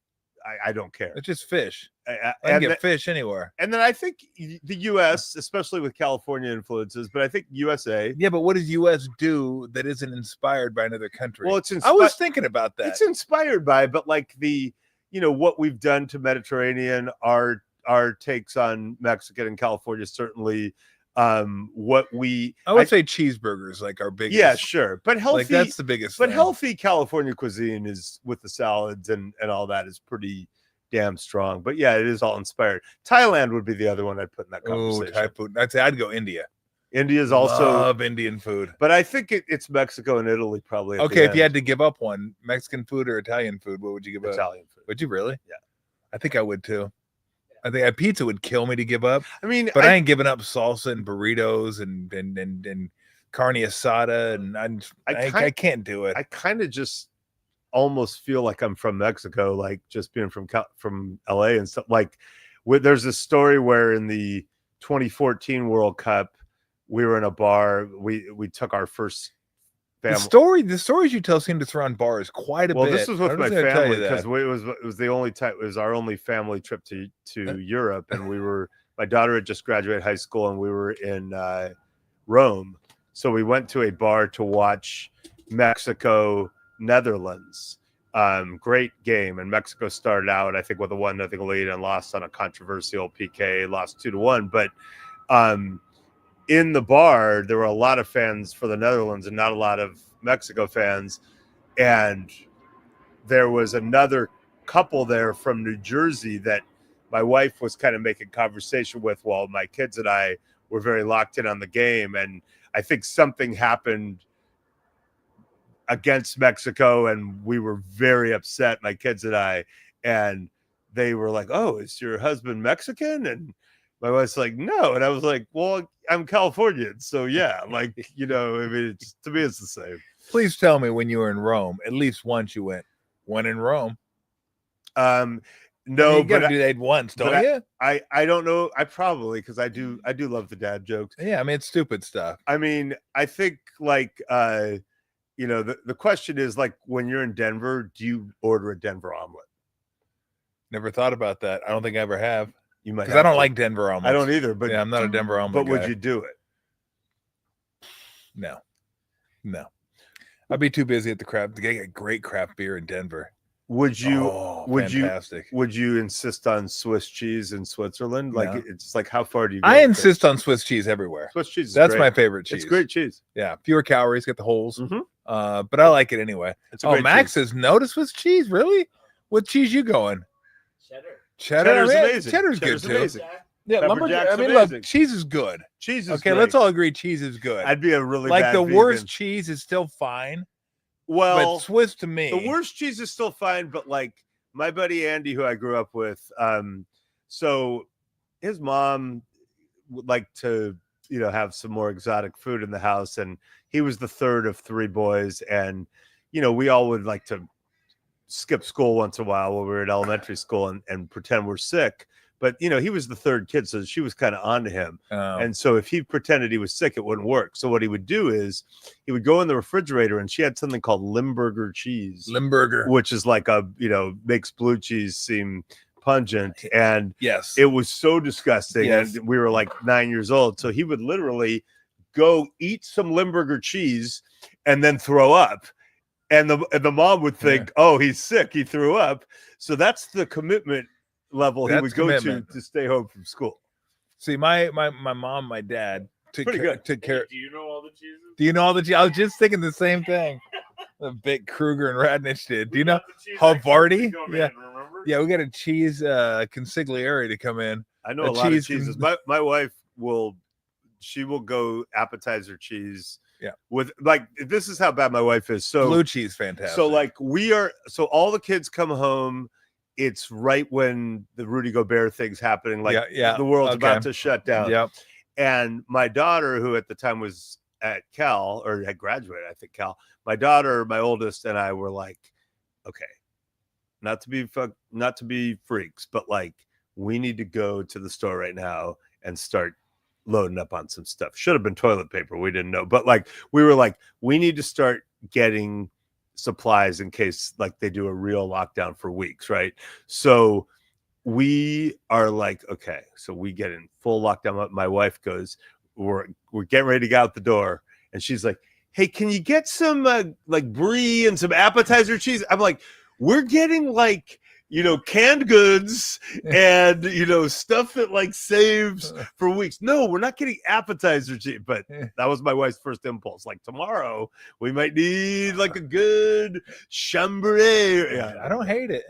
I don't care. It's just fish. I can get fish anywhere. And then I think the U.S., especially with California influences, but I think USA. Yeah, but what does U.S. do that isn't inspired by another country? Well, I was thinking about that. It's inspired by, but like what we've done to Mediterranean, our takes on Mexican and California, certainly. I would say cheeseburgers, like our biggest. Yeah, sure, but healthy. Like that's the biggest. But thing. Healthy California cuisine is with the salads and all that is pretty damn strong. But yeah, it is all inspired. Thailand would be the other one I'd put in that conversation. Thai food. I'd say I'd go India. India's also love Indian food, but I think it's Mexico and Italy probably. Okay, if you had to give up one, Mexican food or Italian food, what would you give up? Italian food. Would you really? Yeah, I think I would too. I think a pizza would kill me to give up. I mean, but I ain't giving up salsa and burritos and carne asada, and I can't do it. I kind of just almost feel like I'm from Mexico, like just being from LA and stuff. Like, there's a story where in the 2014 World Cup, we were in a bar. We took our first family. The stories you tell seem to surround bars quite a bit. Well, this was with I'm my just gonna tell you family because that. it was the only time, it was our only family trip to Europe, and my daughter had just graduated high school, and we were in Rome, so we went to a bar to watch Mexico Netherlands. Great game, and Mexico started out, I think, with a 1-0 lead and lost on a controversial PK, lost 2-1. But in the bar, there were a lot of fans for the Netherlands and not a lot of Mexico fans. And there was another couple there from New Jersey that my wife was kind of making conversation with while my kids and I were very locked in on the game. And I think something happened against Mexico, and we were very upset, my kids and I, and they were like, "Oh, is your husband Mexican?" And my wife's like, "No." And I was like, "Well, I'm Californian, so yeah." Like, I mean, to me, it's the same. Please tell me when you were in Rome, at least once you went. One in Rome. No, you gotta do that once, don't you? I don't know. I probably, because I do love the dad jokes. Yeah, I mean, it's stupid stuff. I mean, I think like the question is, like, when you're in Denver, do you order a Denver omelet? Never thought about that. I don't think I ever have. You might, because I don't like Denver omelets. I don't either, but yeah, I'm not a Denver omelet But guy. would you do it? No. I'd be too busy at the craft to get a great craft beer in Denver. Would you? Fantastic. Would you insist on Swiss cheese in Switzerland? Like, it's like, how far do you go? I insist on Swiss cheese everywhere. Swiss cheese is That's great. my favorite cheese. It's great cheese. Yeah, fewer calories, get the holes. Mm-hmm. But I like it anyway. Max cheese. says no to Swiss cheese. Really? What cheese you going? Cheddar. Cheddar's amazing. Cheddar's good too. Amazing. Yeah, Lumberjack's I mean, amazing. look, cheese is good. Cheese is okay. great. Let's all agree cheese is good. I'd be a really like bad the vegan. worst cheese is still fine. Well, but Swiss to me, the worst cheese is still fine. But like my buddy Andy, who I grew up with, so his mom would like to, have some more exotic food in the house, and he was the third of 3 boys, and we all would like to skip school once in a while when we were at elementary school and pretend we're sick. But he was the third kid, so she was kind of onto him. And so if he pretended he was sick, it wouldn't work. So what he would do is he would go in the refrigerator, and she had something called Limburger cheese. Limburger, which is like makes blue cheese seem pungent. And yes, it was so disgusting. Yes. And we were like 9 years old. So he would literally go eat some Limburger cheese and then throw up. And the mom would think, oh, he's sick, he threw up. So that's the commitment level he would go to stay home from school. See, my mom, my dad took care. Do you know all the cheeses? Do you know all the cheese? I was just thinking the same thing. The bit Kruger and Radnich did. Do you know Havarti? Yeah, yeah. We got a cheese consigliere to come in. I know a lot of cheeses. My wife will go appetizer cheese. Yeah. With like, this is how bad my wife is. So blue cheese, fantastic. So like so all the kids come home. It's right when the Rudy Gobert thing's happening. Like the world's about to shut down. Yep. And my daughter, who at the time was at Cal or had graduated, I think Cal, my daughter, my oldest, and I were like, okay, not to be freaks, but like, we need to go to the store right now and start loading up on some stuff. Should have been toilet paper. We didn't know, but like, we were like, we need to start getting supplies in case like they do a real lockdown for weeks, right? So we are like, okay, so we get in full lockdown. My wife goes, we're getting ready to get out the door, and she's like, hey, can you get some like brie and some appetizer cheese? I'm like, we're getting like, canned goods and, stuff that like saves for weeks. No, we're not getting appetizer cheese. But that was my wife's first impulse. Like, tomorrow we might need like a good chambray. Yeah, I don't hate it.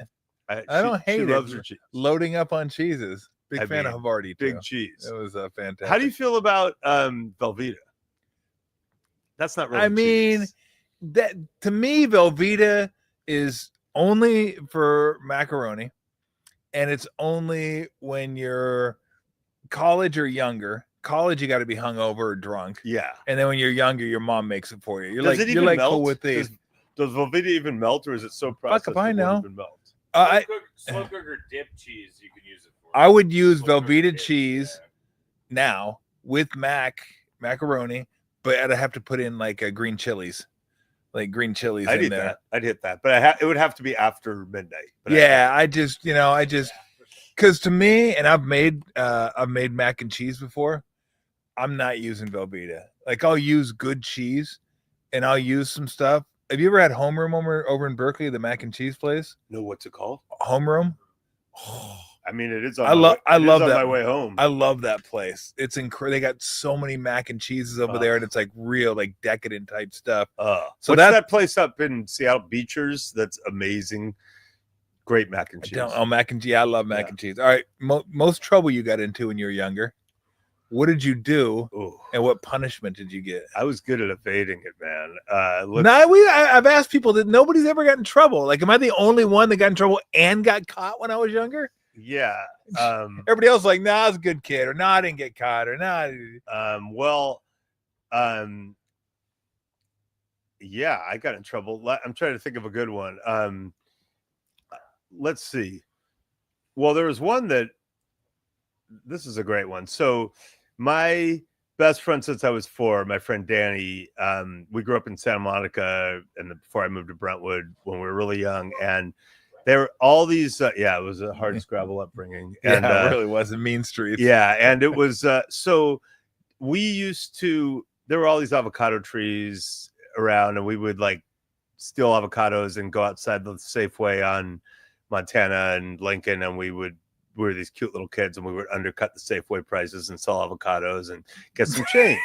I don't hate it. Loves her cheese. Loading up on cheeses. Big fan of Havarti too. Big cheese. It was fantastic. How do you feel about Velveeta? That's not really I mean, cheese. That to me, Velveeta is only for macaroni, and it's only when you're college or younger. College, you got to be hungover or drunk. Yeah, and then when you're younger, your mom makes it for you. You're does like melt? Cool with these. Does Velveeta even melt, or is it so processed? Fuck if I know. Slow cooker dip cheese, you can use it for. I would use Velveeta cheese now with macaroni, but I'd have to put in like green chilies. like green chilies I'd in eat there. that. I'd hit that, but it would have to be after midnight. But Yeah, I just because to me, and I've made mac and cheese before. I'm not using Velveeta. Like I'll use good cheese, and I'll use some stuff. Have you ever had Homeroom over in Berkeley, the mac and cheese place? know what's it called? Homeroom. I mean, it is on. I love that. My way home. I love that place. It's incredible. They got so many mac and cheeses over there, and it's like real, like decadent type stuff. So what's that place up in Seattle, Beechers? That's amazing. Great mac and cheese. Mac and cheese. I love mac and cheese. All right, most trouble you got into when you were younger. What did you do, and what punishment did you get? I was good at evading it, man. I've asked people that nobody's ever got in trouble. Like, am I the only one that got in trouble and got caught when I was younger? Yeah. Everybody else like, I was a good kid, or I didn't get caught, or yeah, I got in trouble. I'm trying to think of a good one. Let's see. Well, there was one this is a great one. So my best friend since I was 4, my friend Danny, we grew up in Santa Monica and before I moved to Brentwood when we were really young. And there were all these, it was a hard Scrabble upbringing. And, it really was a mean street. Yeah. And it was, so there were all these avocado trees around and we would like steal avocados and go outside the Safeway on Montana and Lincoln. And we were these cute little kids and we would undercut the Safeway prices and sell avocados and get some change.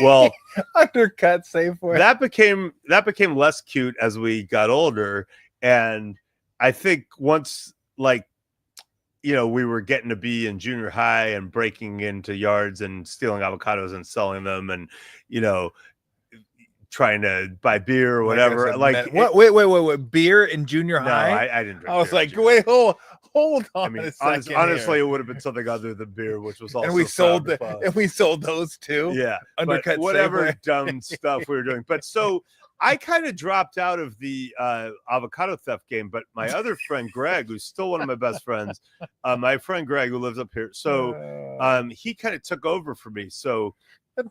Well, undercut Safeway. That became less cute as we got older. And I think once we were getting to be in junior high and breaking into yards and stealing avocados and selling them and, trying to buy beer or whatever. Wait, beer in junior high? No, I didn't drink I was like, wait, hold on. I mean, honestly, it would have been something other than beer, which was also and we sold those too. Yeah, undercut whatever Safeway. Dumb stuff we were doing. But so I kind of dropped out of the avocado theft game. But my other friend Greg, who's still one of my best friends, my friend Greg who lives up here, so he kind of took over for me. So.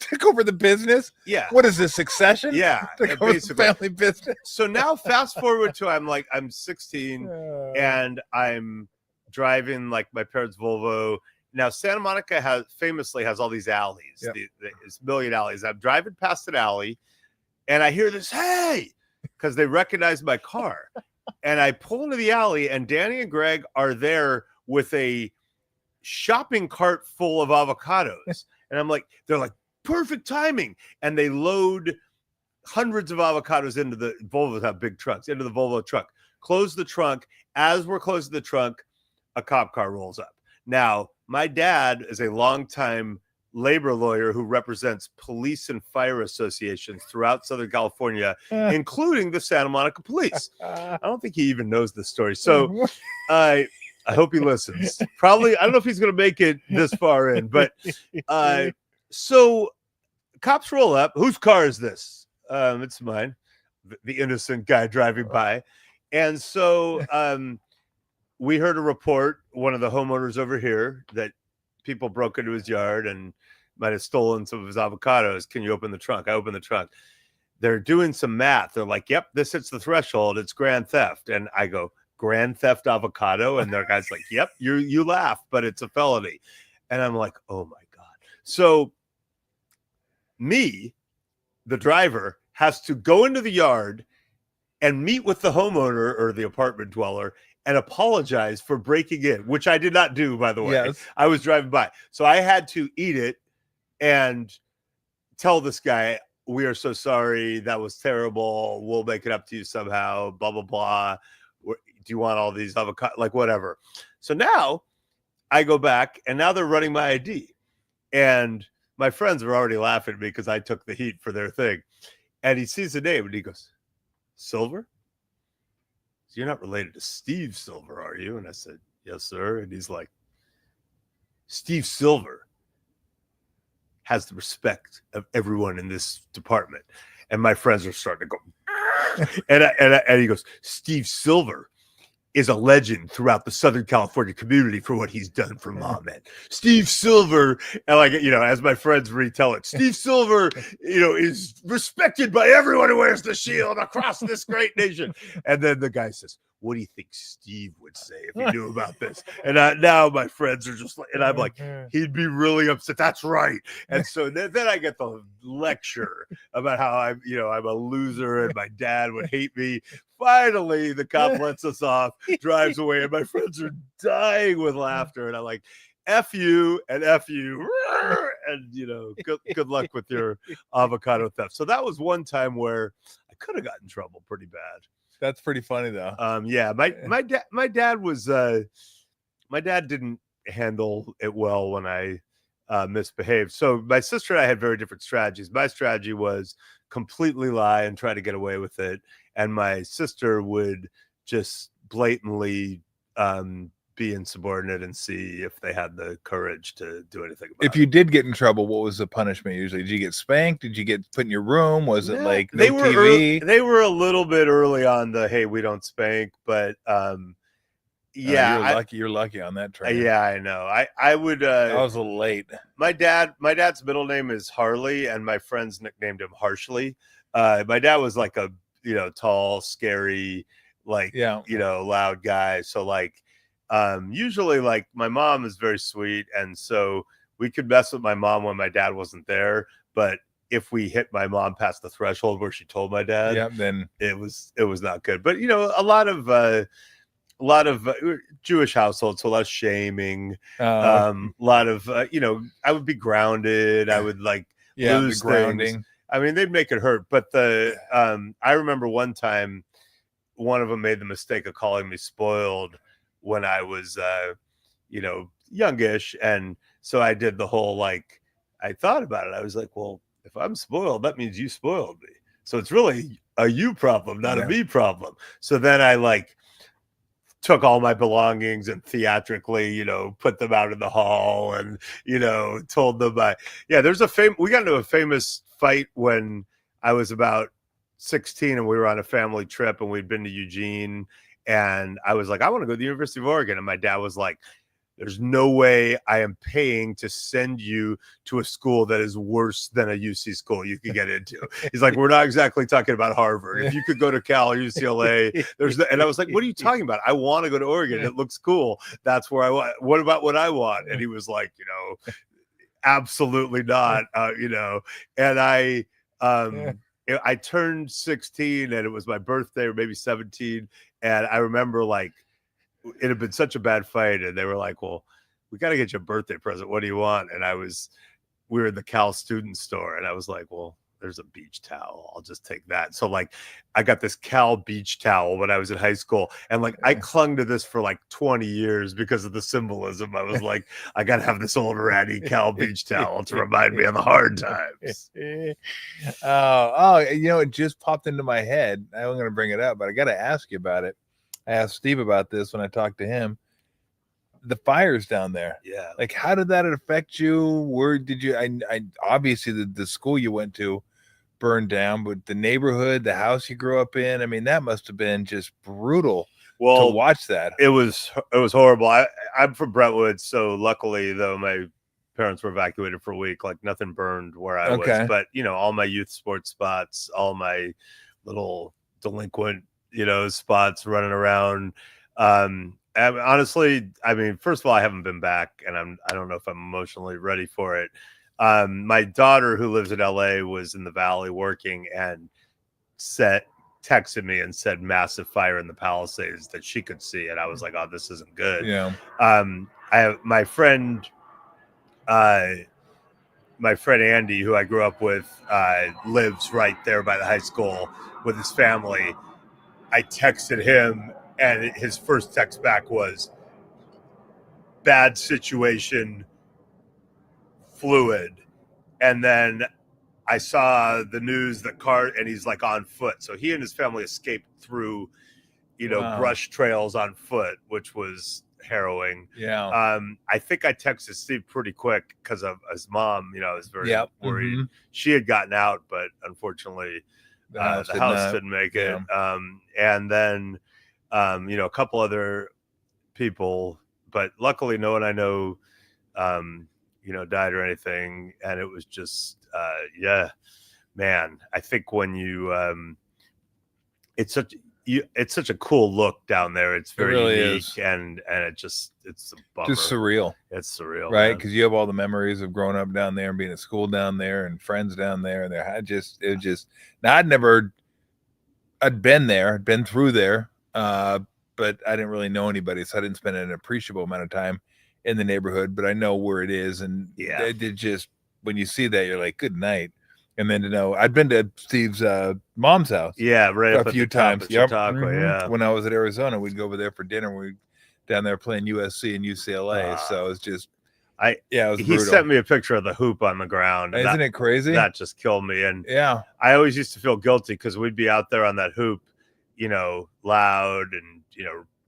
Took over the business. Yeah. What is this, Succession? Yeah. Took over the family business. So now fast forward to I'm 16 and I'm driving like my parents' Volvo. Now Santa Monica famously has all these alleys. Yep. There's a million alleys. I'm driving past an alley and I hear this, hey, because they recognize my car. And I pull into the alley and Danny and Greg are there with a shopping cart full of avocados. And I'm like, they're like, perfect timing. And they load hundreds of avocados into the Volvos have big trucks, into the Volvo truck. Close the trunk. As we're closing the trunk, a cop car rolls up. Now, my dad is a longtime labor lawyer who represents police and fire associations throughout Southern California, including the Santa Monica Police. I don't think he even knows this story. So I hope he listens. Probably, I don't know if he's going to make it this far in, but so cops roll up. Whose car is this? It's mine. The innocent guy driving by. And so we heard a report, one of the homeowners over here, that people broke into his yard and might have stolen some of his avocados. Can you open the trunk? I opened the trunk. They're doing some math. They're like, yep, this hits the threshold. It's grand theft. And I go, grand theft avocado? And their guy's like, yep, you laugh, but it's a felony. And I'm like, oh my God. So me, the driver, has to go into the yard and meet with the homeowner or the apartment dweller and apologize for breaking in, which I did not do, by the way. Yes. I was driving by. So I had to eat it and tell this guy, we are so sorry. That was terrible. We'll make it up to you somehow, blah, blah, blah. Do you want all these avocado? Like whatever. So now I go back and now they're running my ID. And my friends are already laughing at me because I took the heat for their thing. And he sees the name and he goes, Silver? So you're not related to Steve Silver, are you? And I said, yes, sir. And he's like, Steve Silver has the respect of everyone in this department. And my friends are starting to go, and he goes, Steve Silver is a legend throughout the Southern California community for what he's done for Mom. And Steve Silver, and like, you know, as my friends retell it, Steve Silver, you know, is respected by everyone who wears the shield across this great nation. And then the guy says, what do you think Steve would say if he knew about this? And now my friends are just like, and I'm like, he'd be really upset. That's right. And so then I get the lecture about how I'm a loser and my dad would hate me. Finally, the cop lets us off, drives away, and my friends are dying with laughter. And I'm like, F you and F you. And, you know, good luck with your avocado theft. So that was one time where I could have gotten in trouble pretty bad. That's pretty funny though. Yeah, my dad was my dad didn't handle it well when I misbehaved. So my sister and I had very different strategies. My strategy was completely lie and try to get away with it, and my sister would just blatantly be insubordinate and see if they had the courage to do anything about it. If you did get in trouble, what was the punishment usually? Did you get spanked? Did you get put in your room? Was it like no TV? They were a little bit early on the, hey, we don't spank, but yeah, you're lucky on that train. Yeah, I know. I would I was a little late. My dad's middle name is Harley, and my friends nicknamed him Harshly. My dad was like a, you know, tall, scary, like, you know, loud guy. So like usually like my mom is very sweet, and so we could mess with my mom when my dad wasn't there, but if we hit my mom past the threshold where she told my dad, then it was not good. But you know, a lot of Jewish households, so less shaming, a lot of you know, I would be grounded, I would like lose grounding things. I mean, they'd make it hurt, but I remember one time one of them made the mistake of calling me spoiled when I was, you know, youngish. And so I did the whole, like, I thought about it. I was like, well, if I'm spoiled, that means you spoiled me. So it's really a you problem, not a me problem. So then I like took all my belongings and theatrically, you know, put them out in the hall and, you know, told them there's we got into a famous fight when I was about 16 and we were on a family trip and we'd been to Eugene. And I was like, I want to go to the University of Oregon. And my dad was like, there's no way I am paying to send you to a school that is worse than a UC school you could get into. He's like, we're not exactly talking about Harvard. If you could go to Cal or UCLA, and I was like, what are you talking about? I want to go to Oregon. It looks cool. That's where I want. What about what I want? And he was like, you know, absolutely not, you know. And I turned 16 and it was my birthday, or maybe 17. And I remember like it had been such a bad fight, and they were like, well, we got to get you a birthday present. What do you want? And we were in the Cal student store, and I was like, well, there's a beach towel. I'll just take that. So like I got this Cal beach towel when I was in high school, and like I clung to this for like 20 years because of the symbolism. I was like, I got to have this old ratty Cal beach towel to remind me of the hard times. Oh, you know, it just popped into my head. I'm going to bring it up, but I got to ask you about it. I asked Steve about this when I talked to him. The fires down there. Yeah. Like, how did that affect you? Where did you, I obviously the school you went to burned down, but the neighborhood, the house you grew up in, I mean, that must have been just brutal to watch that. It was horrible. I'm from Brentwood, so luckily though my parents were evacuated for a week, like nothing burned where I was. But you know, all my youth sports spots, all my little delinquent, you know, spots running around. Honestly, I mean, first of all, I haven't been back, and I don't know if I'm emotionally ready for it. My daughter, who lives in LA, was in the Valley working and texted me and said massive fire in the Palisades that she could see, and I was like, oh, this isn't good. Yeah. I have my friend Andy, who I grew up with, lives right there by the high school with his family. I texted him, and his first text back was bad situation, fluid. And then I saw the news and he's like on foot. So he and his family escaped through, you know, brush trails on foot, which was harrowing. Yeah. I think I texted Steve pretty quick because of his mom. You know, I was very worried. Mm-hmm. She had gotten out, but unfortunately, the house didn't make it. And then a couple other people, but luckily no one I know, died or anything. And it was just, man, I think when you, it's such a cool look down there. It's very really unique, is. and it's a bummer. Just surreal. It's surreal, right? Because you have all the memories of growing up down there and being at school down there and friends down there. And now I'd been there, I'd been through there, but I didn't really know anybody, so I didn't spend an appreciable amount of time in the neighborhood. But I know where it is, and it just, when you see that, you're like, good night. And then to know, I'd been to Steve's mom's house, right, a few times. Chautauqua, when I was at Arizona, we'd go over there for dinner. We down there playing USC and UCLA, so it's just, it was he brutal. sent me a picture of the hoop on the ground. Isn't it crazy? That just killed me. And yeah, I always used to feel guilty because we'd be out there on that hoop, loud and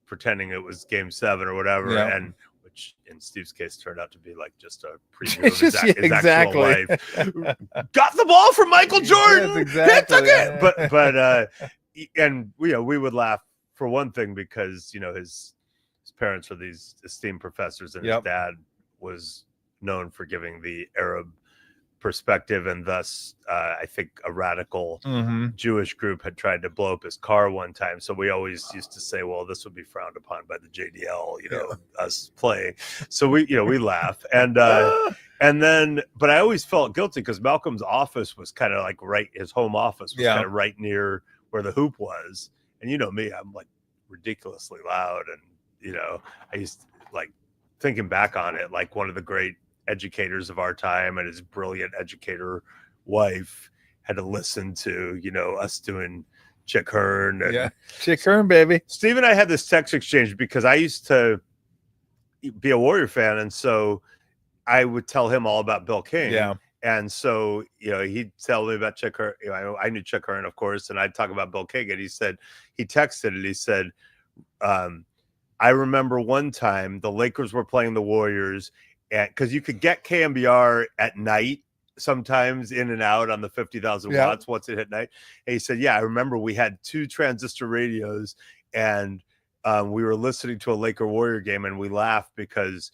pretending it was Game 7 or whatever, and which in Steve's case turned out to be like just a preview of his actual life. Got the ball from Michael Jordan. Yes, exactly. He took it. But and we would laugh for one thing because his parents were these esteemed professors, and his dad was known for giving the Arab perspective, and thus I think a radical Jewish group had tried to blow up his car one time. So we always used to say, well, this would be frowned upon by the JDL, us playing. So we laugh. And and then, but I always felt guilty because Malcolm's office was kind of like his home office was kind of right near where the hoop was. And me, I'm like ridiculously loud. And, I used to, like, thinking back on it, like one of the great educators of our time and his brilliant educator wife had to listen to us doing Chick Hearn and Chick Hearn, baby. Steve and I had this text exchange because I used to be a Warrior fan, and so I would tell him all about Bill King, and so he'd tell me about Chick Hearn. I knew Chick Hearn, of course, and I'd talk about Bill King, and he texted and he said, I remember one time the Lakers were playing the Warriors, and because you could get KMBR at night sometimes in and out on the 50,000 watts once it hit night. And he said, I remember we had 2 transistor radios, and we were listening to a Laker Warrior game, and we laughed because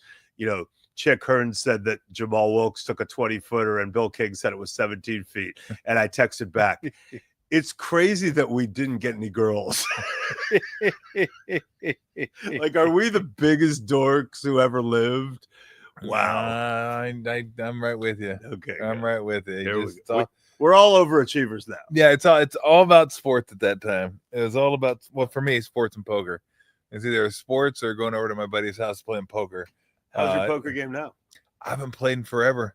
Chick Hearn said that Jamal Wilkes took a 20-footer and Bill King said it was 17 feet. And I texted back, it's crazy that we didn't get any girls. Like, are we the biggest dorks who ever lived? Wow. I'm right with you. Okay. I'm right with you. We're all overachievers now. Yeah, it's all about sports at that time. It was all about, well, for me, sports and poker. It's either sports or going over to my buddy's house playing poker. How's your poker game now? I haven't played in forever.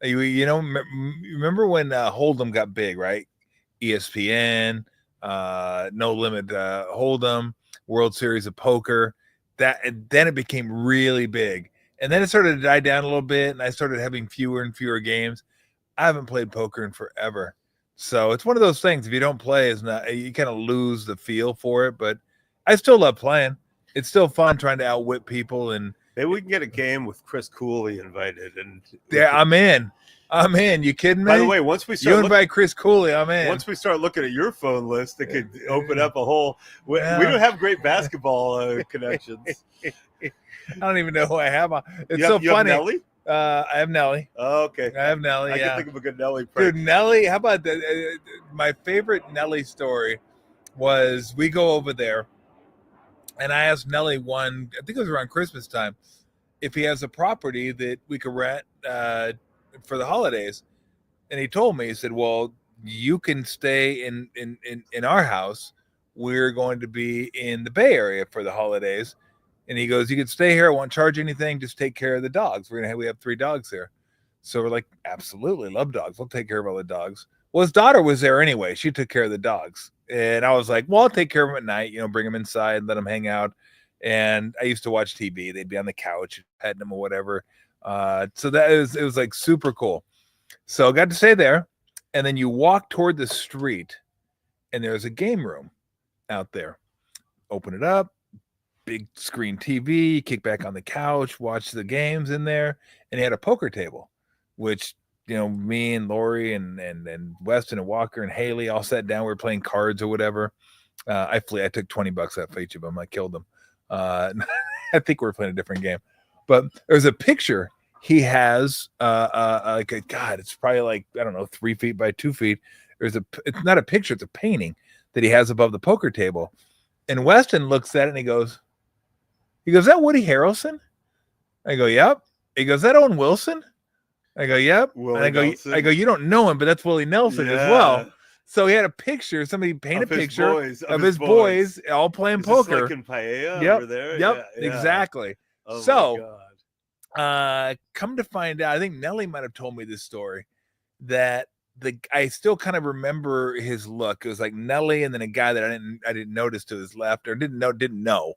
Remember when Hold'em got big, right? ESPN, No Limit Hold'em, World Series of Poker. Then it became really big, and then it started to die down a little bit, and I started having fewer and fewer games. I haven't played poker in forever, so it's one of those things. If you don't play, you kind of lose the feel for it. But I still love playing. It's still fun trying to outwit people, and maybe we can get a game with Chris Cooley invited. And I'm in. You kidding me? By the way, once we start invite Chris Cooley, I'm in. Once we start looking at your phone list, it could open up a whole. We don't have great basketball connections. I don't even know who I have. It's so funny. Have Nelly? I have Nelly. Oh, okay. I have Nelly. I can think of a good Nelly prank. Dude, Nelly. How about that? My favorite Nelly story was we go over there, and I asked Nelly I think it was around Christmas time, if he has a property that we could rent for the holidays. And he told me, he said, well, you can stay in our house. We're going to be in the Bay Area for the holidays. And he goes, you can stay here. I won't charge anything. Just take care of the dogs. We have 3 dogs here. So we're like, absolutely, love dogs. We'll take care of all the dogs. Well, his daughter was there anyway. She took care of the dogs. And I was like, well, I'll take care of them at night, bring them inside, let them hang out. And I used to watch TV. They'd be on the couch, petting them or whatever. So it was like super cool. So I got to stay there. And then you walk toward the street, and there's a game room out there. Open it up, big screen TV, kick back on the couch, watch the games in there. And he had a poker table, which, me and Lori and Weston and Walker and Haley all sat down. We were playing cards or whatever. I took $20 out for each of them. I killed them. I think we're playing a different game, but there's a picture he has. Like God, it's probably like I don't know, 3 feet by 2 feet. It's not a picture; it's a painting that he has above the poker table. And Weston looks at it and he goes, "Is that Woody Harrelson?" I go, "Yep." He goes, "That Owen Wilson?" I go, "Yep." Willie And Nelson. I go, "You don't know him, but that's Willie Nelson as well." So he had a picture. Somebody painted a picture of his boys all playing poker. Like in Paella Yep, over there. yep, Yeah. exactly. Oh So, my God. come to find out, I think Nelly might have told me this story that I still kind of remember his look. It was like Nelly and then a guy that I didn't notice to his left or didn't know.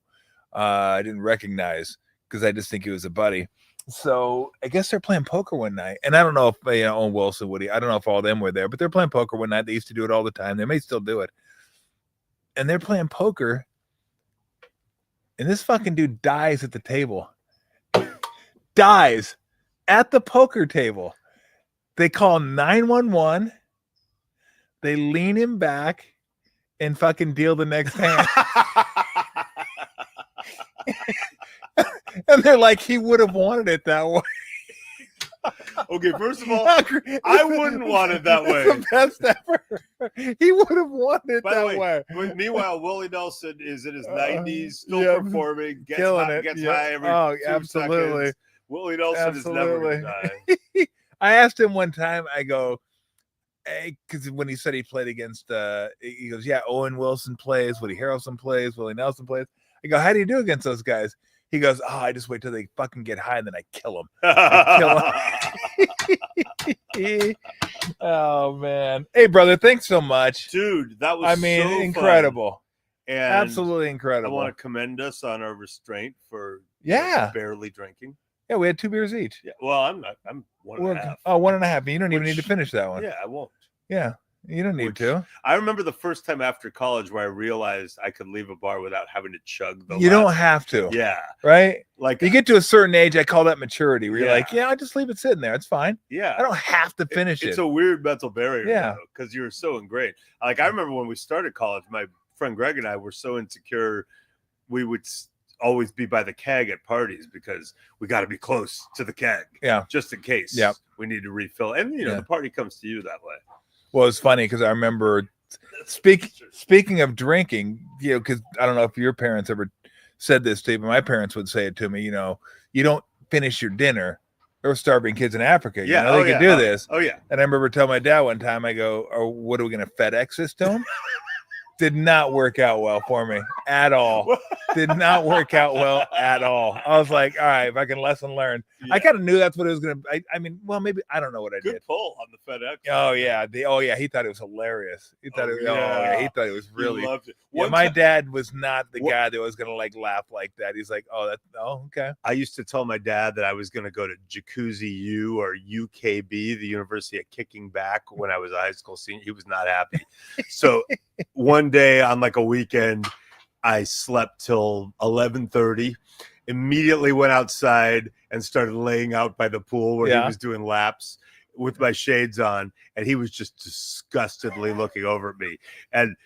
I didn't recognize because I just think he was a buddy. So I guess they're playing poker one night, and I don't know if Owen Wilson, Woody. I don't know if all of them were there, but they're playing poker one night. They used to do it all the time. They may still do it, and they're playing poker, and this fucking dude dies at the table. Dies at the poker table. They call 911. They lean him back and fucking deal the next hand. And they're like, he would have wanted it that way. Okay, first of all, I wouldn't want it that way. The best ever. He would have wanted it By the that way. Meanwhile, Willie Nelson is in his 90s, still performing, gets high every 2 absolutely. seconds. Willie Nelson is never going to die. I asked him one time, I go, hey, because when he said he played against, he goes, yeah, Owen Wilson plays, Woody Harrelson plays, Willie Nelson plays. I go, how do you do against those guys? He goes, oh, I just wait till they fucking get high and then I kill them. Oh, man. Hey, brother, thanks so much. Dude, that was so incredible. And absolutely incredible. I want to commend us on our restraint for barely drinking. Yeah, we had 2 beers each. Yeah, well, I'm not. I'm 1.5. Oh, 1.5. You don't even need to finish that one. Yeah, I won't. Yeah, you don't need to. I remember the first time after college where I realized I could leave a bar without having to chug the You don't have to. Yeah. Right? Like you get to a certain age, I call that maturity, where you're like, yeah, I just leave it sitting there. It's fine. Yeah. I don't have to finish it. It's a weird mental barrier. Yeah. Because you're so ingrained. Like, I remember when we started college, my friend Greg and I were so insecure, we would always be by the keg at parties because we got to be close to the keg. Yeah. Just in case we need to refill. And, the party comes to you that way. Well, it's funny because I remember speaking of drinking, because I don't know if your parents ever said this to you, but my parents would say it to me, you don't finish your dinner. There were starving kids in Africa. Yeah. They could do this. Oh, yeah. And I remember telling my dad one time, I go, oh, what are we going to FedEx this to him? Did not work out well for me at all. Did not work out well at all. I was like, all right, if I can lesson learned. Yeah. I kind of knew that's what it was going to I mean, well, maybe, I don't know what I did. Good pull on the FedEx. Oh, yeah. He thought it was hilarious. He thought he thought it was really. He loved it. Yeah, my dad was not the guy that was going to laugh like that. He's like, okay. I used to tell my dad that I was going to go to Jacuzzi U or UKB, the University of Kicking Back, when I was a high school senior. He was not happy. So one day on like a weekend, I slept till 11:30, immediately went outside and started laying out by the pool where he was doing laps with my shades on. And he was just disgustedly looking over at me. And,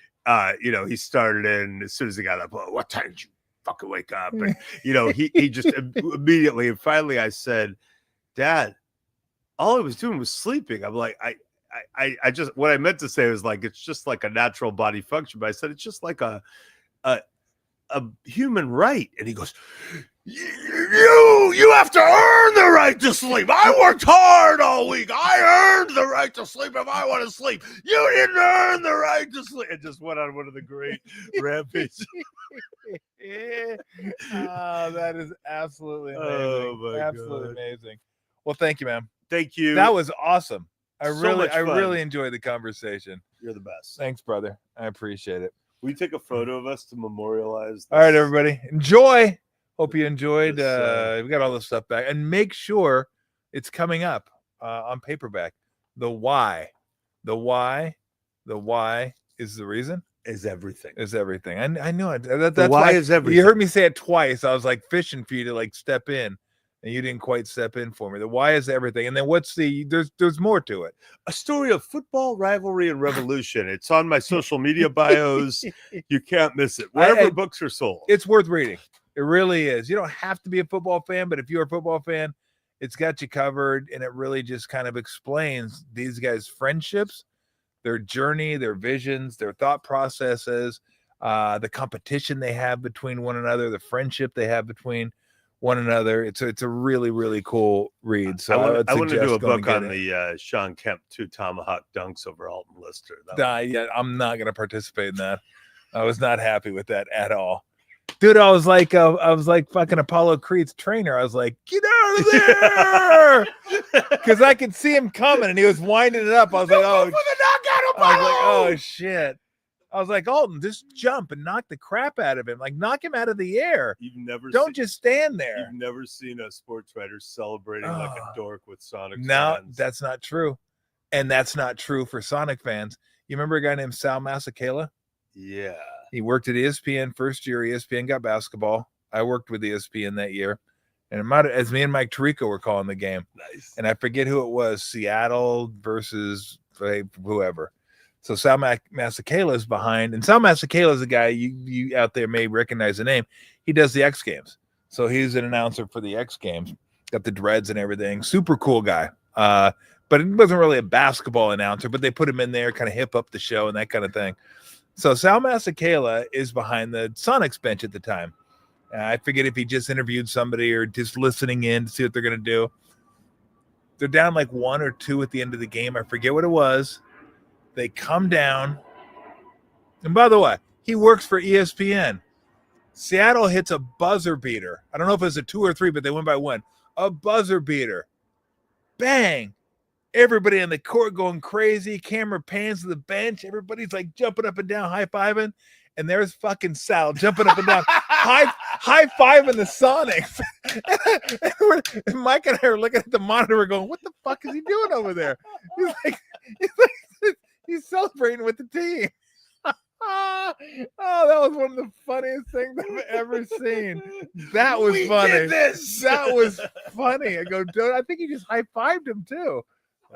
he started in as soon as he got up, oh, what time did you fucking wake up? And, he just immediately, and finally I said, Dad, all I was doing was sleeping. I'm like, I just, what I meant to say was like, it's just like a natural body function. But I said, it's just like a human right. And he goes, you have to earn the right to sleep. I worked hard all week. I earned the right to sleep if I want to sleep. You didn't earn the right to sleep. It just went on one of the great rampages. Oh, that is absolutely amazing. Oh my absolutely God. Amazing. Well, thank you, man. Thank you. That was awesome. I So much fun. really enjoyed the conversation. You're the best. Thanks, brother. I appreciate it. Will you take a photo of us to memorialize this? All right, everybody. Enjoy. Hope you enjoyed. Yes, we got all this stuff back. And make sure it's coming up on paperback. The why is the reason. Is everything. I knew it. That's why is everything. You heard me say it twice. I was like fishing for you to step in and you didn't quite step in for me. The why is everything, and then what's there's more to it. A story of football, rivalry, and revolution. It's on my social media bios. You can't miss it. Wherever books are sold. It's worth reading. It really is. You don't have to be a football fan, but if you're a football fan, it's got you covered, and it really just kind of explains these guys' friendships, their journey, their visions, their thought processes, the competition they have between one another, the friendship they have between one another. It's a really, really cool read. So I want to do a book on the Sean Kemp 2 tomahawk dunks over Alton Lister. Yeah, I'm not going to participate in that. I was not happy with that at all. Dude, I was like fucking Apollo Creed's trainer. I was like, get out of there, because I could see him coming, and he was winding it up. I was like, oh shit. I was like, Alton, just jump and knock the crap out of him. Like, knock him out of the air. Don't just stand there. You've never seen a sports writer celebrating like a dork with Sonic fans. No, that's not true, and that's not true for Sonic fans. You remember a guy named Sal Masekela? Yeah. He worked at ESPN first year. ESPN got basketball. I worked with ESPN that year. And it might have, as me and Mike Tirico were calling the game. Nice. And I forget who it was, Seattle versus whoever. So Sal Masekela is behind. And Sal Masekela is a guy you out there may recognize the name. He does the X Games. So he's an announcer for the X Games. Got the dreads and everything. Super cool guy. But it wasn't really a basketball announcer, but they put him in there, kind of hip up the show and that kind of thing. So Sal Masekela is behind the Sonics bench at the time. I forget if he just interviewed somebody or just listening in to see what they're going to do. They're down like 1 or 2 at the end of the game. I forget what it was. They come down. And by the way, he works for ESPN. Seattle hits a buzzer beater. I don't know if it was a 2 or 3, but they went by 1. A buzzer beater. Bang. Everybody in the court going crazy. Camera pans to the bench. Everybody's like jumping up and down, high-fiving. And there's fucking Sal jumping up and down, high-fiving the Sonics. And Mike and I are looking at the monitor going, what the fuck is he doing over there? He's celebrating with the team. Oh, that was one of the funniest things I've ever seen. That was funny. That was funny. I go, dude, I think he just high-fived him too.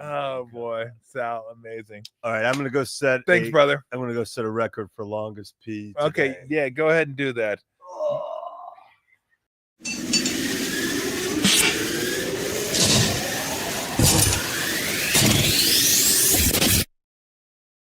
Oh boy, Sal, amazing. All right, I'm gonna go set. Thanks, brother. I'm gonna go set a record for longest pee. Okay, yeah, go ahead and do that.